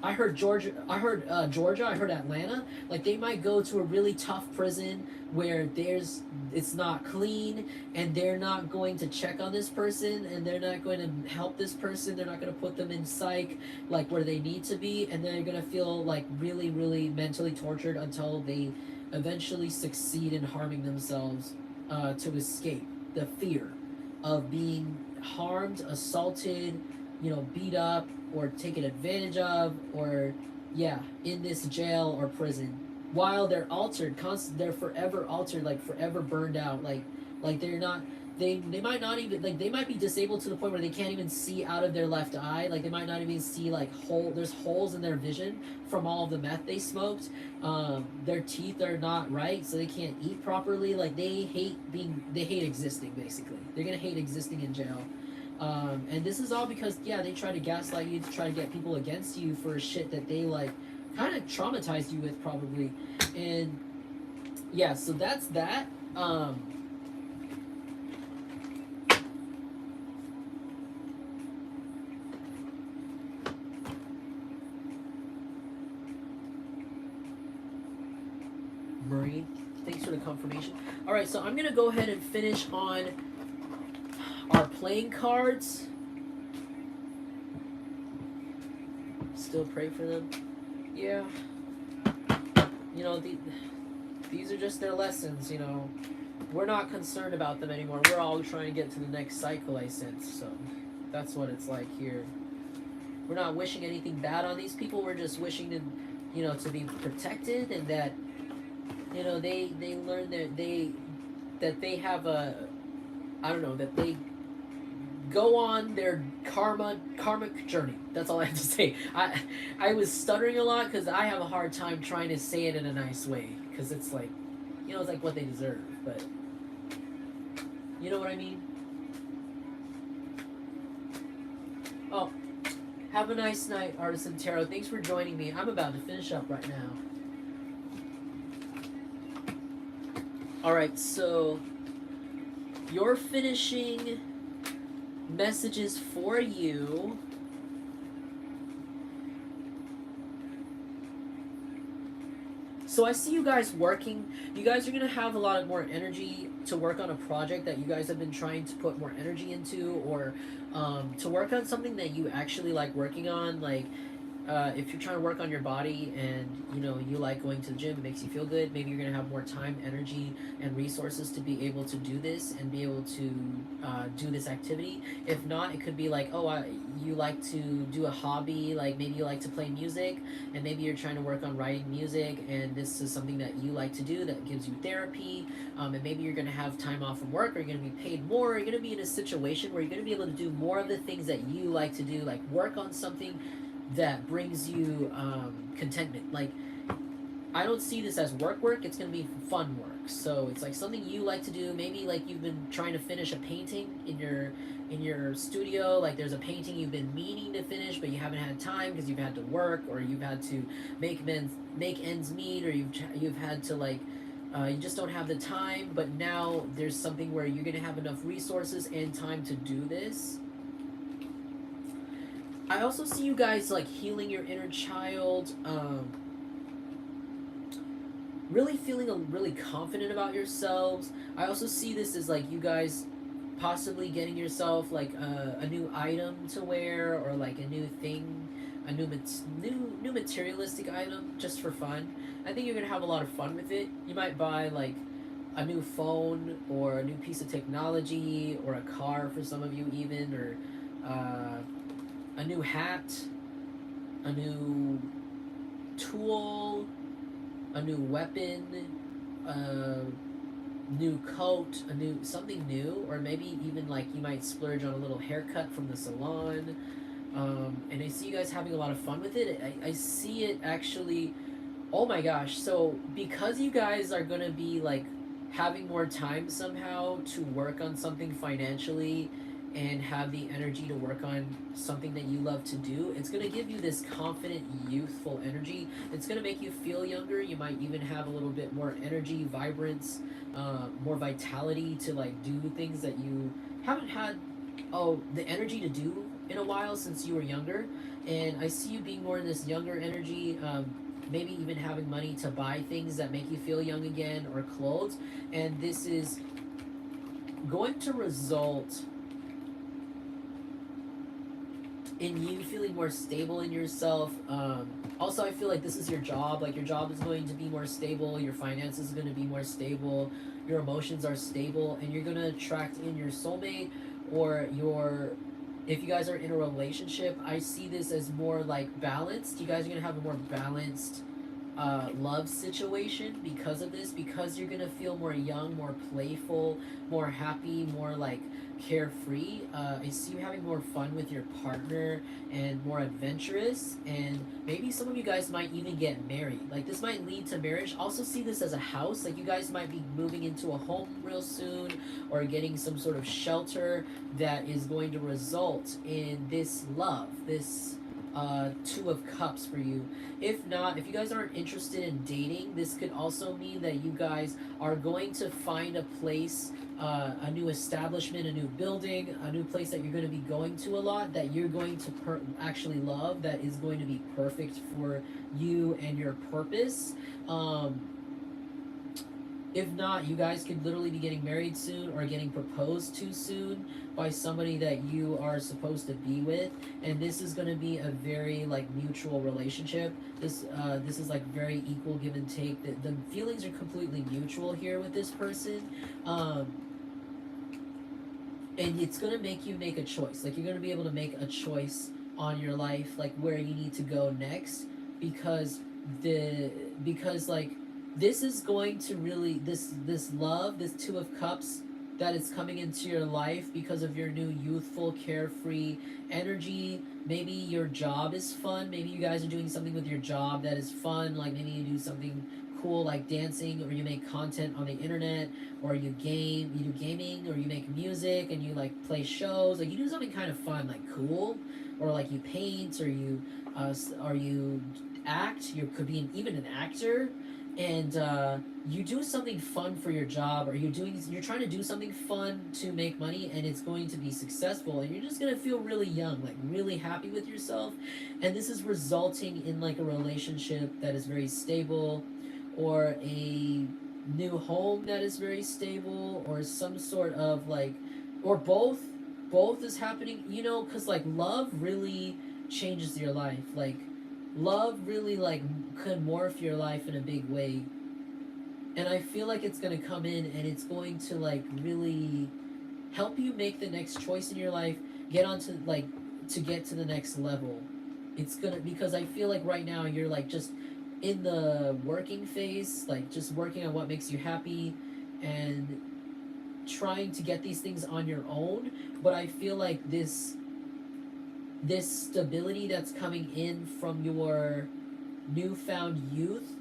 S1: I heard Georgia, I heard Atlanta. Like they might go to a really tough prison where it's not clean, and they're not going to check on this person, and they're not going to help this person. They're not going to put them in psych, like where they need to be, and they're going to feel like really, really mentally tortured until they eventually succeed in harming themselves to escape the fear of being harmed, assaulted, beat up, or taken advantage of, or in this jail or prison. while they're altered, they're forever altered, like forever burned out, like they're not. They might not even like they might be disabled to the point where they can't even see out of their left eye. Like they might not even see like there's holes in their vision from all of the meth they smoked. Their teeth are not right, so they can't eat properly. Like they hate existing. Basically, they're gonna hate existing in jail. And this is all because yeah, they try to gaslight you to try to get people against you for shit that they like kind of traumatized you with probably. And yeah, so that's that. Marie, thanks for the confirmation. All right, so I'm gonna go ahead and finish on our playing cards. Still pray for them. Yeah, you know these are just their lessons. You know, we're not concerned about them anymore. We're all trying to get to the next cycle, I sense. So that's what it's like here. We're not wishing anything bad on these people. We're just wishing them, you know, to be protected and that, you know, they learn that they have a, I don't know, that they go on their karmic journey. That's all I have to say. I was stuttering a lot because I have a hard time trying to say it in a nice way because it's like, you know, it's like what they deserve, but you know what I mean. Oh, have a nice night, Artisan Tarot. Thanks for joining me. I'm about to finish up right now. Alright, so your finishing messages for you. So I see you guys working. You guys are going to have a lot of more energy to work on a project that you guys have been trying to put more energy into, or to work on something that you actually like working on. Like if you're trying to work on your body and you know you like going to the gym, it makes you feel good, maybe you're going to have more time, energy, and resources to be able to do this and be able to do this activity. If not, it could be like, oh, you like to do a hobby, like maybe you like to play music and maybe you're trying to work on writing music and this is something that you like to do that gives you therapy. And maybe you're going to have time off from work, or you're going to be paid more, or you're going to be in a situation where you're going to be able to do more of the things that you like to do, like work on something that brings you contentment. Like, I don't see this as work, it's gonna be fun work. So it's like something you like to do. Maybe like you've been trying to finish a painting in your studio. Like there's a painting you've been meaning to finish, but you haven't had time because you've had to work, or you've had to make ends meet, or you've had to like you just don't have the time. But now there's something where you're gonna have enough resources and time to do this. I also see you guys like healing your inner child, really feeling really confident about yourselves. I also see this as like you guys possibly getting yourself like a new item to wear, or like a new thing, a new materialistic item just for fun. I think you're gonna have a lot of fun with it. You might buy like a new phone or a new piece of technology or a car for some of you even, or a new hat, a new tool, a new weapon, a new coat, a new something new, or maybe even like you might splurge on a little haircut from the salon. And I see you guys having a lot of fun with it. I see it actually. Oh my gosh! So because you guys are gonna be like having more time somehow to work on something financially and have the energy to work on something that you love to do, it's going to give you this confident, youthful energy. It's going to make you feel younger. You might even have a little bit more energy, vibrance, more vitality to like do things that you haven't had the energy to do in a while since you were younger. And I see you being more in this younger energy, maybe even having money to buy things that make you feel young again, or clothes. And this is going to result in you feeling more stable in yourself. Also, I feel like this is your job. Like your job is going to be more stable. Your finances are going to be more stable. Your emotions are stable, and you're going to attract in your soulmate, or if you guys are in a relationship, I see this as more like balanced. You guys are going to have a more balanced love situation because of this, because you're gonna feel more young, more playful, more happy, more like carefree. I see you having more fun with your partner and more adventurous, and maybe some of you guys might even get married. Like this might lead to marriage. Also see this as a house. Like you guys might be moving into a home real soon, or getting some sort of shelter that is going to result in this love, this Two of Cups for you. If not, if you guys aren't interested in dating, this could also mean that you guys are going to find a place, a new establishment, a new building, a new place that you're going to be going to a lot, that you're going to actually love, that is going to be perfect for you and your purpose. If not, you guys could literally be getting married soon or getting proposed to soon by somebody that you are supposed to be with, and this is going to be a very like mutual relationship. This is like very equal give and take. The feelings are completely mutual here with this person, and it's going to make you make a choice. Like you're going to be able to make a choice on your life, like where you need to go next, because like this is going to really this love, this Two of Cups that is coming into your life because of your new youthful carefree energy. Maybe your job is fun, maybe you guys are doing something with your job that is fun, like maybe you do something cool like dancing, or you make content on the internet, or you do gaming, or you make music and you like play shows, like you do something kind of fun, like cool, or like you paint, or you act, you could be even an actor, and you do something fun for your job, or you're trying to do something fun to make money, and it's going to be successful, and you're just going to feel really young, like really happy with yourself, and this is resulting in like a relationship that is very stable, or a new home that is very stable, or some sort of like, or both is happening, because like love really changes your life. Like love really like could morph your life in a big way, and I feel like it's going to come in and it's going to like really help you make the next choice in your life, get onto like to get to the next level. It's gonna, because I feel like right now you're like just in the working phase, like just working on what makes you happy and trying to get these things on your own. But I feel like this stability that's coming in from your newfound youth,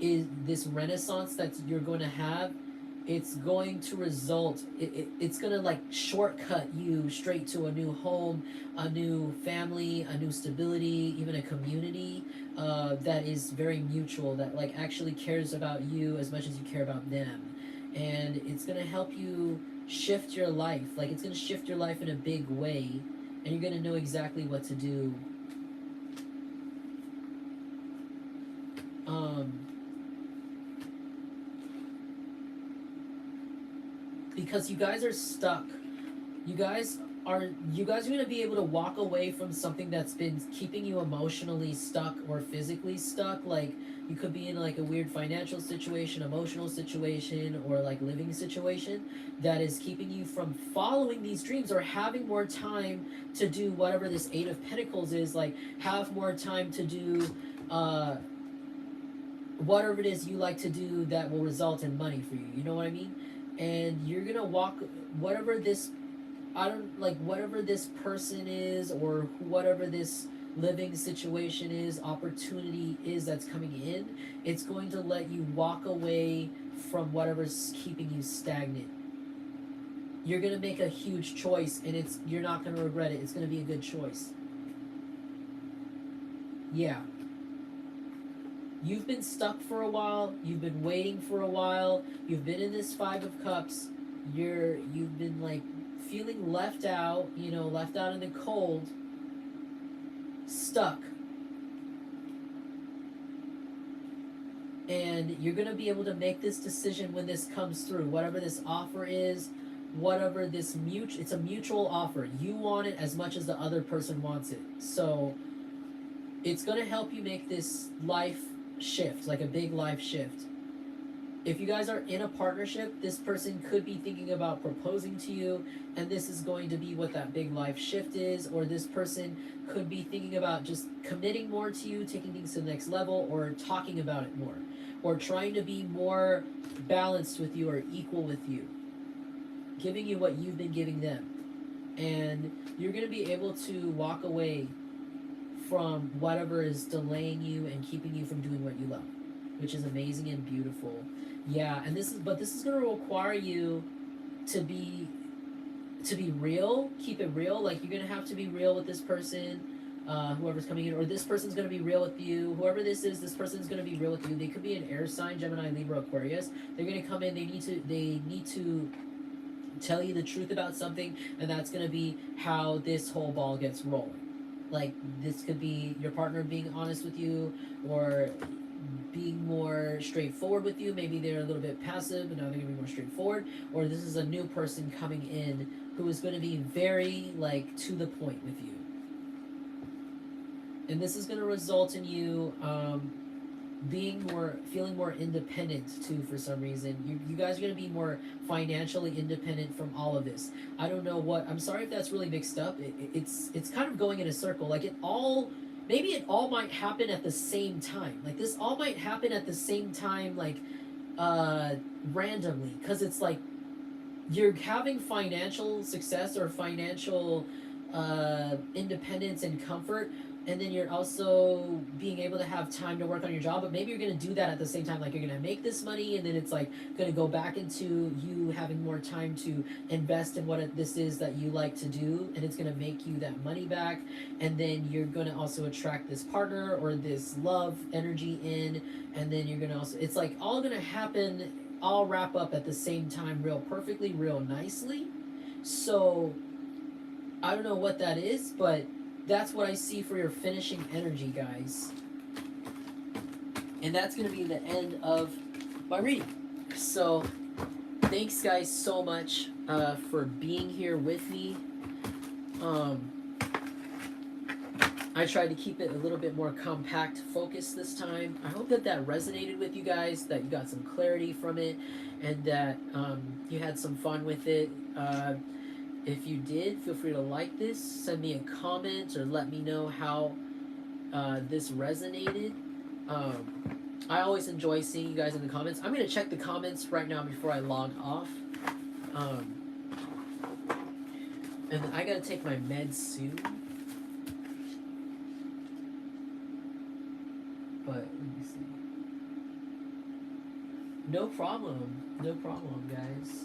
S1: is this renaissance that you're going to have, it's going to result, it's going to like shortcut you straight to a new home, a new family, a new stability, even a community that is very mutual, that like actually cares about you as much as you care about them, and it's going to help you shift your life. Like it's going to shift your life in a big way, and you're going to know exactly what to do. Because you guys are stuck. You guys are going to be able to walk away from something that's been keeping you emotionally stuck or physically stuck. Like you could be in like a weird financial situation, emotional situation, or like living situation that is keeping you from following these dreams, or having more time to do whatever this Eight of Pentacles is, like have more time to do whatever it is you like to do that will result in money for you. You know what I mean? And you're gonna walk whatever this, I don't like, whatever this person is, or whatever this living situation is, opportunity is that's coming in, it's going to let you walk away from whatever's keeping you stagnant. You're gonna make a huge choice, and you're not gonna regret it. It's gonna be a good choice. Yeah. You've been stuck for a while, you've been waiting for a while, you've been in this Five of Cups, you've been like feeling left out, left out in the cold, stuck. And you're going to be able to make this decision when this comes through, whatever this offer is, whatever this it's a mutual offer. You want it as much as the other person wants it. So it's going to help you make this life shift, like a big life shift. If you guys are in a partnership, this person could be thinking about proposing to you, and this is going to be what that big life shift is. Or this person could be thinking about just committing more to you, taking things to the next level, or talking about it more, or trying to be more balanced with you or equal with you, giving you what you've been giving them. And you're going to be able to walk away from whatever is delaying you and keeping you from doing what you love, which is amazing and beautiful. Yeah, and this is going to require you to be real, keep it real. Like, you're going to have to be real with this person, whoever's coming in, or this person's going to be real with you. Whoever this is, this person's going to be real with you. They could be an air sign, Gemini, Libra, Aquarius. They're going to come in, they need to tell you the truth about something, and that's going to be how this whole ball gets rolling. Like, this could be your partner being honest with you, or being more straightforward with you. Maybe they're a little bit passive, but now they're going to be more straightforward. Or this is a new person coming in who is going to be very, like, to the point with you. And this is going to result in you feeling more independent too. For some reason, you guys are going to be more financially independent from all of this. I don't know what, I'm sorry if that's really mixed up. It's kind of going in a circle. Like, maybe it all might happen at the same time. Like, this all might happen at the same time, like, randomly, because it's like you're having financial success or financial independence and comfort, and then you're also being able to have time to work on your job. But maybe you're going to do that at the same time. Like, you're going to make this money, and then it's like going to go back into you having more time to invest in what this is that you like to do, and it's going to make you that money back. And then you're going to also attract this partner or this love energy in, and then you're going to also, it's like all going to happen, all wrap up at the same time, real perfectly, real nicely. So I don't know what that is, but that's what I see for your finishing energy, guys. And that's going to be the end of my reading. So, thanks, guys, so much for being here with me. I tried to keep it a little bit more compact focused this time. I hope that resonated with you guys, that you got some clarity from it, and that you had some fun with it. If you did, feel free to like this, send me a comment, or let me know how this resonated. I always enjoy seeing you guys in the comments. I'm going to check the comments right now before I log off. And I got to take my meds soon. But, let me see. No problem, guys.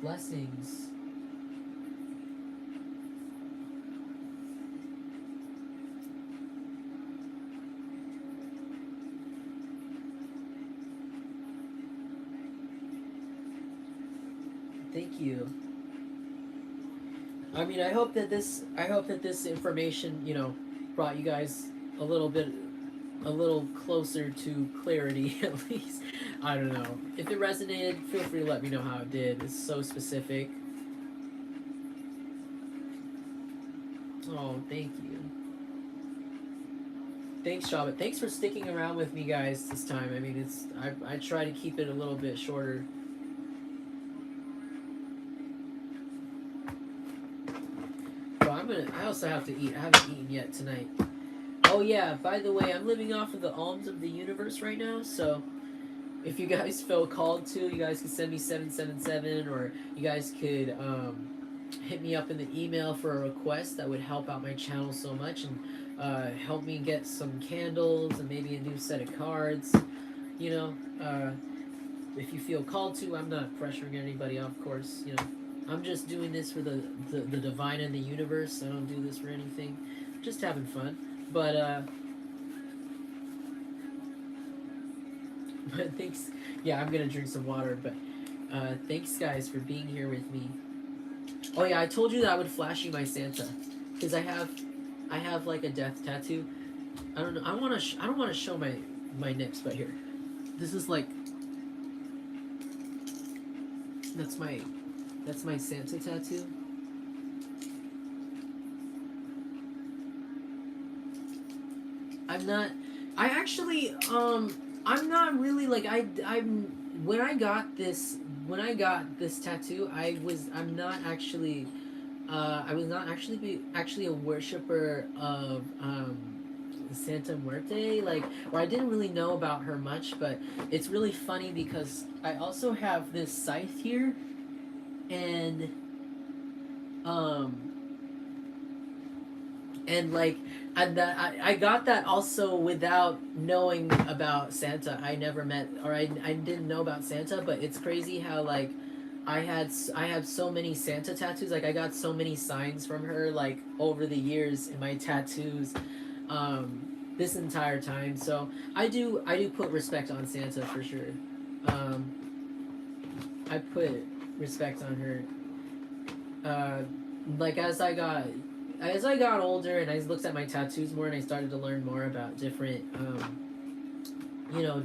S1: Blessings. Thank you. I mean, I hope that this information, brought you guys a little closer to clarity, at least. I don't know. If it resonated, feel free to let me know how it did. It's so specific. Oh, thank you. Thanks, Shabbat. Thanks for sticking around with me, guys, this time. I mean, I try to keep it a little bit shorter. I also have to eat. I haven't eaten yet tonight. Oh yeah, by the way, I'm living off of the alms of the universe right now, so if you guys feel called to, you guys can send me 777, or you guys could hit me up in the email for a request. That would help out my channel so much, and help me get some candles and maybe a new set of cards. If you feel called to, I'm not pressuring anybody, of course. I'm just doing this for the divine and the universe. I don't do this for anything. Just having fun. But thanks. Yeah, I'm gonna drink some water. But thanks, guys, for being here with me. Oh yeah, I told you that I would flash you my Santa, because I have like a death tattoo. I don't know. I don't want to show my nips, but here. This is like, that's my Santa tattoo. I'm not really, like, I'm when I got this tattoo, I was not actually a worshiper of Santa Muerte, like, or I didn't really know about her much. But it's really funny because I also have this scythe here, and um like, I got that also without knowing about Santa. I never met, or I didn't know about Santa. But it's crazy how, like, I have so many Santa tattoos. Like, I got so many signs from her, like, over the years in my tattoos, this entire time. So I do put respect on Santa for sure. um, I put respect on her. uh, like, as I got older and I looked at my tattoos more and I started to learn more about different,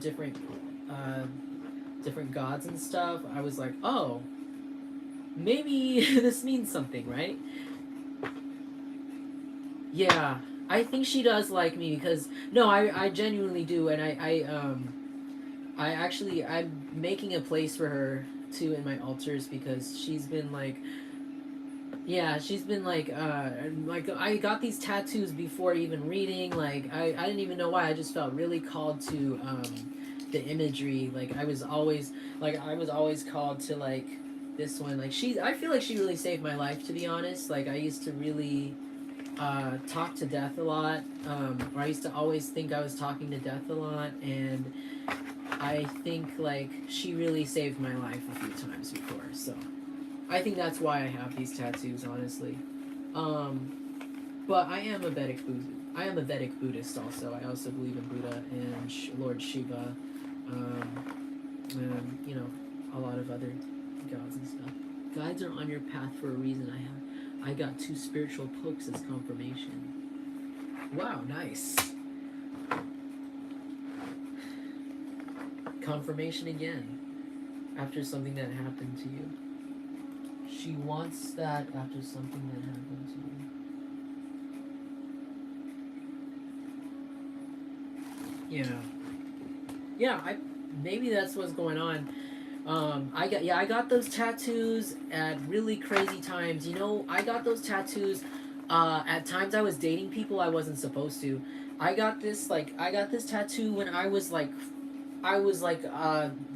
S1: different, uh, different gods and stuff, I was like, oh, maybe this means something, right? Yeah, I think she does like me because no, I genuinely do, and I'm making a place for her too in my altars because she's been like, yeah, she's been like I got these tattoos before even reading. Like, I didn't even know why. I just felt really called to the imagery. Like, I was always called to, like, this one. Like, I feel like she really saved my life, to be honest. Like, I used to really talk to death a lot. Or I used to always think I was talking to death a lot, and I think, like, she really saved my life a few times before. So I think that's why I have these tattoos, honestly. Um, but I am a Vedic Buddhist also. I also believe in Buddha and Lord Shiva, um, and, a lot of other gods and stuff. Guides are on your path for a reason. I got 2 spiritual pokes as confirmation. Wow, nice. Confirmation again after something that happened to you. She wants that after something that happened to you. Yeah. Yeah, I maybe that's what's going on. I got those tattoos at really crazy times. I got those tattoos at times I was dating people I wasn't supposed to. I got this tattoo when I was like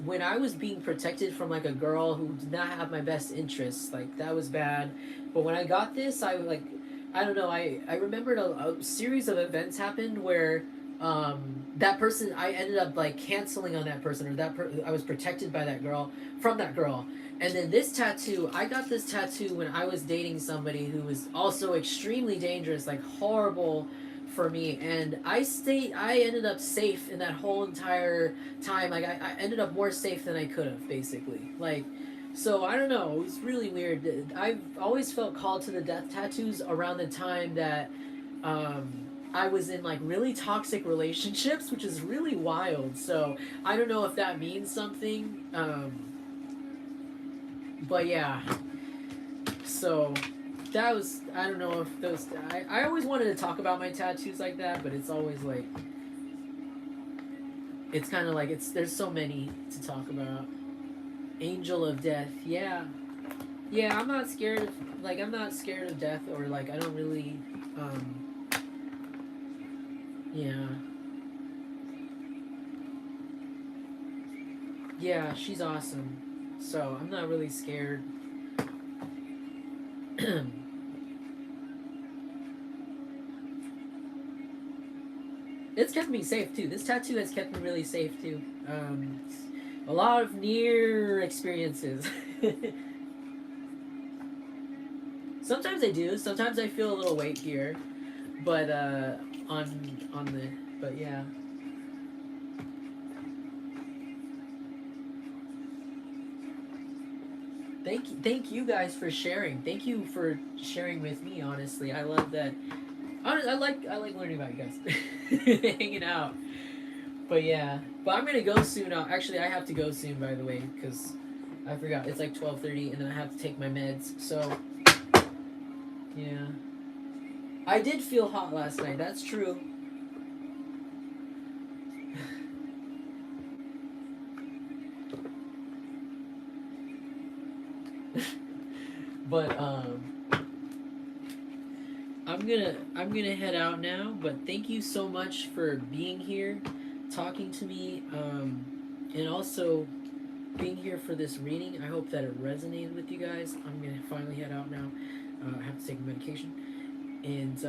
S1: when I was being protected from, like, a girl who did not have my best interests. Like, that was bad. But when I got this, I don't know, I remembered a series of events happened where that person, I ended up, like, canceling on that person, or I was protected by that girl from that girl. And then this tattoo, I got this tattoo when I was dating somebody who was also extremely dangerous, like, horrible for me. And I ended up safe in that whole entire time. Like, I ended up more safe than I could have, basically. Like, so I don't know, it was really weird. I've always felt called to the death tattoos around the time that I was in, like, really toxic relationships, which is really wild. So I don't know if that means something. But yeah, so that was, I don't know if those, I always wanted to talk about my tattoos like that, but it's always like, it's kind of like, there's so many to talk about. Angel of Death, yeah. Yeah, I'm not scared of death, or, like, I don't really, yeah. Yeah, she's awesome. So I'm not really scared. It's kept me safe too. This tattoo has kept me really safe too. A lot of near experiences. Sometimes I do. Sometimes I feel a little weight here, but on the but yeah. Thank you guys for sharing. Thank you for sharing with me. Honestly, I love that. I like learning about you guys, hanging out. But yeah, but I'm gonna go soon. Actually, I have to go soon, by the way, because I forgot it's like 12:30, and then I have to take my meds. So yeah, I did feel hot last night. That's true. But I'm gonna head out now. But thank you so much for being here, talking to me, and also being here for this reading. I hope that it resonated with you guys. I'm gonna finally head out now. I have to take medication, and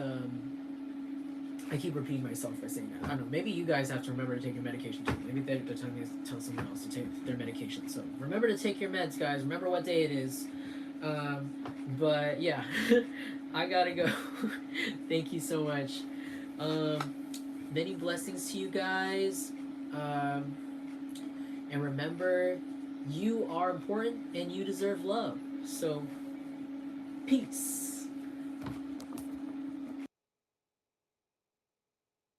S1: I keep repeating myself by saying that. I don't know. Maybe you guys have to remember to take your medication too. Maybe they're telling me to tell someone else to take their medication. So remember to take your meds, guys. Remember what day it is. Um, but yeah, I gotta go. Thank you so much. Um, many blessings to you guys. Um, and remember, you are important and you deserve love. So, peace.